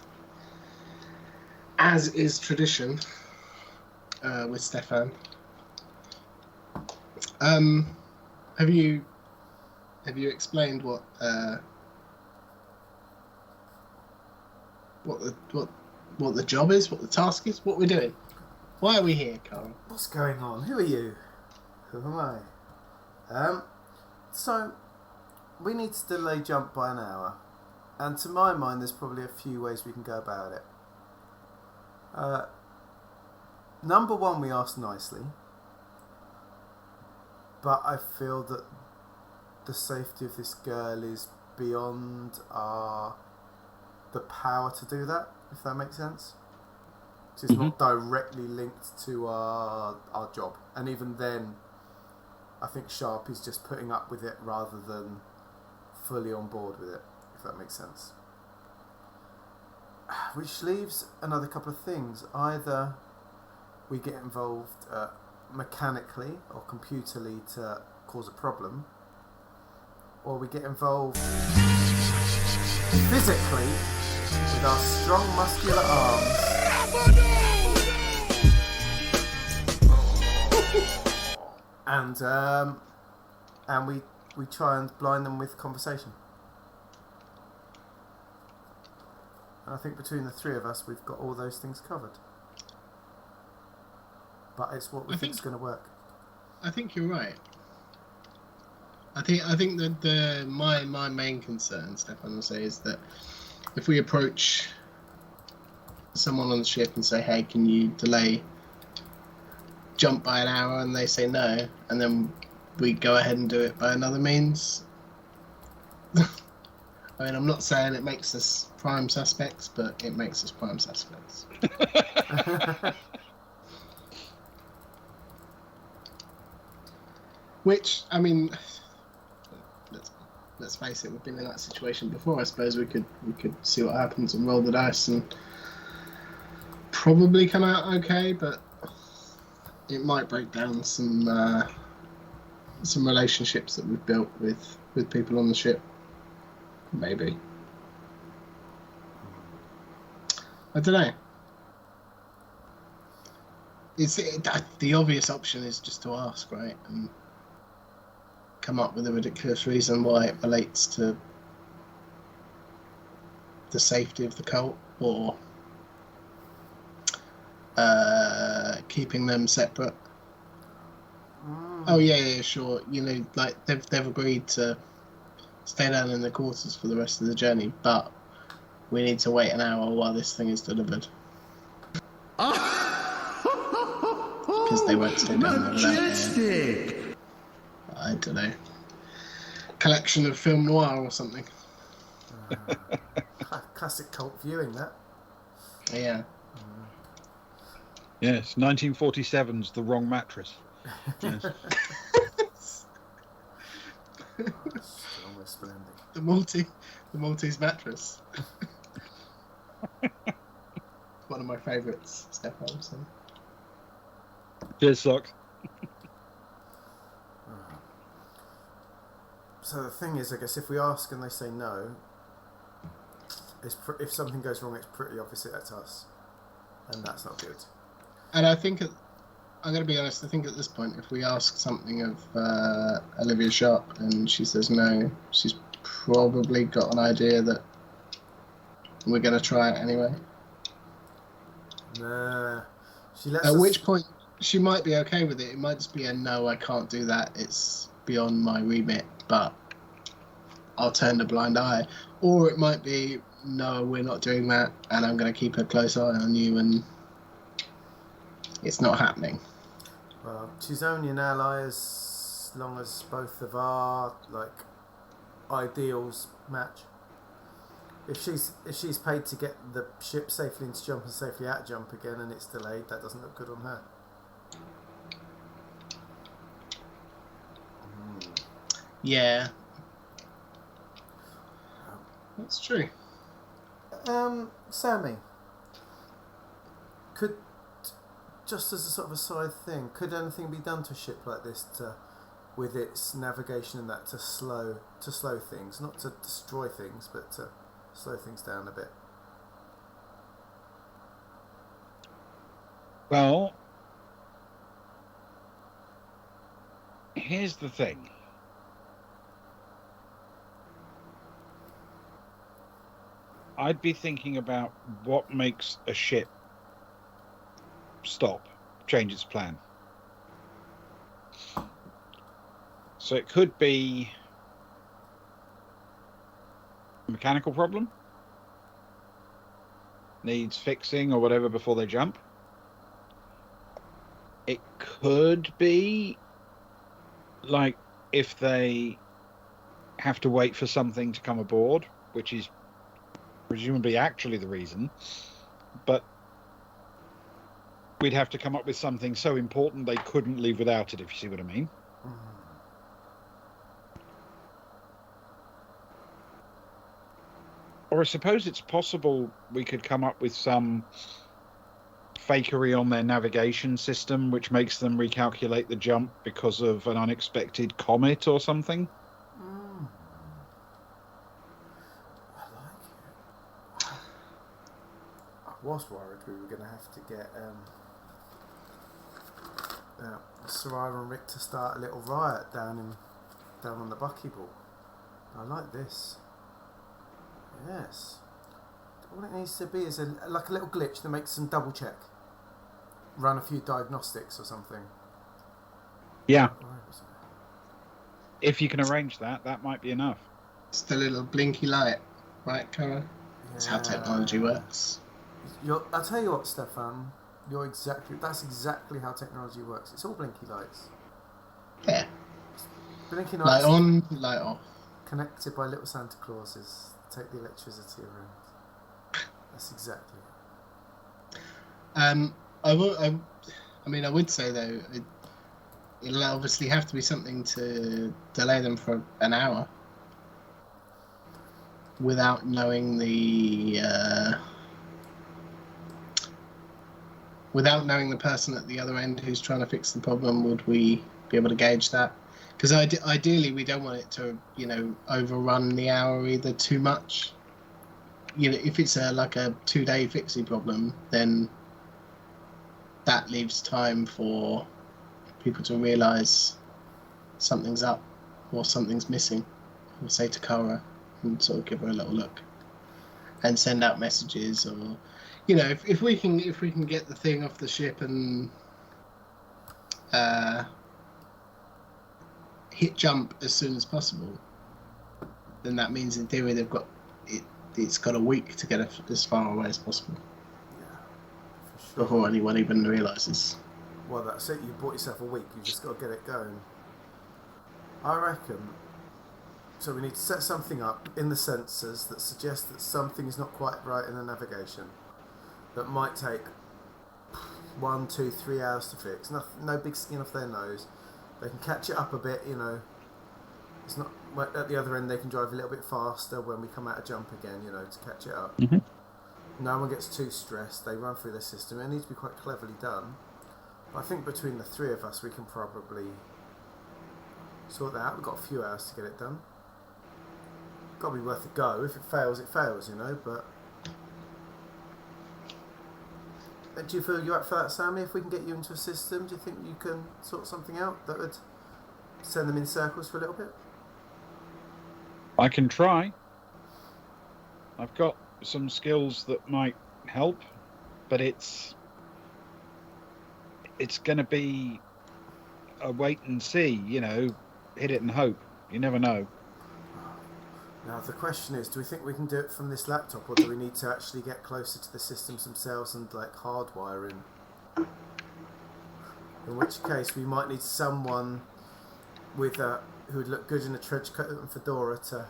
tradition with Stefan. Have you explained what the job is, what the task is, what we're doing? Why are we here, Carl? What's going on? Who are you? Who am I? So, we need to delay jump by an hour. And to my mind, there's probably a few ways we can go about it. Number one, we ask nicely. But I feel that the safety of this girl is beyond the power to do that, if that makes sense. So it's not directly linked to our job. And even then, I think Sharp is just putting up with it rather than fully on board with it, if that makes sense. Which leaves another couple of things. Either we get involved mechanically or computerly to cause a problem, or we get involved physically with our strong muscular arms and we try and blind them with conversation. And I think between the three of us, we've got all those things covered. But it's what we think is going to work. I think you're right. I think that my main concern, Stefan will say, is that if we approach someone on the ship and say, "Hey, can you delay jump by an hour?" and they say no, and then we go ahead and do it by another means. I mean, I'm not saying it makes us prime suspects, but it makes us prime suspects. Which, I mean, let's face it, we've been in that situation before. I suppose we could see what happens and roll the dice and probably come out okay, but it might break down some relationships that we've built with people on the ship. Maybe. I don't know. The obvious option is just to ask, right? And come up with a ridiculous reason why it relates to the safety of the cult, or keeping them separate. Oh yeah, sure. You know, like they've agreed to stay down in the quarters for the rest of the journey, but we need to wait an hour while this thing is delivered. Because they won't stay down there without me. I don't know. Collection of film noir or something. Classic cult viewing, that. Yeah. Yes, 1947's The Wrong Mattress. Yes. Almost splendid. The Maltese mattress. One of my favourites, Stefan. So. Cheers, Socks. So the thing is, I guess, if we ask and they say no, if something goes wrong, it's pretty obvious that's us, and that's not good. And I think, I'm going to be honest, I think at this point, if we ask something of Olivia Sharp and she says no, she's probably got an idea that we're going to try it anyway. Nah. She lets At us... which point, she might be okay with it. It might just be a no, I can't do that. It's beyond my remit, but I'll turn a blind eye. Or it might be, no, we're not doing that, and I'm going to keep a close eye on you, and it's not happening. Well, she's only an ally as long as both of our ideals match. If she's paid to get the ship safely into jump and safely out jump again, and it's delayed, that doesn't look good on her. Yeah. That's true. Sammy, could just as a sort of a side thing, could anything be done to a ship like this with its navigation and that to slow things, not to destroy things, but to slow things down a bit? Well, here's the thing. I'd be thinking about what makes a ship change its plan. So it could be a mechanical problem, needs fixing or whatever before they jump. It could be like if they have to wait for something to come aboard, which is presumably actually the reason, but we'd have to come up with something so important they couldn't leave without it, if you see what I mean. Or I suppose it's possible we could come up with some fakery on their navigation system which makes them recalculate the jump because of an unexpected comet or something. I like it. I was worried we were going to have to get Sarai and Rick to start a little riot down on the buckyball. I like this. Yes. All it needs to be is like a little glitch that makes them double check. Run a few diagnostics or something. Yeah. If you can arrange that, that might be enough. It's the little blinky light, right, Cara? That's how technology works. I'll tell you what, Stefan. That's exactly how technology works. It's all blinky lights. Yeah. Blinky lights. Light on, light off. Connected by little Santa Clauses. Take the electricity around. That's exactly it. I would say though, it'll obviously have to be something to delay them for an hour without knowing the person at the other end who's trying to fix the problem. Would we be able to gauge that? Because ideally we don't want it to, overrun the hour either too much. If it's like a 2-day fixie problem, then that leaves time for people to realise something's up or something's missing. We'll say to Cara and sort of give her a little look and send out messages, or if we can get the thing off the ship and hit jump as soon as possible, then that means in theory they've got it. It's got a week to get as far away as possible. Yeah, for sure. Before anyone even realises. Well, that's it. You bought yourself a week. You just got to get it going. I reckon. So we need to set something up in the sensors that suggests that something is not quite right in the navigation. That might take 1, 2, 3 hours to fix. No big skin off their nose. They can catch it up a bit, It's not at the other end. They can drive a little bit faster when we come out of jump again, to catch it up. Mm-hmm. No one gets too stressed. They run through the system. It needs to be quite cleverly done. But I think between the three of us, we can probably sort that out. We've got a few hours to get it done. Got to be worth a go. If it fails, it fails, But do you feel you're up for that, Sammy? If we can get you into a system, do you think you can sort something out that would send them in circles for a little bit? I can try. I've got some skills that might help, but it's going to be a wait and see, hit it and hope. You never know. Now the question is, do we think we can do it from this laptop, or do we need to actually get closer to the systems themselves and hardwire in? In which case we might need someone with who would look good in a trench coat and fedora to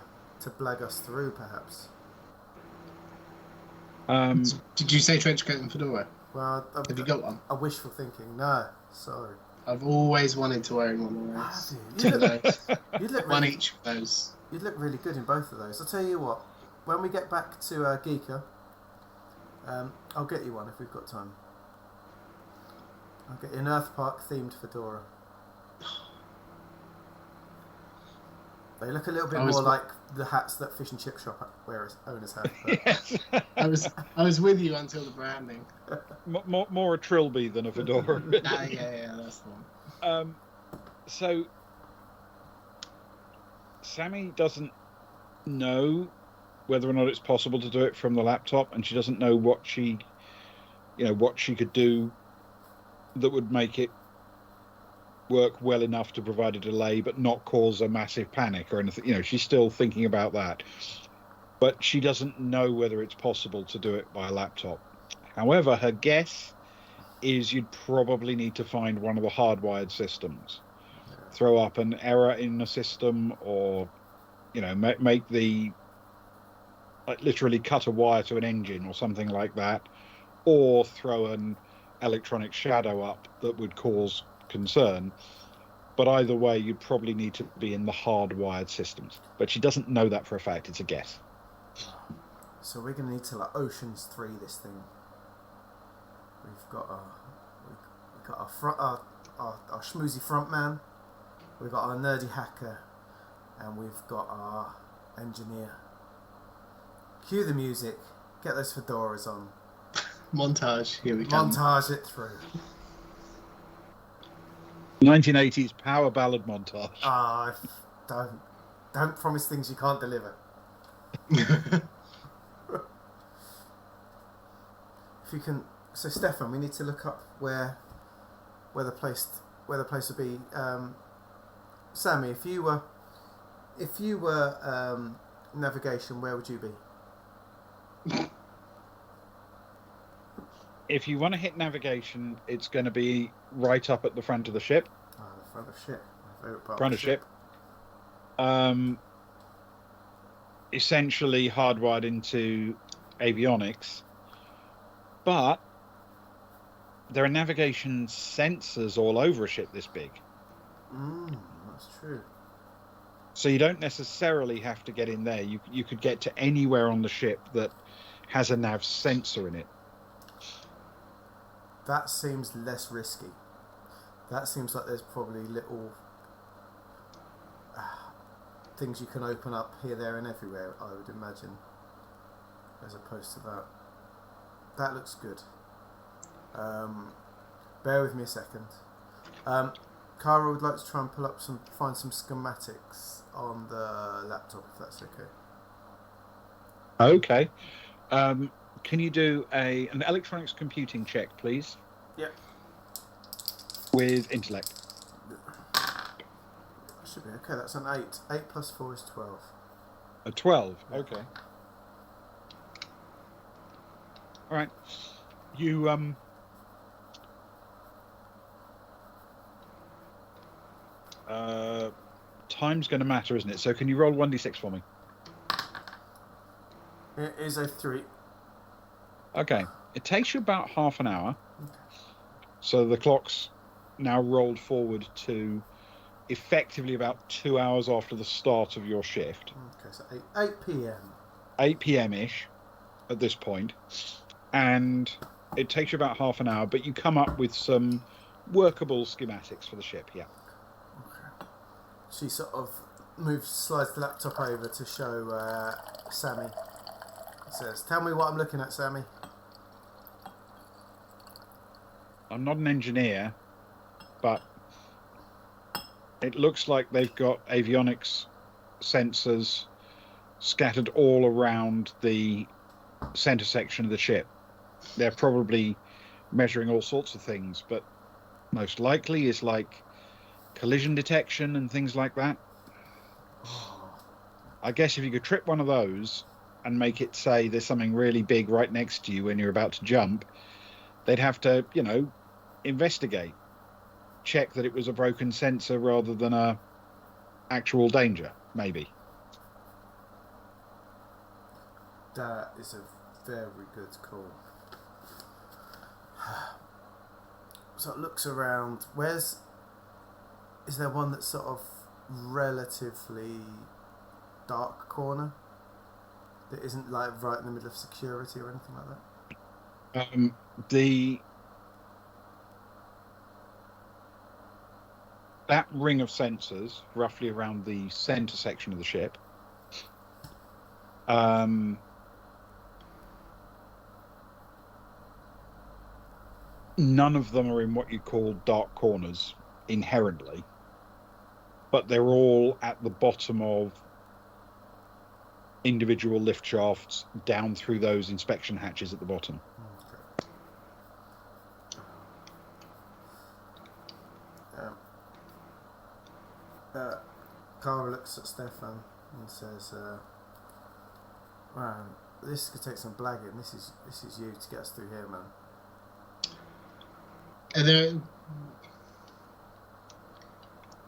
blag us through, perhaps. Did you say trench coat and fedora? Well, have you got one? A wishful thinking. No, sorry. I've always wanted to wear one of those. You'd look one each of those. You'd look really good in both of those. I'll tell you what. When we get back to Geeker, I'll get you one if we've got time. I'll get you an Earth Park themed fedora. They look a little bit more like the hats that fish and chip shop owners have. Yes. I was with you until the branding. more a trilby than a fedora. Yeah, that's the one. So Sammy doesn't know whether or not it's possible to do it from the laptop, and she doesn't know what she could do that would make it work well enough to provide a delay but not cause a massive panic or anything. She's still thinking about that, but she doesn't know whether it's possible to do it by a laptop. However, her guess is you'd probably need to find one of the hardwired systems, throw up an error in the system, or make the literally cut a wire to an engine or something like that, or throw an electronic shadow up that would cause concern. But either way, you'd probably need to be in the hardwired systems. But she doesn't know that for a fact. It's a guess. So we're going to need to Ocean's 3 this thing. We've got our schmoozy front man. We've got our nerdy hacker, and we've got our engineer. Cue the music. Get those fedoras on. Montage. Here we come. Montage it through. 1980s power ballad montage. Don't promise things you can't deliver. If you can, so Stefan, we need to look up where the place would be. Sammy, if you were navigation, where would you be? If you want to hit navigation, it's going to be right up at the front of the ship. Oh, the front of ship. My favourite part Front of ship. Essentially hardwired into avionics, but there are navigation sensors all over a ship this big. That's true. So you don't necessarily have to get in there. You could get to anywhere on the ship that has a nav sensor in it. That seems less risky. That seems like there's probably little things you can open up here, there and everywhere, I would imagine, as opposed to that. That looks good. Bear with me a second. Cara would like to try and find some schematics on the laptop, if that's okay. Okay. Can you do an electronics computing check, please? Yep. With intellect. Should be okay. That's an 8. 8 plus 4 is 12. A 12. Okay. All right. You time's going to matter, isn't it? So can you roll 1d6 for me? It is a 3. Okay. It takes you about half an hour. Okay. So the clock's now rolled forward to effectively about 2 hours after the start of your shift. Okay, so 8 p.m. 8 p.m.-ish at this point. And it takes you about half an hour, but you come up with some workable schematics for the ship, yeah. Okay. She sort of slides the laptop over to show Sammy. Says, "Tell me what I'm looking at, Sammy." I'm not an engineer, but it looks like they've got avionics sensors scattered all around the center section of the ship. They're probably measuring all sorts of things, but most likely is like collision detection and things like that. I guess if you could trip one of those and make it say there's something really big right next to you when you're about to jump, they'd have to, investigate, check that it was a broken sensor rather than a actual danger, maybe. That is a very good call. So it looks around. Is there one that's sort of relatively dark corner that isn't like right in the middle of security or anything like that? that ring of sensors, roughly around the center section of the ship. None of them are in what you call dark corners inherently, but they're all at the bottom of individual lift shafts down through those inspection hatches at the bottom. Cara looks at Stefan and says, "Man, this could take some blagging. This is you to get us through here, man."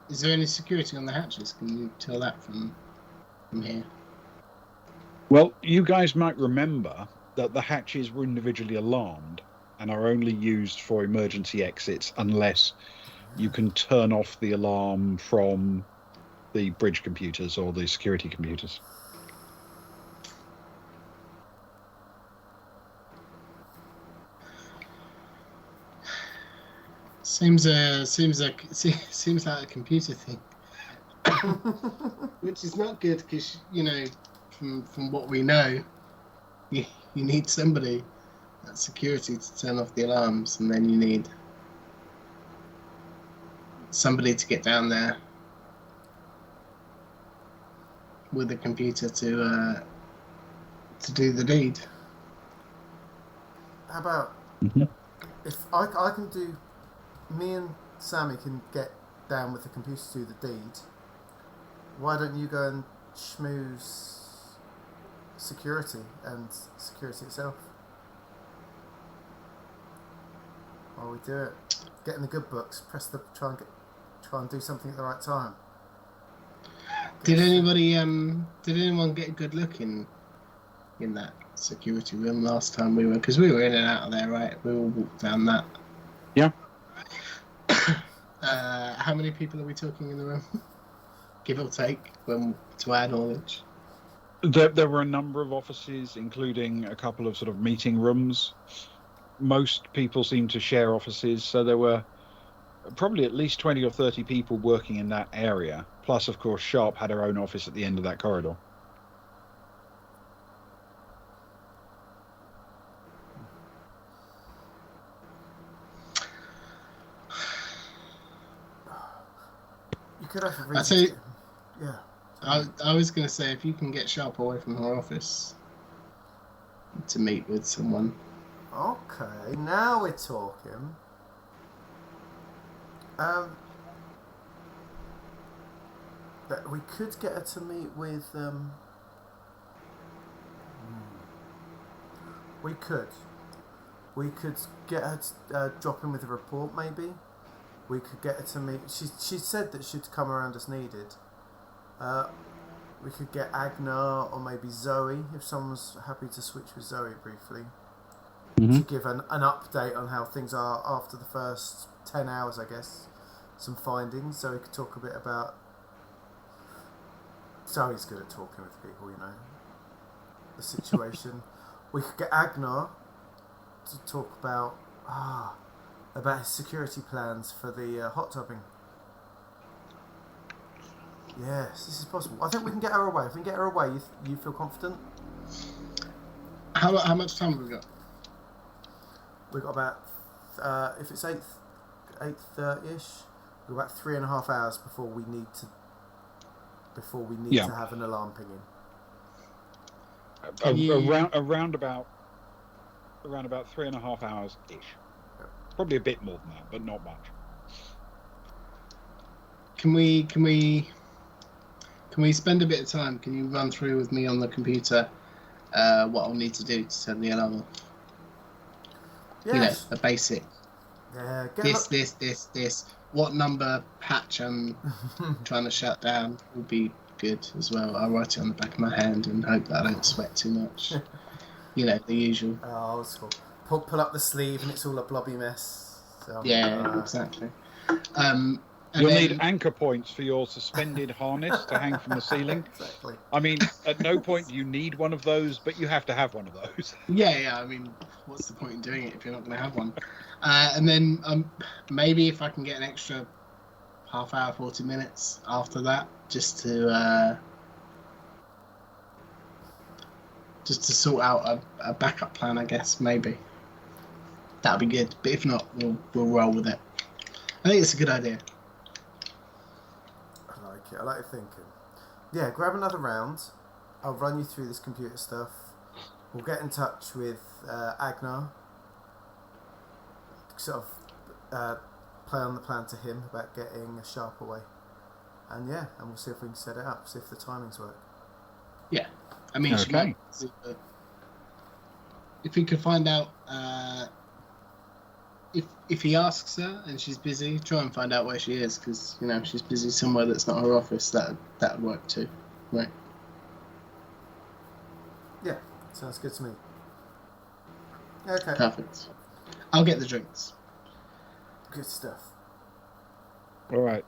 Is there any security on the hatches? Can you tell that from here? Well, you guys might remember that the hatches were individually alarmed and are only used for emergency exits unless you can turn off the alarm from the bridge computers or the security computers. Seems like a computer thing, which is not good because from what we know, you need somebody at security to turn off the alarms, and then you need somebody to get down there with a computer to do the deed. How about if I can do, me and Sammy can get down with the computer to do the deed. Why don't you go and schmooze security and security itself? While we do it, get in the good books. Try and do something at the right time. Did anyone get a good look in that security room last time we were? Because we were in and out of there, right? We all walked down that. Yeah. How many people are we talking in the room? Give or take, to our knowledge. There were a number of offices, including a couple of sort of meeting rooms. Most people seem to share offices, so there were probably at least 20 or 30 people working in that area. Plus, of course, Sharp had her own office at the end of that corridor. You could have a reason. Yeah. I was going to say, if you can get Sharp away from her office to meet with someone. Okay, now we're talking. But we could get her to meet with. We could get her to drop in with a report, maybe. We could get her to meet. She said that she'd come around as needed. We could get Agnar or maybe Zoe, if someone's happy to switch with Zoe briefly. To give an update on how things are after the first 10 hours, I guess. Some findings, so we could talk a bit about. Zoe's good at talking with people, the situation. We could get Agnar to talk about his security plans for the hot tubbing. Yes, this is possible. I think we can get her away. If we can get her away, you feel confident? How much time have we got? We've got about, if it's 8:30ish, we've got about 3.5 hours before we need to have an alarm pinging. Around about 3.5 hours ish. Probably a bit more than that, but not much. Can we spend a bit of time? Can you run through with me on the computer what I'll need to do to turn the alarm off? Yes. The basic. Yeah. This. What number patch I'm trying to shut down will be good as well. I'll write it on the back of my hand and hope that I don't sweat too much. The usual. Oh, it's cool. Pull up the sleeve and it's all a blobby mess. So, exactly. You'll need anchor points for your suspended harness to hang from the ceiling. Exactly. I mean, at no point do you need one of those, but you have to have one of those. Yeah. I mean, what's the point in doing it if you're not going to have one? And then maybe if I can get an extra half hour, 40 minutes after that, just to sort out a backup plan, I guess, maybe. That'll be good. But if not, we'll roll with it. I think it's a good idea. I like it. I like your thinking. Yeah, grab another round. I'll run you through this computer stuff. We'll get in touch with Agnar. Sort of play on the plan to him about getting a sharp away. And we'll see if we can set it up, see if the timings work. Yeah. I mean, okay. If we could find out, if he asks her and she's busy, try and find out where she is, because if she's busy somewhere that's not her office, that would work too, right? Yeah, sounds good to me. Okay. Perfect. I'll get the drinks. Good stuff. All right.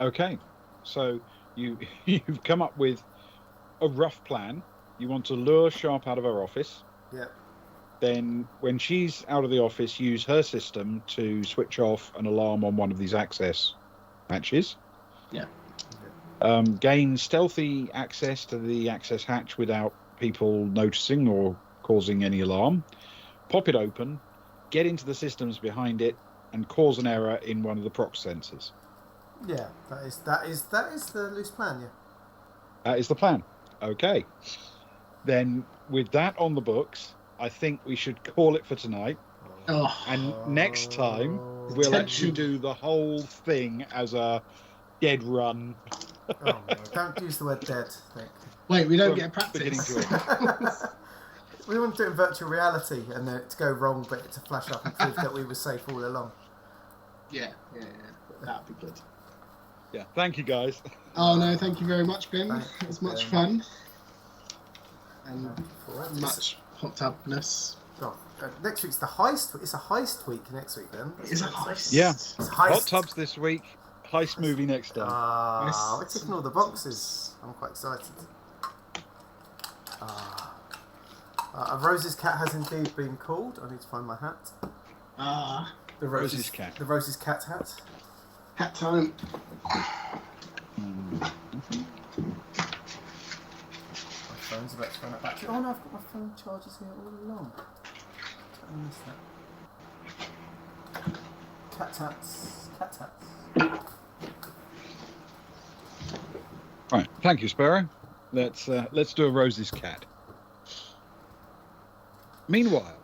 Okay. So you've come up with a rough plan. You want to lure Sharp out of her office. Yeah. Then when she's out of the office, use her system to switch off an alarm on one of these access hatches. Yeah. Gain stealthy access to the access hatch without people noticing or causing any alarm. Pop it open, get into the systems behind it, and cause an error in one of the proc sensors. Yeah, that is the loose plan. Yeah. That is the plan. Okay. Then with that on the books, I think we should call it for tonight. Oh. And next time we'll actually do the whole thing as a dead run. Oh no! Don't use the word dead. Wait, we don't get practice. We want to do it in virtual reality and then it to go wrong, but it to flash up and prove that we were safe all along. Yeah. That'd be good. Yeah. Thank you, guys. Oh no, thank you very much, Ben. It was much fun. And much hot tubness. Oh, next week's the heist. It's a heist week next week then. It is a heist. Yeah. It's a heist. Hot tubs this week. Heist movie next time. We're ticking all the boxes. I'm quite excited. Rose's cat has indeed been called. I need to find my hat. The Rose's cat. The Rose's cat hat. Hat time. My phone's about to run out of battery. Oh no, I've got my phone chargers here all along. I missed that. Cat hats. Cat hats. Right. Thank you, Sparrow. Let's do a Rose's cat. Meanwhile,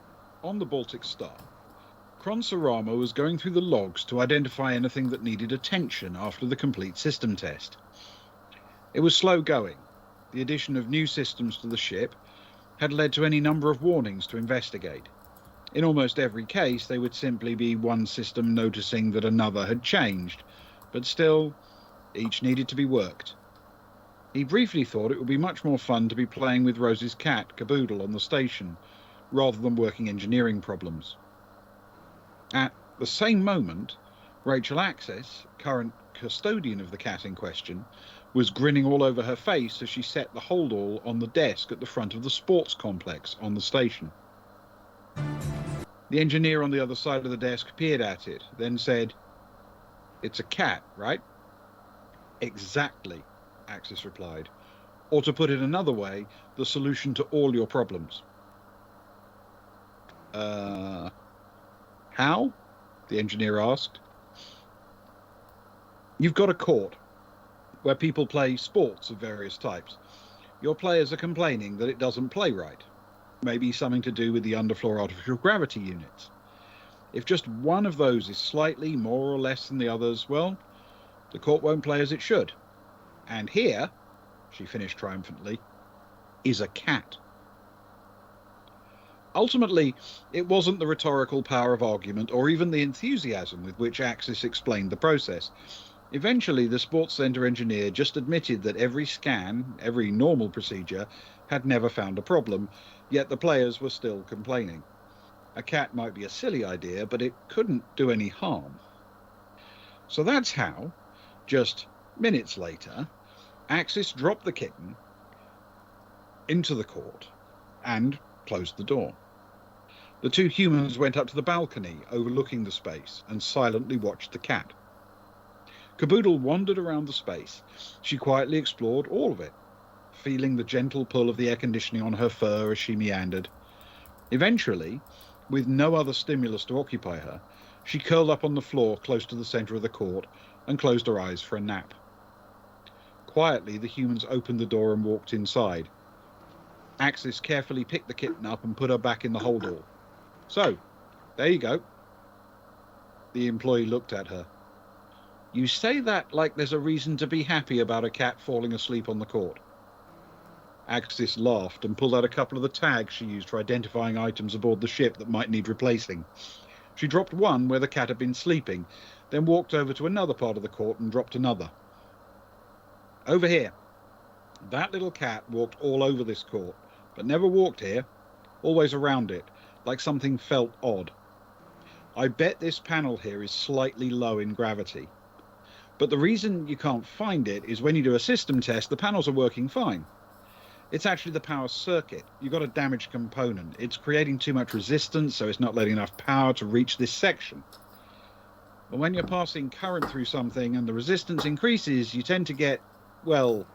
on the Baltic Star, Kronsorama was going through the logs to identify anything that needed attention after the complete system test. It was slow going. The addition of new systems to the ship had led to any number of warnings to investigate. In almost every case, they would simply be one system noticing that another had changed, but still, each needed to be worked. He briefly thought it would be much more fun to be playing with Rose's cat, Caboodle, on the station, rather than working engineering problems. At the same moment, Rachel Access, current custodian of the cat in question, was grinning all over her face as she set the holdall on the desk at the front of the sports complex on the station. The engineer on the other side of the desk peered at it, then said, "It's a cat, right?" "Exactly," Access replied. "Or to put it another way, the solution to all your problems." How?" the engineer asked. "You've got a court where people play sports of various types. Your players are complaining that it doesn't play right. Maybe something to do with the underfloor artificial gravity units. If just one of those is slightly more or less than the others, well, the court won't play as it should. And here," she finished triumphantly, "is a cat." Ultimately, it wasn't the rhetorical power of argument or even the enthusiasm with which Axis explained the process. Eventually, the sports centre engineer just admitted that every scan, every normal procedure, had never found a problem, yet the players were still complaining. A cat might be a silly idea, but it couldn't do any harm. So that's how, just minutes later, Axis dropped the kitten into the court and closed the door. The two humans went up to the balcony overlooking the space and silently watched the cat. Caboodle wandered around the space. She quietly explored all of it, feeling the gentle pull of the air conditioning on her fur as she meandered. Eventually, with no other stimulus to occupy her, she curled up on the floor close to the centre of the court and closed her eyes for a nap. Quietly, the humans opened the door and walked inside. Axis carefully picked the kitten up and put her back in the holdall. So, there you go. The employee looked at her. You say that like there's a reason to be happy about a cat falling asleep on the court. Axis laughed and pulled out a couple of the tags she used for identifying items aboard the ship that might need replacing. She dropped one where the cat had been sleeping, then walked over to another part of the court and dropped another. Over here. That little cat walked all over this court, but never walked here, always around it, like something felt odd. I bet this panel here is slightly low in gravity. But the reason you can't find it is when you do a system test, the panels are working fine. It's actually the power circuit. You've got a damaged component. It's creating too much resistance, so it's not letting enough power to reach this section. But when you're passing current through something and the resistance increases, you tend to get, well,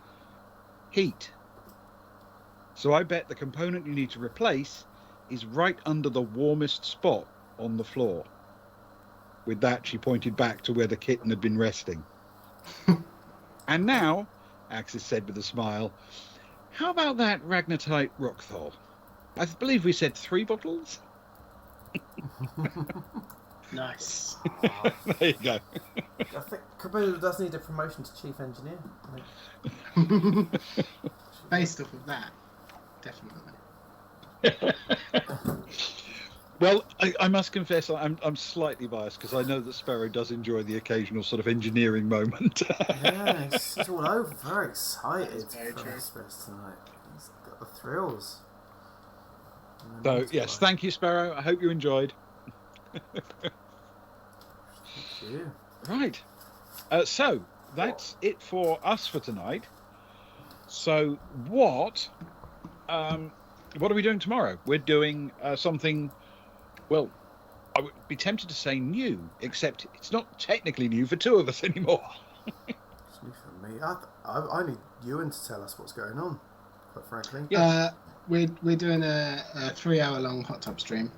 heat. So I bet the component you need to replace is right under the warmest spot on the floor. With that, she pointed back to where the kitten had been resting. And now, Axis said with a smile, how about that Ragnatite Rockthol? I believe we said 3 bottles? Nice. There you go. I think Caboodle does need a promotion to chief engineer. Based off of that, definitely. Well, I must confess I'm slightly biased because I know that Sparrow does enjoy the occasional sort of engineering moment. Yeah, he's all over, very excited That's very for true. Express tonight. He's got the thrills. So, yes, thank you, Sparrow. I hope you enjoyed. Thank you. Right. So, that's it for us for tonight. So, what are we doing tomorrow? We're doing something, well, I would be tempted to say new, except it's not technically new for 2 of us anymore. It's new for me. I need Ewan to tell us what's going on, quite frankly. Yes. We're doing a 3-hour-long hot tub stream.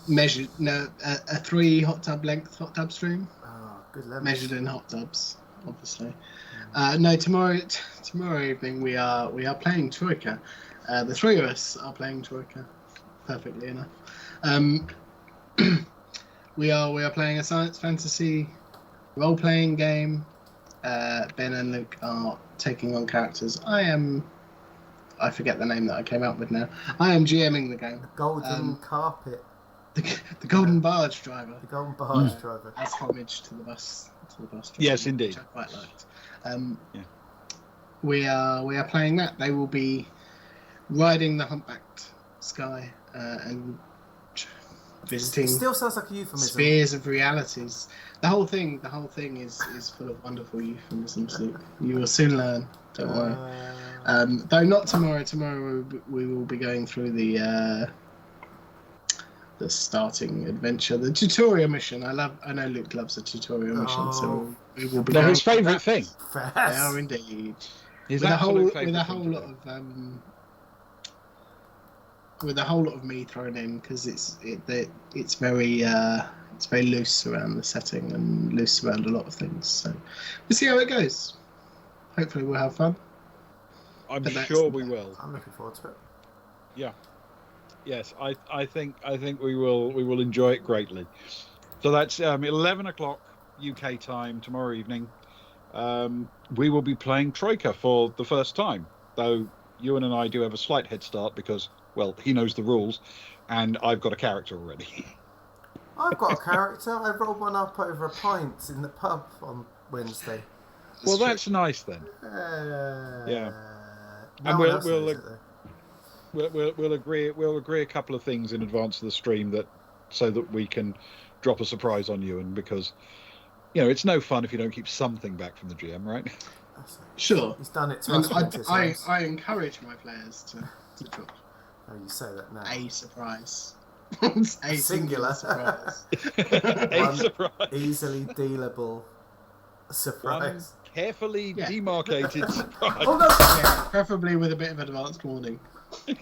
Measured, no, a 3 hot tub length hot tub stream. Oh, good level. Measured in hot tubs, obviously. No, tomorrow evening we are playing Troika. The 3 of us are playing Troika, perfectly enough. We are playing a science fantasy role-playing game. Ben and Luke are taking on characters. I forget the name that I came up with now. I am GMing the game. The golden carpet. The Golden Barge Driver. The golden barge driver. As homage to the bus driver. Yes, indeed. Which I quite liked. Yeah. We are playing that. They will be riding the humpbacked sky and visiting It still sounds like a euphemism. spheres of realities. The whole thing is full of wonderful euphemisms, Luke. You will soon learn. Don't worry. Though not tomorrow. Tomorrow we will be going through the starting adventure, the tutorial mission. I know Luke loves a tutorial mission, so we will be. They're his going through favourite thing. that. They are indeed. His With a absolute favourite whole thing. lot of me thrown in because it's very loose around the setting and loose around a lot of things. So we'll see how it goes. Hopefully we'll have fun. I'm But that's sure the we plan. will. I'm looking forward to it. Yeah. Yes, I think we will enjoy it greatly. So that's 11 o'clock UK time tomorrow evening. We will be playing Troika for the first time, though Ewan and I do have a slight head start because, well, he knows the rules, and I've got a character already. I've got a character. I rolled one up over a pint in the pub on Wednesday. Well, true. that's nice then. Yeah. And one we'll- else we'll knows look- it, though. We'll agree a couple of things in advance of the stream so that we can drop a surprise on you, and because it's no fun if you don't keep something back from the GM, right? That's it. Sure. He's done it to And us. plenty of times. I encourage my players to drop Oh, you say that now. a surprise. A Singular. surprise. A One- surprise. Easily dealable. Surprise. Carefully Yeah. demarcated surprise. Oh no! Yeah, preferably with a bit of advanced warning. A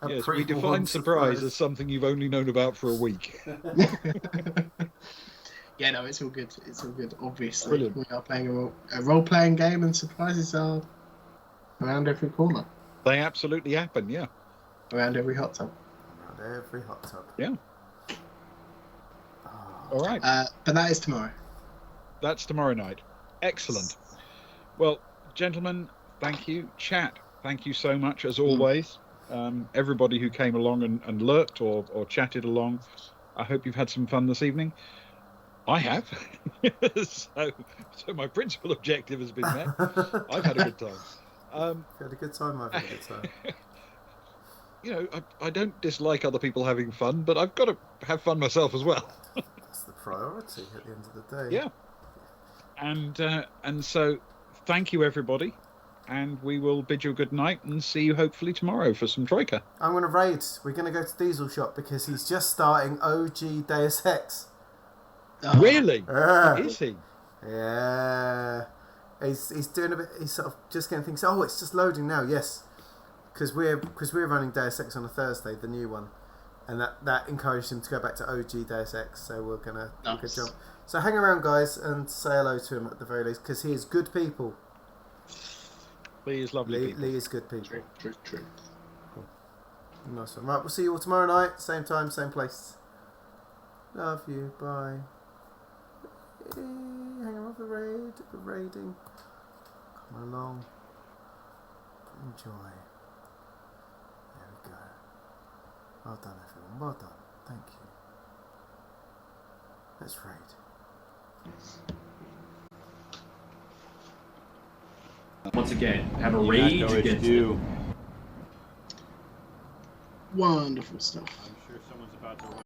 Yes, we pre-warned define surprise as something you've only known about for a week. Yeah, no, it's all good. It's all good. Obviously, Brilliant. we are playing a role-playing game, and surprises are around every corner, They absolutely happen, yeah. around every hot tub. Around every hot tub. Yeah. Oh, All right. But that is tomorrow. That's tomorrow night. Excellent. Well, gentlemen, thank you. Chat, thank you so much, as always. Everybody who came along and lurked or chatted along, I hope you've had some fun this evening. I have. So my principal objective has been met. I've had a good time. You had a good time, I've had a good time. You know, I don't dislike other people having fun, but I've got to have fun myself as well. That's the priority at the end of the day. Yeah. And so thank you, everybody. And we will bid you a good night and see you hopefully tomorrow for some Troika. I'm going to raid. We're going to go to Diesel Shop because he's just starting OG Deus Ex. Oh, Really? Yeah. Is he? Yeah. He's doing a bit. He's sort of just getting things. Oh, it's just loading now. Yes, because we're running Deus Ex on a Thursday, the new one, and that encouraged him to go back to OG Deus Ex. So we're gonna jump. So hang around, guys, and say hello to him at the very least because he is good people. Lee is lovely. Lee is good people. True. Cool. Nice one. Right, we'll see you all tomorrow night, same time, same place. Love you. Bye. Hang on with the raiding. Come along. Enjoy. There we go. Well done, everyone. Well done. Thank you. Let's raid. Once again, have a rage against it. Wonderful stuff. I'm sure someone's about to